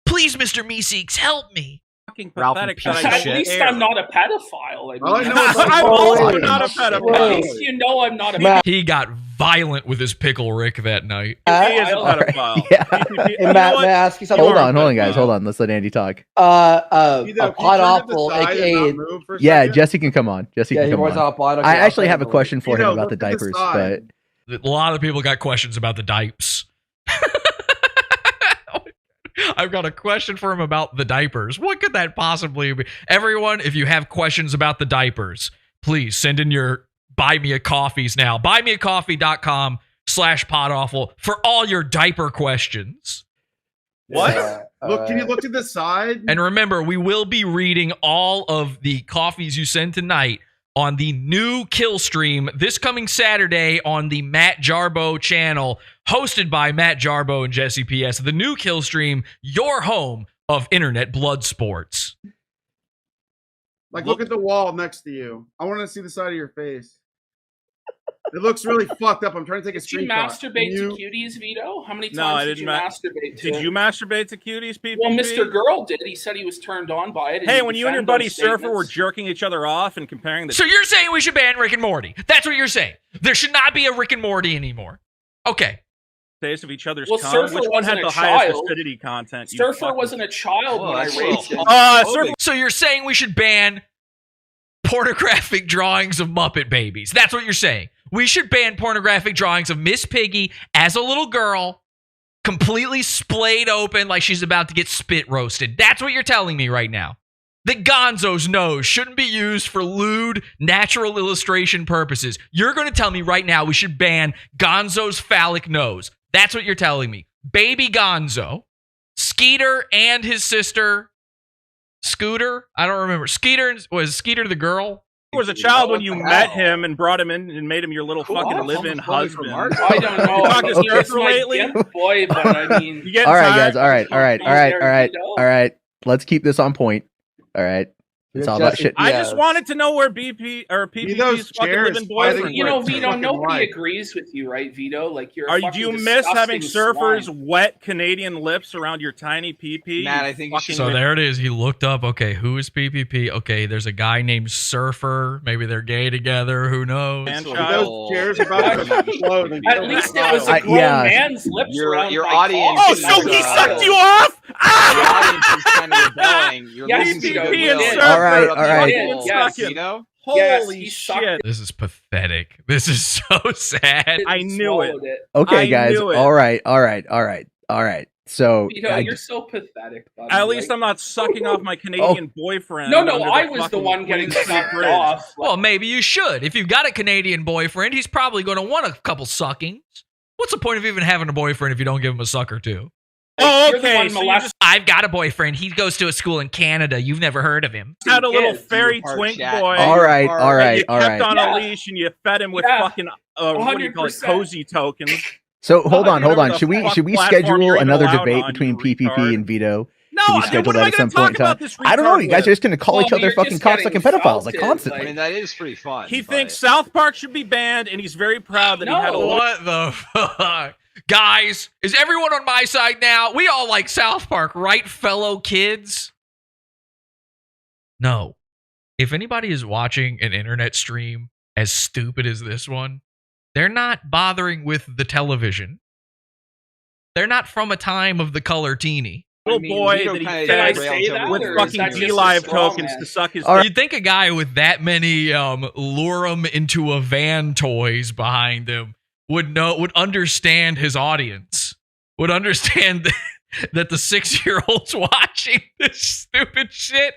Please, Mr. Meeseeks, help me. Fucking Ralph, pathetic. piece that of I At shit. least I'm not a pedophile. I mean, I know I'm also not a At pedophile. least you know I'm not a pedophile. He got violent with his pickle Rick that night. He is a pedophile. Yeah. Hey, Matt, may I ask you something? Hold on, guys. Hold on. Let's let Andy talk. A pot awful, aka Yeah, Jesse can come on. Jesse Yeah, can he come wants on. a pot. Okay, I I'll actually play have a him. question for him Vito, about the look to the diapers, side. but A lot of people got questions about the diapers. I've got a question for him about the diapers. What could that possibly be? Everyone, if you have questions about the diapers, please send in your Buy Me a Coffees now. buymeacoffee.com/podawful for all your diaper questions. What? Look, can you look to the side? And remember, we will be reading all of the coffees you send tonight on the new Kill Stream this coming Saturday on the Matt Jarbo channel, hosted by Matt Jarbo and Jesse PS. The new Kill Stream, your home of internet blood sports. Like, look at the wall next to you. I want to see the side of your face. It looks really fucked up. I'm trying to take a Did you screenshot. masturbate to cuties, Vito? How many times No, I did didn't. you masturbate to Did it? you masturbate to cuties, people? Well, Mr. Girl did. He said he was turned on by it. and Hey, he when you and your defended buddy those Surfer were statements. jerking each other off and comparing the. So you're saying we should ban Rick and Morty? That's what you're saying. There should not be a Rick and Morty anymore. Okay. taste of each other's Well, cum? Surfer Which one had wasn't the a highest child. acidity content? you Surfer fucking- wasn't a child when I raised him. Surfer. So you're saying we should ban pornographic drawings of Muppet babies? That's what you're saying. We should ban pornographic drawings of Miss Piggy as a little girl, completely splayed open like she's about to get spit roasted. That's what you're telling me right now. That Gonzo's nose shouldn't be used for lewd, natural illustration purposes. You're going to tell me right now we should ban Gonzo's phallic nose. That's what you're telling me. Baby Gonzo, Skeeter and his sister, Scooter? I don't remember. Was Skeeter the girl? He was a child when you met him and brought him in and made him your little fucking live-in husband. I don't know. You talked to He's Surfer my lately? gift boy, but I mean, You get all right, tired? guys. All right. Let's keep this on point. All right. It's all about shit. I just wanted to know where BP or PPP's fucking living boyfriend. You know, Vito, nobody agrees with you, right, Vito? Like you're. Do you miss having Surfer's wet Canadian lips around your tiny PP? Matt, I think you should. So there it is. He looked up, okay, who is PPP? Okay, there's a guy named Surfer. Maybe they're gay together. Who knows? Those chairs about to explode. and At kill least that it was a child. grown man's lips around your my audience. cock. Oh, so he sucked you off? The audience is kind of rebelling. You're Yes, losing Vito, some he goodwill. did. All right, all right. Yes, Vito? Holy shit. This is pathetic. This is so sad. I knew it. Okay, I guys. knew it. All right. So Vito, you're so pathetic. Buddy. At least I'm not sucking off my Canadian boyfriend. No, under I was the fucking one getting Queensbury sucked Bridge. off. Well, maybe you should. If you've got a Canadian boyfriend, he's probably going to want a couple suckings. What's the point of even having a boyfriend if you don't give him a suck or two? Oh, You're the okay. one So you molest- just I've got a boyfriend. He goes to a school in Canada. You've never heard of him. had a little Kids, fairy part twink chat. boy. all right. that you kept on Yeah. a leash and you fed him with Yeah. fucking what do you call it, 100%. cozy tokens. So hold on. Whatever the Should we fuck schedule platform you're even another allowed debate on, between you PPP retard. and Vito? No, Should we dude, schedule what am that I at some gonna point in talk about time? this I don't know. retard You guys are just going to call Well, each other you're fucking just cocks getting like pedophiles, like insulted, constantly. I mean, that is pretty fun. He but- thinks South Park should be banned, and he's very proud that he had a little. What the fuck? Guys, is everyone on my side now? We all like South Park, right, fellow kids? No. If anybody is watching an internet stream as stupid as this one, they're not bothering with the television. They're not from a time of the color teeny. Little boy Vito that he kinda fed I derailed say him that, with or is fucking that just a D-Live straw tokens man? to suck his. You'd think a guy with that many lure him into a van toys behind him would understand his audience. would understand that the 6-year-olds watching this stupid shit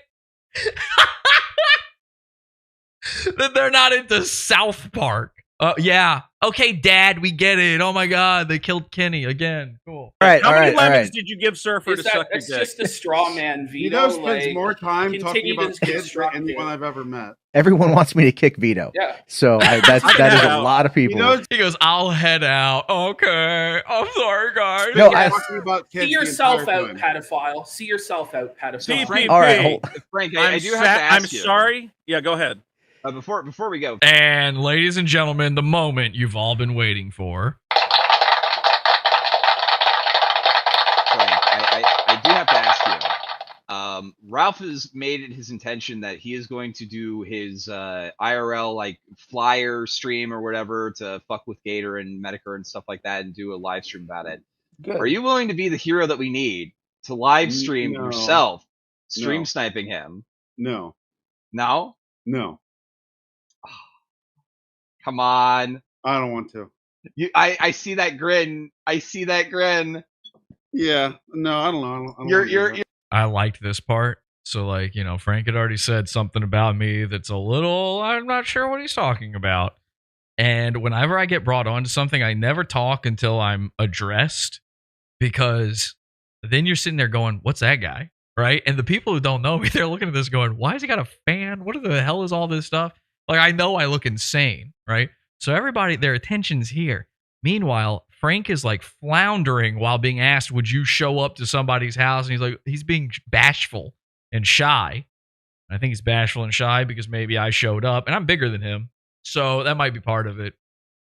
that they're not into South Park. Yeah. Okay, Dad, we get it. Oh my God, they killed Kenny again. Cool. How many lemons did you give Surfer to suck your That's dick? just a straw man, Vito. Vito spends more time talking continue to about kids than construct anyone it. I've ever met. Everyone wants me to kick Vito. Yeah. So that is a lot of people. He goes, I'll head out. Okay. I'm sorry, guys. No, See yourself out, pedophile. See yourself out, pedophile. TPP. All right, Frank, I do have to I'm ask you. sorry. Yeah, go ahead. Before we go, And ladies and gentlemen, the moment you've all been waiting for. Frank, I do have to ask you. Ralph has made it his intention that he is going to do his IRL like flyer stream or whatever to fuck with Gator and Metokur and stuff like that and do a live stream about it. Good. Are you willing to be the hero that we need to live stream No. yourself, stream No. sniping him? No. No? No. Come on. I don't want to. I see that grin. I see that grin. Yeah. No, I don't know. I don't wanna do You're that. I liked this part. So, like, you know, Frank had already said something about me that's a little, I'm not sure what he's talking about. And whenever I get brought onto something, I never talk until I'm addressed, because then you're sitting there going, what's that guy? Right? And the people who don't know me, they're looking at this going, why has he got a fan? What the hell is all this stuff? Like, I know I look insane, right? So everybody, their attention's here. Meanwhile, Frank is like floundering while being asked, would you show up to somebody's house? And he's like, he's being bashful and shy. I think he's bashful and shy because maybe I showed up and I'm bigger than him. So that might be part of it.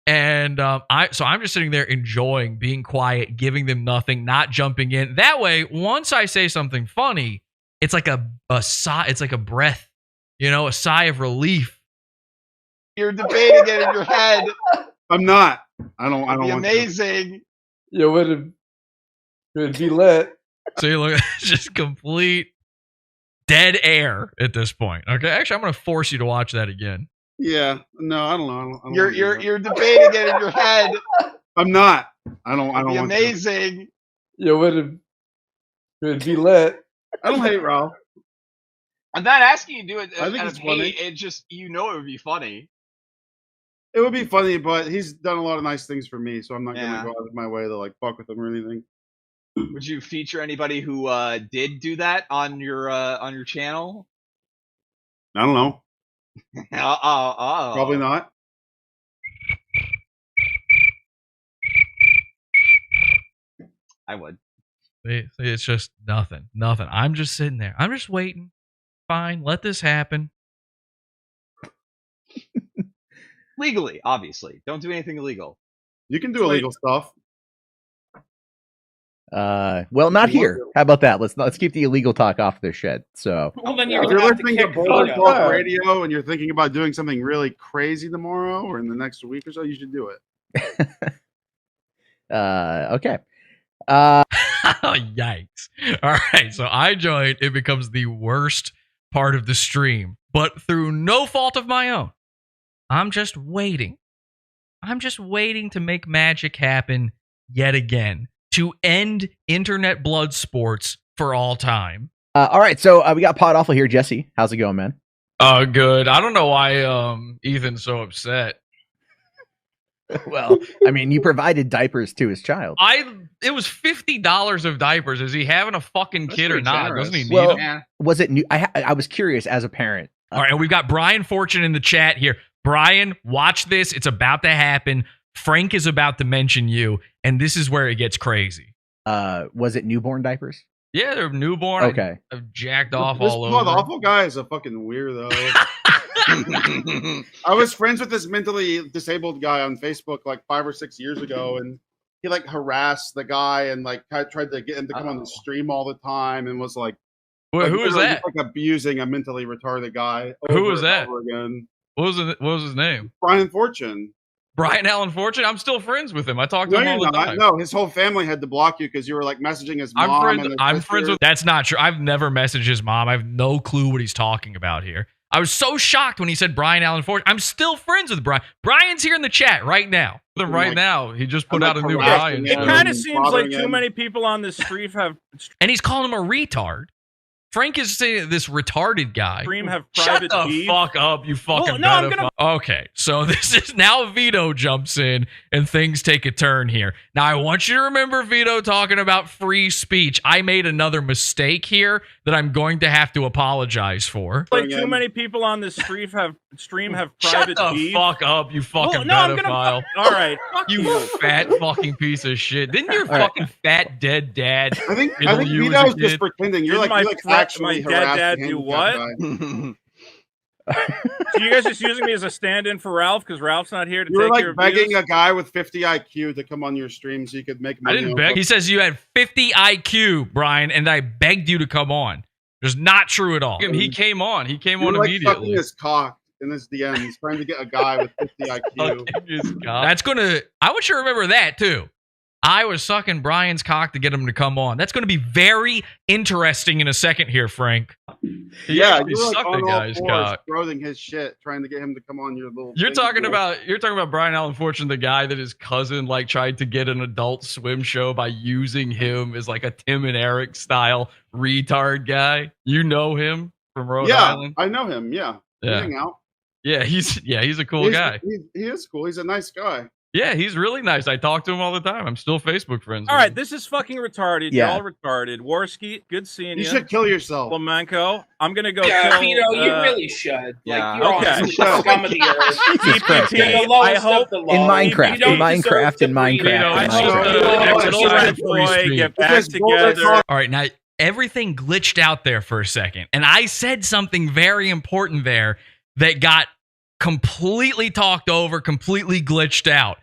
And I'm just sitting there enjoying being quiet, giving them nothing, not jumping in. That way, once I say something funny, it's like a sigh, it's like a breath, you know, a sigh of relief. You're debating it in your head. I'm not. I don't It'd be want amazing. It would be lit. So you look, it's just complete dead air at this point. Okay, actually, I'm going to force you to watch that again. to. Yeah. No, I don't know. I don't wanna do that. You're debating it in your head. I'm not. I don't It'd be want amazing. It would be lit. I don't hate Ralph. I'm not asking you to do it. I think out it's of funny. hate. It just, you know, it would be funny. It would be funny, but he's done a lot of nice things for me, so I'm not Yeah. gonna go out of my way to like fuck with him or anything. Would you feature anybody who did do that on your channel? I don't know. Oh. Probably not. I would. It's just nothing. I'm just sitting there. I'm just waiting. Fine, let this happen. Legally, obviously. Don't do anything illegal. You can do illegal stuff. Well, not here. How about that? Let's keep the illegal talk off their shed. So, Well, then If you're you're gonna have to listening to kick Boulder Vito. Talk Radio and you're thinking about doing something really crazy tomorrow or in the next week or so, you should do it. okay. Yikes. All right, so I joined. It becomes the worst part of the stream, but through no fault of my own. I'm just waiting. I'm just waiting to make magic happen yet again, to end internet blood sports for all time. All right, so we got Pod Awful here. Jesse, how's it going, man? Good. I don't know why Ethan's so upset. Well, I mean, you provided diapers to his child. It was $50 of diapers. Is he having a fucking kid or not? generous. Doesn't he need Well, them? was it new? I was curious as a parent. All right, and we've got Brian Fortune in the chat here. Brian, watch this. It's about to happen. Frank is about to mention you, and this is where it gets crazy. Was it newborn diapers? Yeah, they're newborn. Okay. I've jacked off This all Pod over. Awful guy is a fucking weirdo. I was friends with this mentally disabled guy on Facebook like 5 or 6 years ago, and he like harassed the guy and like tried to get him to come on the stream all the time and was like, Wait, who was literally that? just, like abusing a mentally retarded guy. Who over was and that? over again. What was his name? Brian Fortune. Brian Allen Fortune? I'm still friends with him. I talk to No, him all you're the not. time. No, his whole family had to block you because you were like messaging his mom. I'm friends with. That's not true. I've never messaged his mom. I have no clue what he's talking about here. I was so shocked when he said Brian Allen Fortune. I'm still friends with Brian. Brian's here in the chat right now. Right now, he just put out a new Brian. It kind of seems like too many people on this stream have. And he's calling him a retard. Frank is saying this retarded guy. Stream have Shut private the beef. fuck up, you fucking no, I'm pedophile. Okay, so this is now Vito jumps in and things take a turn here. Now I want you to remember Vito talking about free speech. I made another mistake here that I'm going to have to apologize for. Like too many people on this stream have private Shut the beef. fuck up, you fucking no, I'm pedophile. All right, you fat fucking piece of shit. Didn't your fucking fat dead dad? I think you Vito as a was just kid? pretending. You're Didn't like actually my dad harassed do handicapped what? guy. So you guys just using me as a stand-in for Ralph because Ralph's not here to You were take your like begging views? a guy with 50 IQ to come on your stream so you could make I money. didn't beg. He says you had 50 IQ, Brian, and I begged you to come on. It's not true at all. He came on. He came You on were like immediately. sucking his cock in his DMs, trying to get a guy with 50 IQ. That's gonna. I want you to remember that too. I was sucking Brian's cock to get him to come on. That's going to be very interesting in a second here, Frank. Yeah, you you were like sucked on the all guy's fours, cock. throating his shit, trying to get him to come on your little. You're thing. talking about Brian Allen Fortune, the guy that his cousin like tried to get an Adult Swim show by using him as like a Tim and Eric style retard guy. You know him from Rhode Island. I know him. Yeah, we Yeah. hang out. Yeah, he's a cool guy. He is cool. He's a nice guy. Yeah, he's really nice. I talk to him all the time. I'm still Facebook friends. All with right, him. this is fucking retarded. Yeah. Y'all retarded. Warski, good seeing you. You should kill yourself. Flamenco, I'm gonna go Yeah, kill. Vito, you really should. Yeah. Like, you're Okay. on the scum of the earth. Jesus Christ, You're guys. the lowest I hope- of the low. In Minecraft, You in don't deserve Minecraft, to in breathe Minecraft, in. in I hope Minecraft. boy get back together. All right, now everything glitched out there for a second, and I said something very important there that got completely talked over, completely glitched out.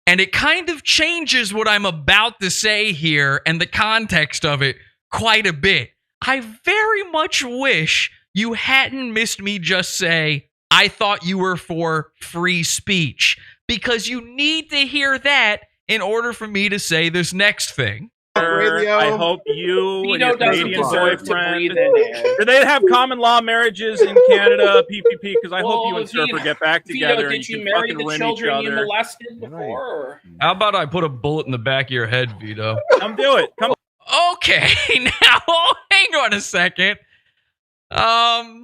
And it kind of changes what I'm about to say here and the context of it quite a bit. I very much wish you hadn't missed me just say, I thought you were for free speech, because you need to hear that in order for me to say this next thing. I hope you and Vito your doesn't Canadian deserve to boyfriend. breathe in air. Do they have common law marriages in Canada, PPP? Because I hope you and Surfer Vito- get back Vito, together. did and you can marry fucking the win each children you other. molested before? How about I put a bullet in the back of your head, Vito? Come do it. Come. Okay, now hang on a second. I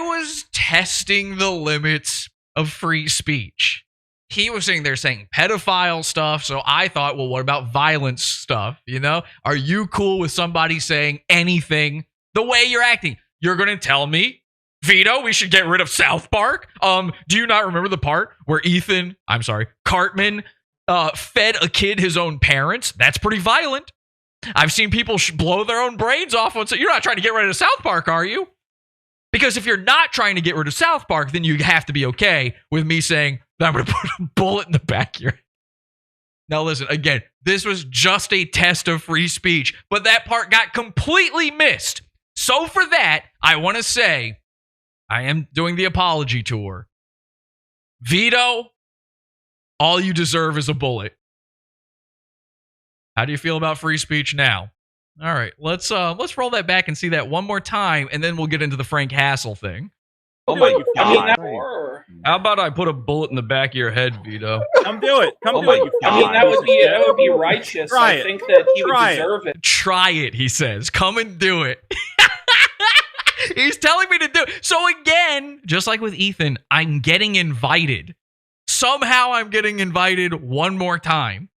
was testing the limits of free speech. He was sitting there saying pedophile stuff, so I thought, well, what about violence stuff? You know, are you cool with somebody saying anything the way you're acting? You're gonna tell me, Vito, we should get rid of South Park? Do you not remember the part where Cartman fed a kid his own parents? That's pretty violent. I've seen people blow their own brains off on. So you're not trying to get rid of South Park, are you? Because if you're not trying to get rid of South Park, then you have to be okay with me saying that I'm going to put a bullet in the back of your head. Now listen, again, this was just a test of free speech, but that part got completely missed. So for that, I want to say I am doing the apology tour. Vito, all you deserve is a bullet. How do you feel about free speech now? All right, let's roll that back and see that one more time, and then we'll get into the Frank Hassel thing. Oh my God. How about I put a bullet in the back of your head, Vito? Come do it. Come do it. That would be righteous. Try I it. think that he would Try it. deserve it. Try it, he says. Come and do it. He's telling me to do it. So again, just like with Ethan, I'm getting invited. Somehow I'm getting invited one more time.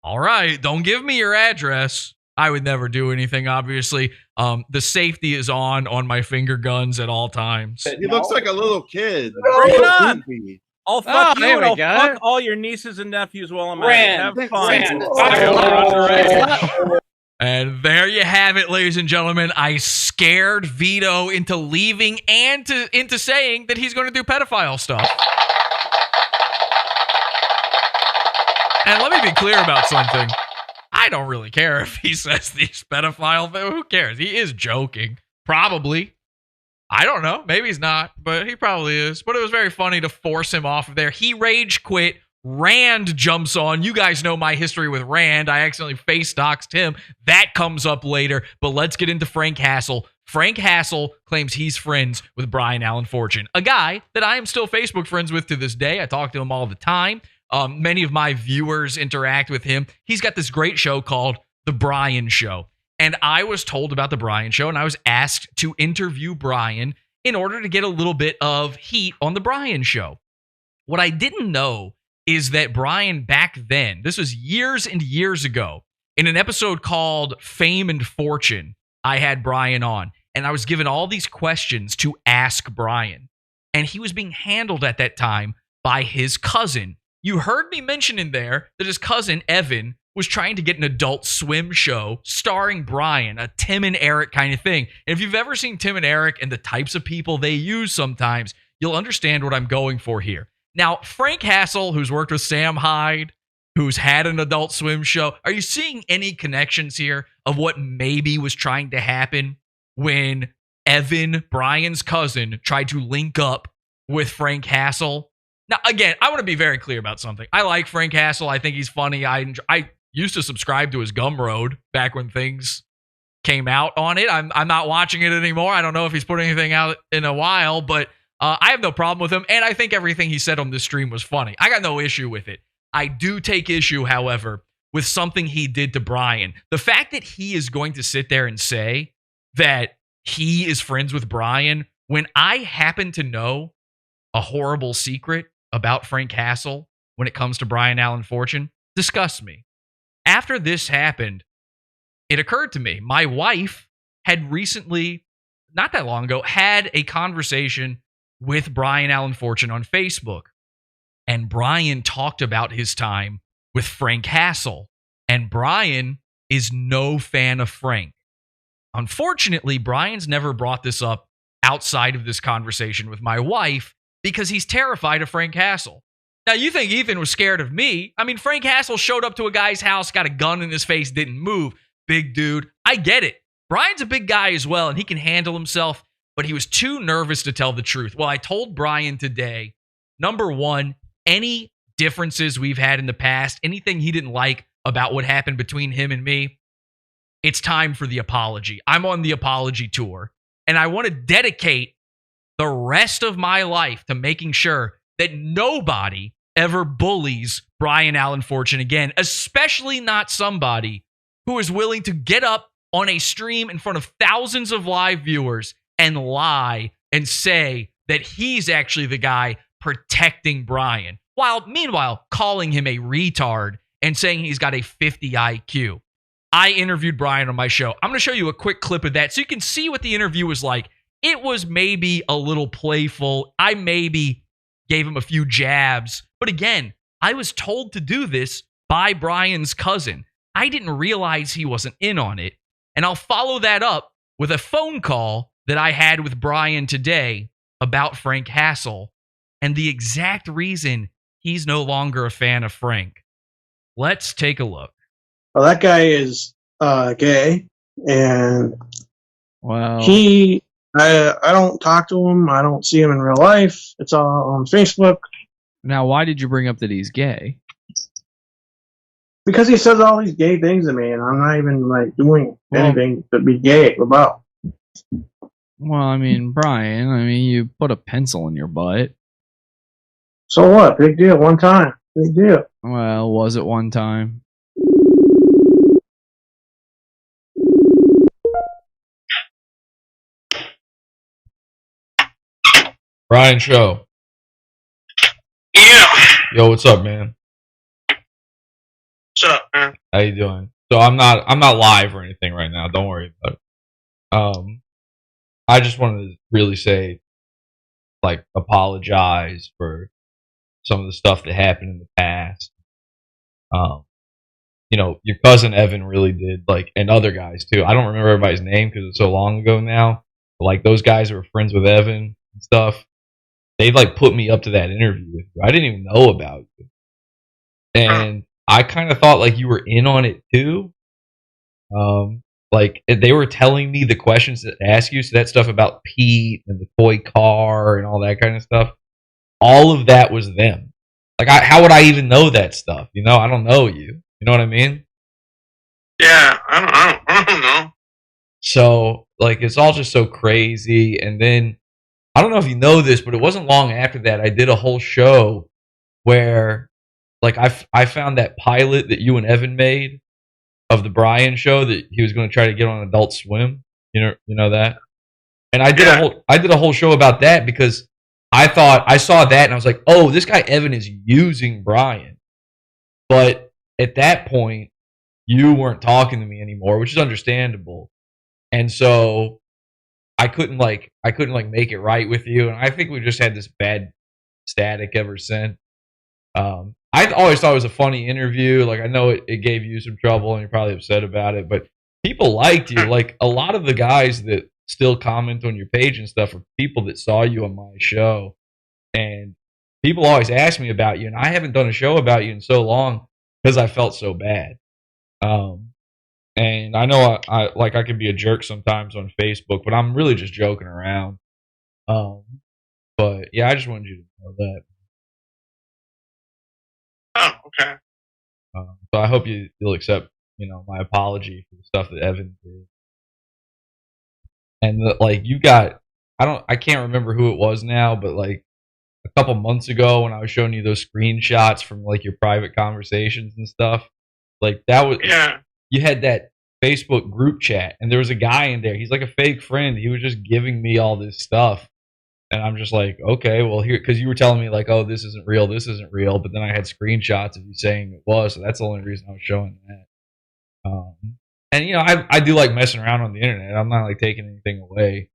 All right, don't give me your address. I would never do anything, obviously. The safety is on my finger guns at all times. He looks like a little kid. Bring it on. I'll fuck you there and we I'll go. fuck all your nieces and nephews while I'm Rand, at it. Have fun. And there you have it, ladies and gentlemen. I scared Vito into leaving and into saying that he's going to do pedophile stuff. And let me be clear about something. I don't really care if he says these pedophile things. Who cares? He is joking. Probably. I don't know. Maybe he's not, but he probably is. But it was very funny to force him off of there. He rage quit. Rand jumps on. You guys know my history with Rand. I accidentally face doxed him. That comes up later. But let's get into Frank Hassel. Frank Hassel claims he's friends with Brian Allen Fortune, a guy that I am still Facebook friends with to this day. I talk to him all the time. Many of my viewers interact with him. He's got this great show called The Brian Show. And I was told about The Brian Show, and I was asked to interview Brian in order to get a little bit of heat on The Brian Show. What I didn't know is that Brian back then, this was years and years ago, in an episode called Fame and Fortune, I had Brian on, and I was given all these questions to ask Brian. And he was being handled at that time by his cousin. You heard me mention in there that his cousin, Evan, was trying to get an Adult Swim show starring Brian, a Tim and Eric kind of thing. And if you've ever seen Tim and Eric and the types of people they use sometimes, you'll understand what I'm going for here. Now, Frank Hassel, who's worked with Sam Hyde, who's had an Adult Swim show, are you seeing any connections here of what maybe was trying to happen when Evan, Brian's cousin, tried to link up with Frank Hassel? Now, again, I want to be very clear about something. I like Frank Hassel. I think he's funny. I used to subscribe to his Gumroad back when things came out on it. I'm not watching it anymore. I don't know if he's put anything out in a while, but I have no problem with him. And I think everything he said on this stream was funny. I got no issue with it. I do take issue, however, with something he did to Brian. The fact that he is going to sit there and say that he is friends with Brian when I happen to know a horrible secret about Frank Hassel when it comes to Brian Allen Fortune disgusts me. After this happened, it occurred to me, my wife had recently, not that long ago, had a conversation with Brian Allen Fortune on Facebook. And Brian talked about his time with Frank Hassel. And Brian is no fan of Frank. Unfortunately, Brian's never brought this up outside of this conversation with my wife because he's terrified of Frank Hassel. Now, you think Ethan was scared of me. I mean, Frank Hassel showed up to a guy's house, got a gun in his face, didn't move. Big dude. I get it. Brian's a big guy as well, and he can handle himself, but he was too nervous to tell the truth. Well, I told Brian today, number one, any differences we've had in the past, anything he didn't like about what happened between him and me, it's time for the apology. I'm on the apology tour, and I want to dedicate the rest of my life to making sure that nobody ever bullies Brian Allen Fortune again, especially not somebody who is willing to get up on a stream in front of thousands of live viewers and lie and say that he's actually the guy protecting Brian, while meanwhile calling him a retard and saying he's got a 50 IQ. I interviewed Brian on my show. I'm going to show you a quick clip of that so you can see what the interview was like. It was maybe a little playful. I maybe gave him a few jabs. But again, I was told to do this by Brian's cousin. I didn't realize he wasn't in on it. And I'll follow that up with a phone call that I had with Brian today about Frank Hassel and the exact reason he's no longer a fan of Frank. Let's take a look. Well, that guy is gay, and wow. I don't talk to him. I don't see him in real life. It's all on Facebook. Now, why did you bring up that he's gay? Because he says all these gay things to me, and I'm not even like doing anything to be gay about. Well, I mean, Brian, you put a pencil in your butt. So what? Big deal. One time. Big deal. Well, was it one time? Brian Show. Yeah. Yo, what's up, man? What's up, man? How you doing? So I'm not live or anything right now. Don't worry about it. I just wanted to really say, like, apologize for some of the stuff that happened in the past. Your cousin Evan really did, like, and other guys too. I don't remember everybody's name because it's so long ago now. But, like, those guys who were friends with Evan and stuff, they like put me up to that interview with you. I didn't even know about you, and I kind of thought like you were in on it too. Like they were telling me the questions to ask you, so that stuff about Pete and the toy car and all that kind of stuff. All of that was them. Like, how would I even know that stuff? I don't know you. You know what I mean? Yeah, I don't know. So like it's all just so crazy. And then I don't know if you know this, but it wasn't long after that I did a whole show where like I found that pilot that you and Evan made of the Brian show that he was going to try to get on Adult Swim. You know that. And I did a whole show about that because I thought I saw that and I was like, oh, this guy Evan is using Brian. But at that point, you weren't talking to me anymore, which is understandable. And so I couldn't make it right with you. And I think we just had this bad static ever since. I always thought it was a funny interview. Like I know it gave you some trouble and you're probably upset about it, but people liked you. Like a lot of the guys that still comment on your page and stuff are people that saw you on my show. And people always ask me about you, and I haven't done a show about you in so long because I felt so bad. And I know I can be a jerk sometimes on Facebook, but I'm really just joking around. But yeah, I just wanted you to know that. Oh, okay. So I hope you'll accept, my apology for the stuff that Evan did. And I can't remember who it was now, but like a couple months ago when I was showing you those screenshots from like your private conversations and stuff, like that was you had that Facebook group chat and there was a guy in there. He's like a fake friend. He was just giving me all this stuff. And I'm just like, okay, well here, because you were telling me like, oh, this isn't real, but then I had screenshots of you saying it was, so that's the only reason I was showing that. And I do like messing around on the internet. I'm not like taking anything away.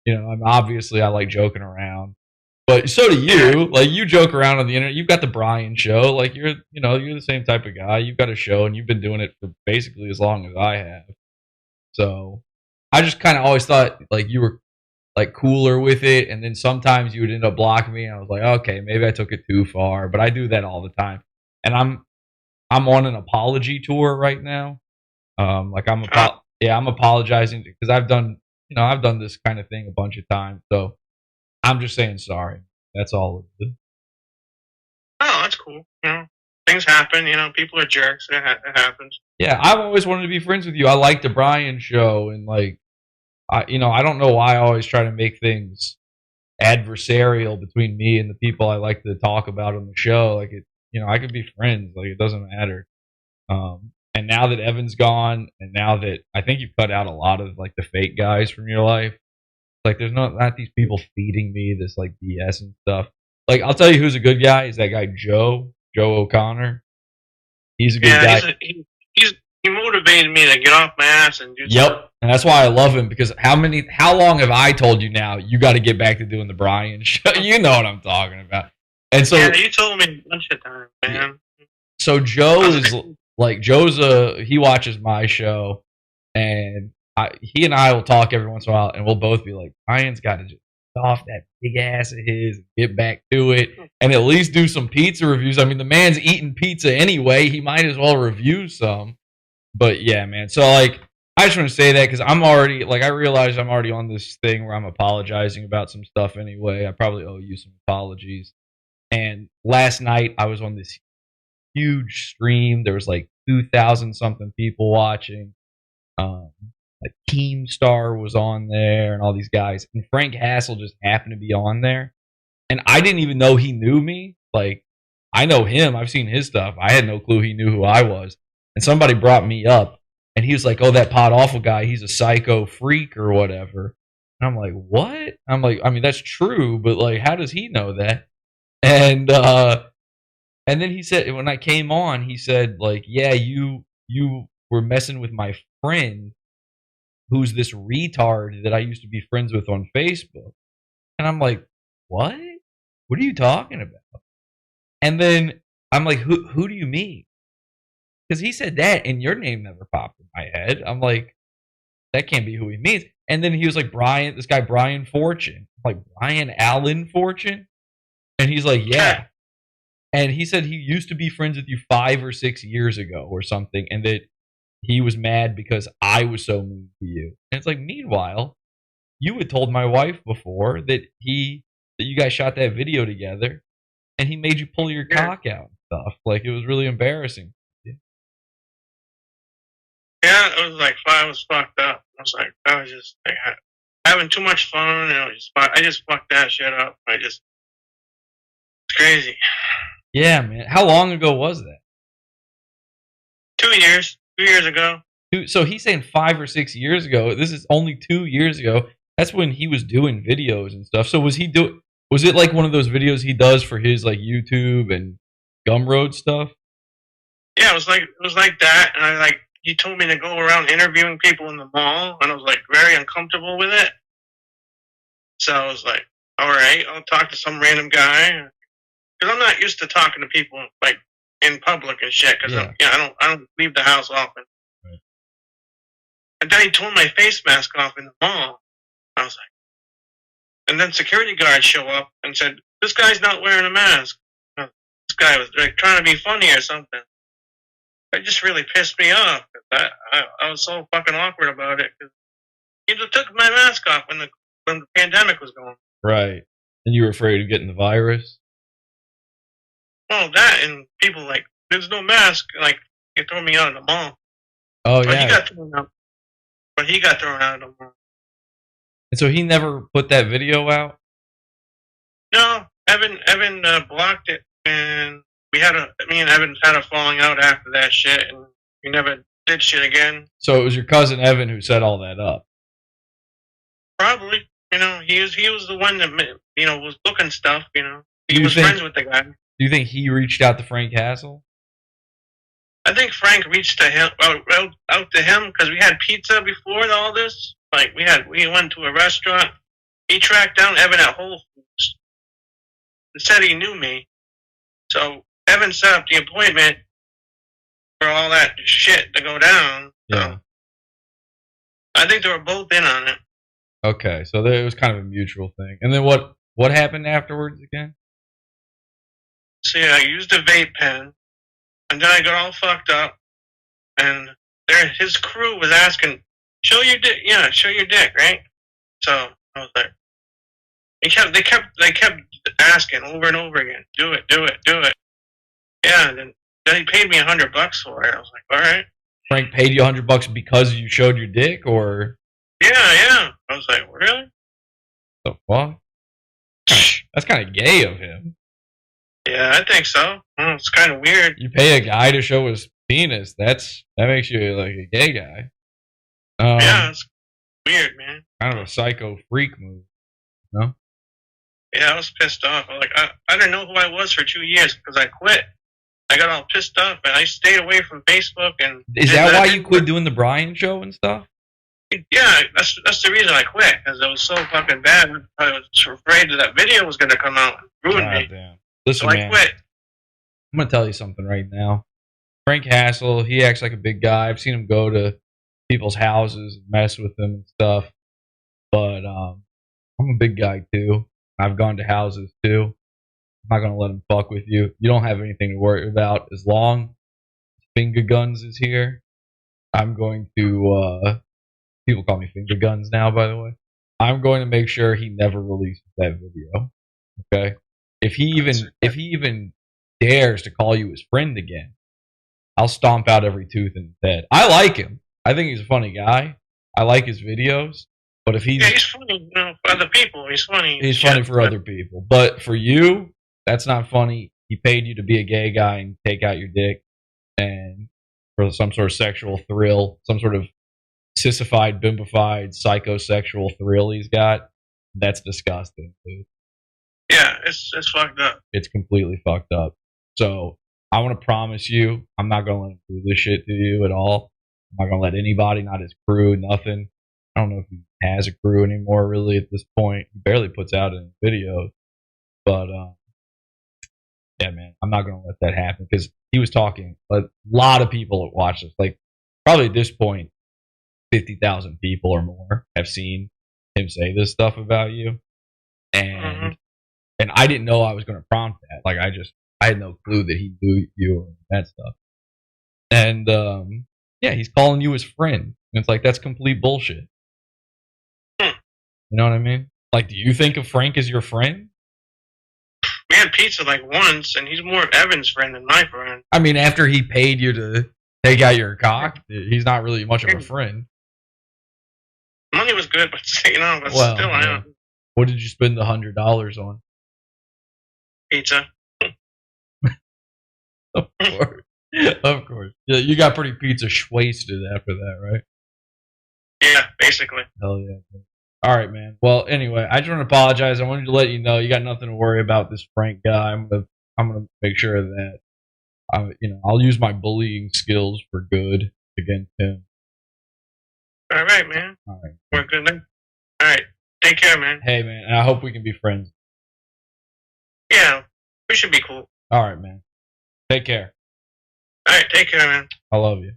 I like joking around, but so do you. Like you joke around on the internet. You've got the Brian show. Like you're the same type of guy. You've got a show, and you've been doing it for basically as long as I have. So I just kind of always thought like you were like cooler with it, and then sometimes you would end up blocking me, and I was like, okay, maybe I took it too far, but I do that all the time, and I'm on an apology tour right now. I'm apologizing because I've done this kind of thing a bunch of times, so I'm just saying sorry. That's all it is. Oh, that's cool. Things happen. People are jerks. It happens. Yeah, I've always wanted to be friends with you. I like the Brian show, and like. I don't know why I always try to make things adversarial between me and the people I like to talk about on the show. Like I could be friends. Like it doesn't matter. And now that Evan's gone, and now that I think you've cut out a lot of like the fake guys from your life, like there's not these people feeding me this like BS and stuff. Like I'll tell you who's a good guy is that guy Joe O'Connor. He's a good guy. He motivated me to get off my ass and do Yep. something. And that's why I love him, because how long have I told you now you got to get back to doing the Brian show? You know what I'm talking about. And so you told me a bunch of times, man. So Joe's he watches my show, and he and I will talk every once in a while, and we'll both be like, Brian's got to just get off that big ass of his and get back to it, and at least do some pizza reviews. I mean, the man's eating pizza anyway. He might as well review some. But yeah, man. So like, I just want to say that because I'm already I realize I'm already on this thing where I'm apologizing about some stuff anyway. I probably owe you some apologies. And last night I was on this huge stream. There was like 2,000 something people watching. Like Keemstar was on there and all these guys. And Frank Hassel just happened to be on there. And I didn't even know he knew me. Like, I know him. I've seen his stuff. I had no clue he knew who I was. And somebody brought me up, and he was like, oh, that Pod Awful guy, he's a psycho freak or whatever. And I'm like, what? I'm like, I mean, that's true, but like, how does he know that? And then he said, when I came on, he said, like, yeah, you were messing with my friend who's this retard that I used to be friends with on Facebook. And I'm like, what? What are you talking about? And then I'm like, who do you mean? Because he said that, and your name never popped in my head. I'm like, that can't be who he means. And then he was like, this guy Brian Fortune. I'm like, Brian Allen Fortune? And he's like, yeah. And he said he used to be friends with you 5 or 6 years ago or something, and that he was mad because I was so mean to you. And it's like, meanwhile, you had told my wife before that you guys shot that video together, and he made you pull your cock out and stuff. Like, it was really embarrassing. Yeah, I was fucked up. I was like, I was just like, having too much fun. I just fucked that shit up. It's crazy. Yeah, man. How long ago was that? 2 years. 2 years ago. So he's saying 5 or 6 years ago. This is only 2 years ago. That's when he was doing videos and stuff. So was it like one of those videos he does for his like YouTube and Gumroad stuff? Yeah, it was like that, and he told me to go around interviewing people in the mall, and I was like very uncomfortable with it. So I was like, all right, I'll talk to some random guy, because I'm not used to talking to people like in public and shit. Because I don't leave the house often. Right. And then he tore my face mask off in the mall. I was like, and then security guards show up and said, "This guy's not wearing a mask." This guy was like trying to be funny or something. It just really pissed me off. I was so fucking awkward about it. He just took my mask off when the pandemic was going. Right. And you were afraid of getting the virus? Well, that and people like, there's no mask. Like, you throw me out of the mall. Oh, but yeah. He got thrown out of the mall. And so he never put that video out? No. Evan blocked it, and me and Evan had a falling out after that shit, and we never did shit again. So it was your cousin Evan who set all that up? Probably. He was the one that, was booking stuff, He was friends with the guy. Do you think he reached out to Frank Hassel? I think Frank reached to him, out to him, because we had pizza before all this. Like, we went to a restaurant. He tracked down Evan at Whole Foods and said he knew me. So Evan set up the appointment for all that shit to go down. Yeah. So I think they were both in on it. Okay, so it was kind of a mutual thing. And then what happened afterwards again? So yeah, I used a vape pen, and then I got all fucked up, and his crew was asking, "Show your dick, show your dick, right?" So I was like, they kept asking over and over again, "Do it, do it, do it." Yeah, and then he paid me $100 for it. I was like, all right. Frank paid you $100 because you showed your dick, or? Yeah. I was like, really? The fuck? That's kind of gay of him. Yeah, I think so. It's kind of weird. You pay a guy to show his penis. That makes you like a gay guy. Yeah, it's weird, man. Kind of a psycho freak move. No? Yeah, I was pissed off. I didn't know who I was for 2 years because I quit. I got all pissed off, and I stayed away from Facebook. And is that why you quit doing the Brian show and stuff? Yeah, that's the reason I quit, because it was so fucking bad. I was afraid that video was going to come out and ruin me. Damn. Listen, so man, I quit. I'm going to tell you something right now. Frank Hassel, he acts like a big guy. I've seen him go to people's houses and mess with them and stuff. But I'm a big guy, too. I've gone to houses, too. I'm not going to let him fuck with you. You don't have anything to worry about. As long as Finger Guns is here, I'm going to... people call me Finger Guns now, by the way. I'm going to make sure he never releases that video. Okay? If he even dares to call you his friend again, I'll stomp out every tooth in his head. I like him. I think he's a funny guy. I like his videos. But if he's funny, for other people. He's funny. He's funny for other people. But for you, that's not funny. He paid you to be a gay guy and take out your dick, and for some sort of sexual thrill, some sort of sissified, bimbified, psychosexual thrill he's got. That's disgusting, dude. Yeah, it's fucked up. It's completely fucked up. So I want to promise you, I'm not going to let him do this shit to you at all. I'm not going to let anybody, not his crew, nothing. I don't know if he has a crew anymore, really, at this point. He barely puts out any videos. But, yeah, man, I'm not going to let that happen, because he was talking. A lot of people have watched this. Like, probably at this point, 50,000 people or more have seen him say this stuff about you. And I didn't know I was going to prompt that. Like, I had no clue that he knew you or that stuff. And, yeah, he's calling you his friend. And it's like, that's complete bullshit. You know what I mean? Like, do you think of Frank as your friend? We had pizza like once, and he's more of Evan's friend than my friend. I mean, after he paid you to Take out your cock. He's not really much of a friend. Money was good, but but Well, still, I yeah. don't. What did you spend the $100 on? Pizza. Of course. Of course. Yeah, you got pretty pizza wasted after that, right? Yeah, basically. Hell yeah. All right, man. Well, anyway, I just want to apologize. I wanted to let you know you got nothing to worry about this Frank guy. I'm gonna make sure of that. I'll use my bullying skills for good against him. All right, man. All right. We're good then. All right. Take care, man. Hey, man. And I hope we can be friends. Yeah, we should be cool. All right, man. Take care. All right, take care, man. I love you.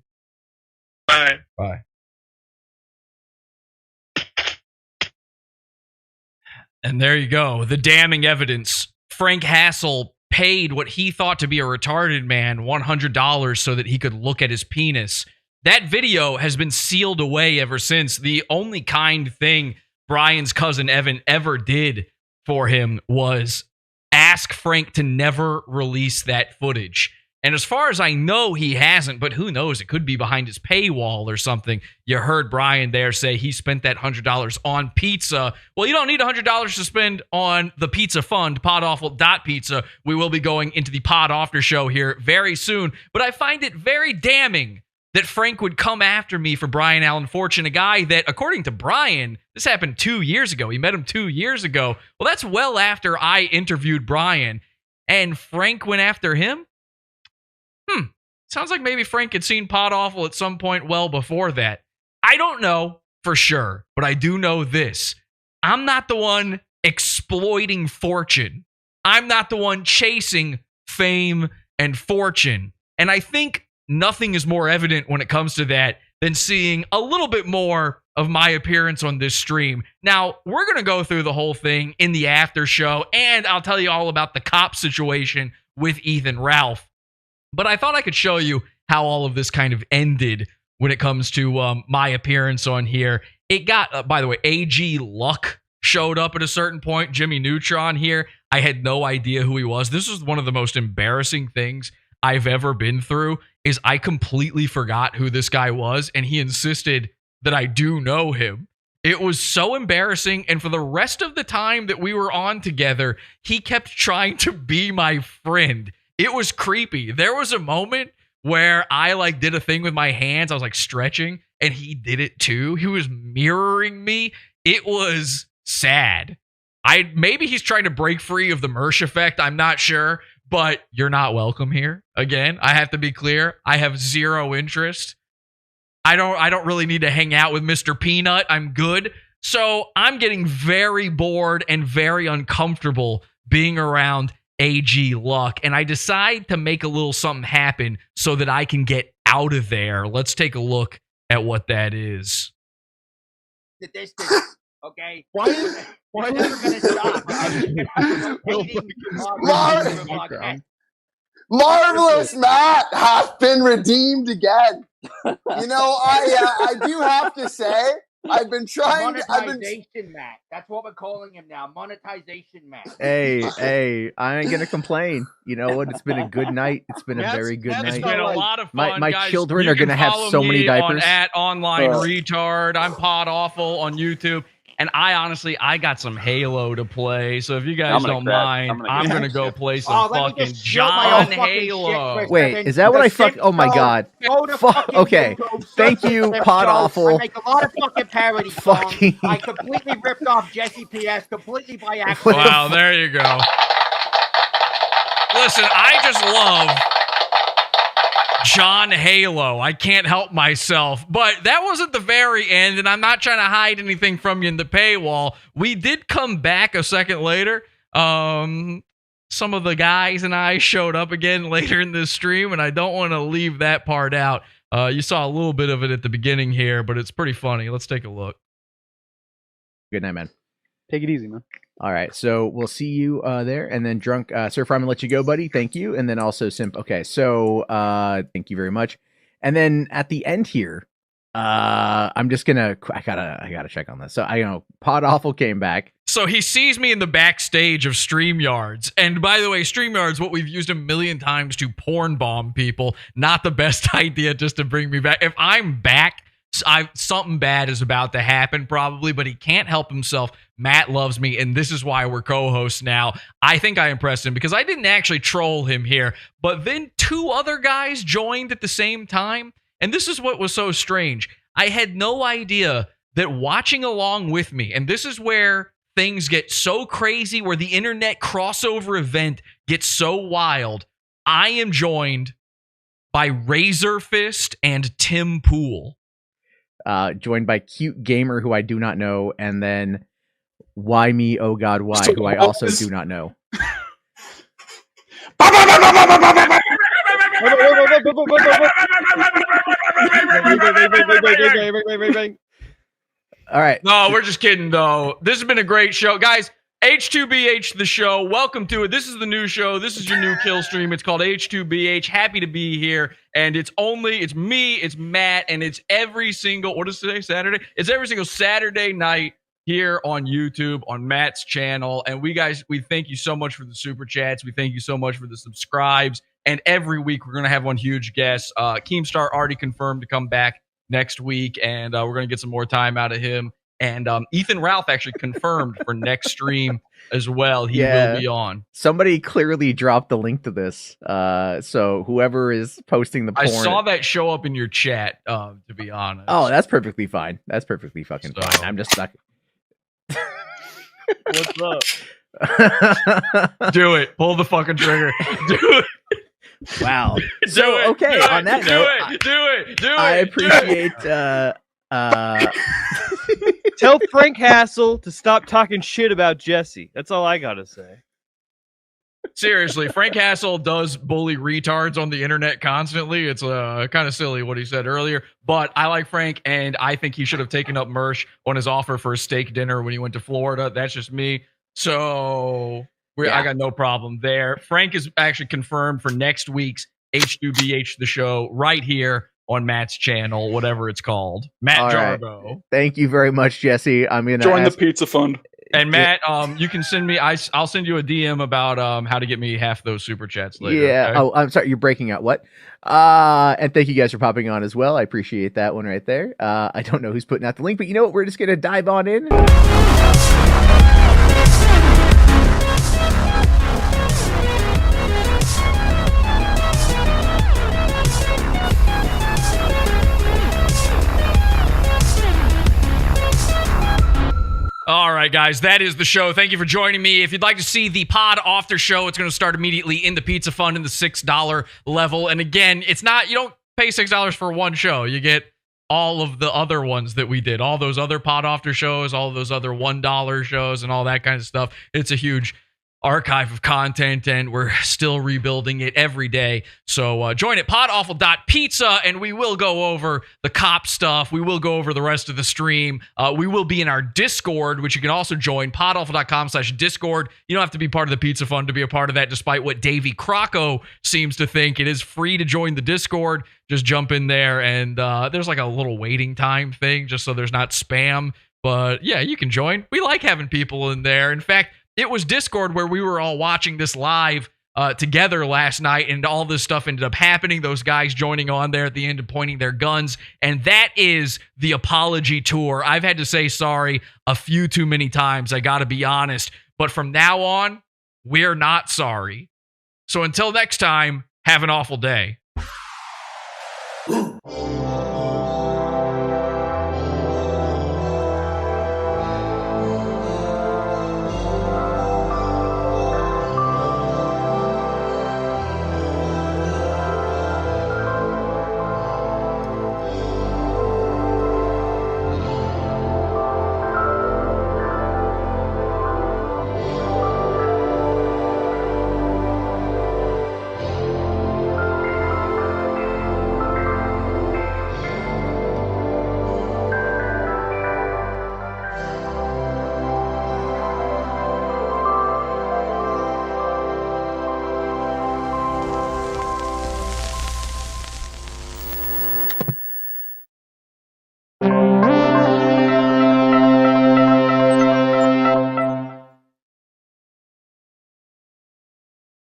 Bye. Bye. And there you go. The damning evidence. Frank Hassel paid what he thought to be a retarded man $100 so that he could look at his penis. That video has been sealed away ever since. The only kind thing Brian's cousin Evan ever did for him was ask Frank to never release that footage. And as far as I know, he hasn't, but who knows? It could be behind his paywall or something. You heard Brian there say he spent that $100 on pizza. Well, you don't need $100 to spend on the pizza fund, podawful.pizza. We will be going into the Pod After show here very soon, but I find it very damning that Frank would come after me for Brian Allen Fortune, a guy that, according to Brian, this happened 2 years ago. He met him 2 years ago. Well, that's well after I interviewed Brian, and Frank went after him? Sounds like maybe Frank had seen Pod Awful at some point well before that. I don't know for sure, but I do know this. I'm not the one exploiting fortune. I'm not the one chasing fame and fortune. And I think nothing is more evident when it comes to that than seeing a little bit more of my appearance on this stream. Now, we're going to go through the whole thing in the after show, and I'll tell you all about the cop situation with Ethan Ralph. But I thought I could show you how all of this kind of ended when it comes to my appearance on here. It got, by the way, AG Luck showed up at a certain point. Jimmy Neutron here. I had no idea who he was. This was one of the most embarrassing things I've ever been through, is I completely forgot who this guy was, and he insisted that I do know him. It was so embarrassing, and for the rest of the time that we were on together, he kept trying to be my friend. It was creepy. There was a moment where I did a thing with my hands. I was stretching, and he did it too. He was mirroring me. It was sad. Maybe he's trying to break free of the Mersh effect. I'm not sure, but you're not welcome here. Again, I have to be clear. I have zero interest. I don't really need to hang out with Mr. Peanut. I'm good. So I'm getting very bored and very uncomfortable being around AG Luck, and I decide to make a little something happen so that I can get out of there. Let's take a look at what that is. The distance, okay? Why is never gonna stop? Marvelous Matt hath been redeemed again. I do have to say, I've been trying. Monetization Matt. That's what we're calling him now. Monetization Matt. Hey, I ain't gonna complain. You know what? It's been a good night. It's been a very good night. It's been a lot of fun. My guys. children You are gonna can have follow so many me diapers. On @online retard. I'm Pod Awful on YouTube. And I got some Halo to play. So if you guys don't mind, I'm going to go play some fucking John Halo. Wait, is that what I fuck? Oh my god. Fuck. Okay. Thank you, Pod Awful. I make a lot of fucking parody songs. I completely ripped off Jesse PS completely by accident. Wow, there you go. Listen, I just love John Halo. I can't help myself. But that wasn't the very end, and I'm not trying to hide anything from you in the paywall. We did come back a second later. Some of the guys and I showed up again later in this stream, and I don't want to leave that part out. You saw a little bit of it at the beginning here, but it's pretty funny. Let's take a look. Good night, man. Take it easy, man. All right, so we'll see you there, and then Drunk Surfer, I'm gonna let you go, buddy. Thank you, and then also Simp. Okay, so thank you very much. And then at the end here, I'm just gonna. I gotta check on this. So Pod Awful came back. So he sees me in the backstage of StreamYards. And by the way, StreamYards, what we've used a million times to porn bomb people. Not the best idea just to bring me back. If I'm back, something bad is about to happen probably, but he can't help himself. Matt loves me, and this is why we're co-hosts now. I think I impressed him because I didn't actually troll him here, but then 2 other guys joined at the same time, and this is what was so strange. I had no idea that watching along with me, and this is where things get so crazy, where the internet crossover event gets so wild. I am joined by Razor Fist and Tim Pool. Joined by Cute Gamer, who I do not know, and then Why Me, Oh God, Why, who I also do not know. All right. No, we're just kidding, though. This has been a great show. Guys, H2BH, the show. Welcome to it. This is the new show. This is your new kill stream. It's called H2BH. Happy to be here. And it's me, it's Matt, and it's every single, what is today, Saturday? It's every single Saturday night here on YouTube, on Matt's channel. And we thank you so much for the super chats. We thank you so much for the subscribes. And every week we're going to have one huge guest. Keemstar already confirmed to come back next week, and we're going to get some more time out of him. And Ethan Ralph actually confirmed for next stream as well. He will be on. Somebody clearly dropped the link to this. So whoever is posting the porn. I saw that show up in your chat, to be honest. Oh, that's perfectly fine. That's perfectly fucking fine. I'm just stuck. What's up? Do it. Pull the fucking trigger. Do it. Wow. So, okay, on that note, I appreciate tell Frank Hassel to stop talking shit about Jesse. That's all I gotta say. Seriously, Frank Hassel does bully retards on the internet constantly. It's kind of silly what he said earlier, but I like Frank, and I think he should have taken up Mersh on his offer for a steak dinner when he went to Florida. That's just me. So I got no problem there. Frank is actually confirmed for next week's H2BH the show right here on Matt's channel, whatever it's called. Matt Jarbo. Right. Thank you very much, Jesse. I'm gonna join the pizza fund. And Matt, you can send me. I'll send you a DM about how to get me half those super chats later. Yeah. Okay? Oh, I'm sorry. You're breaking out. What? And thank you guys for popping on as well. I appreciate that one right there. I don't know who's putting out the link, but you know what? We're just gonna dive on in. All right, guys, that is the show. Thank you for joining me. If you'd like to see the pod after show, it's going to start immediately in the Pizza Fund in the $6 level. And again, it's not, you don't pay $6 for one show. You get all of the other ones that we did, all those other pod after shows, all those other $1 shows, and all that kind of stuff. It's a huge archive of content, and we're still rebuilding it every day. So join it, podawful.pizza, and we will go over the cop stuff. We will go over the rest of the stream. We will be in our Discord, which you can also join, podawful.com/Discord. You don't have to be part of the Pizza Fund to be a part of that, despite what Davey Crocco seems to think. It is free to join the Discord. Just jump in there, and there's like a little waiting time thing, just so there's not spam. But yeah, you can join. We like having people in there. In fact, it was Discord where we were all watching this live together last night, and all this stuff ended up happening. Those guys joining on there at the end and pointing their guns. And that is the apology tour. I've had to say sorry a few too many times. I got to be honest. But from now on, we're not sorry. So until next time, have an awful day.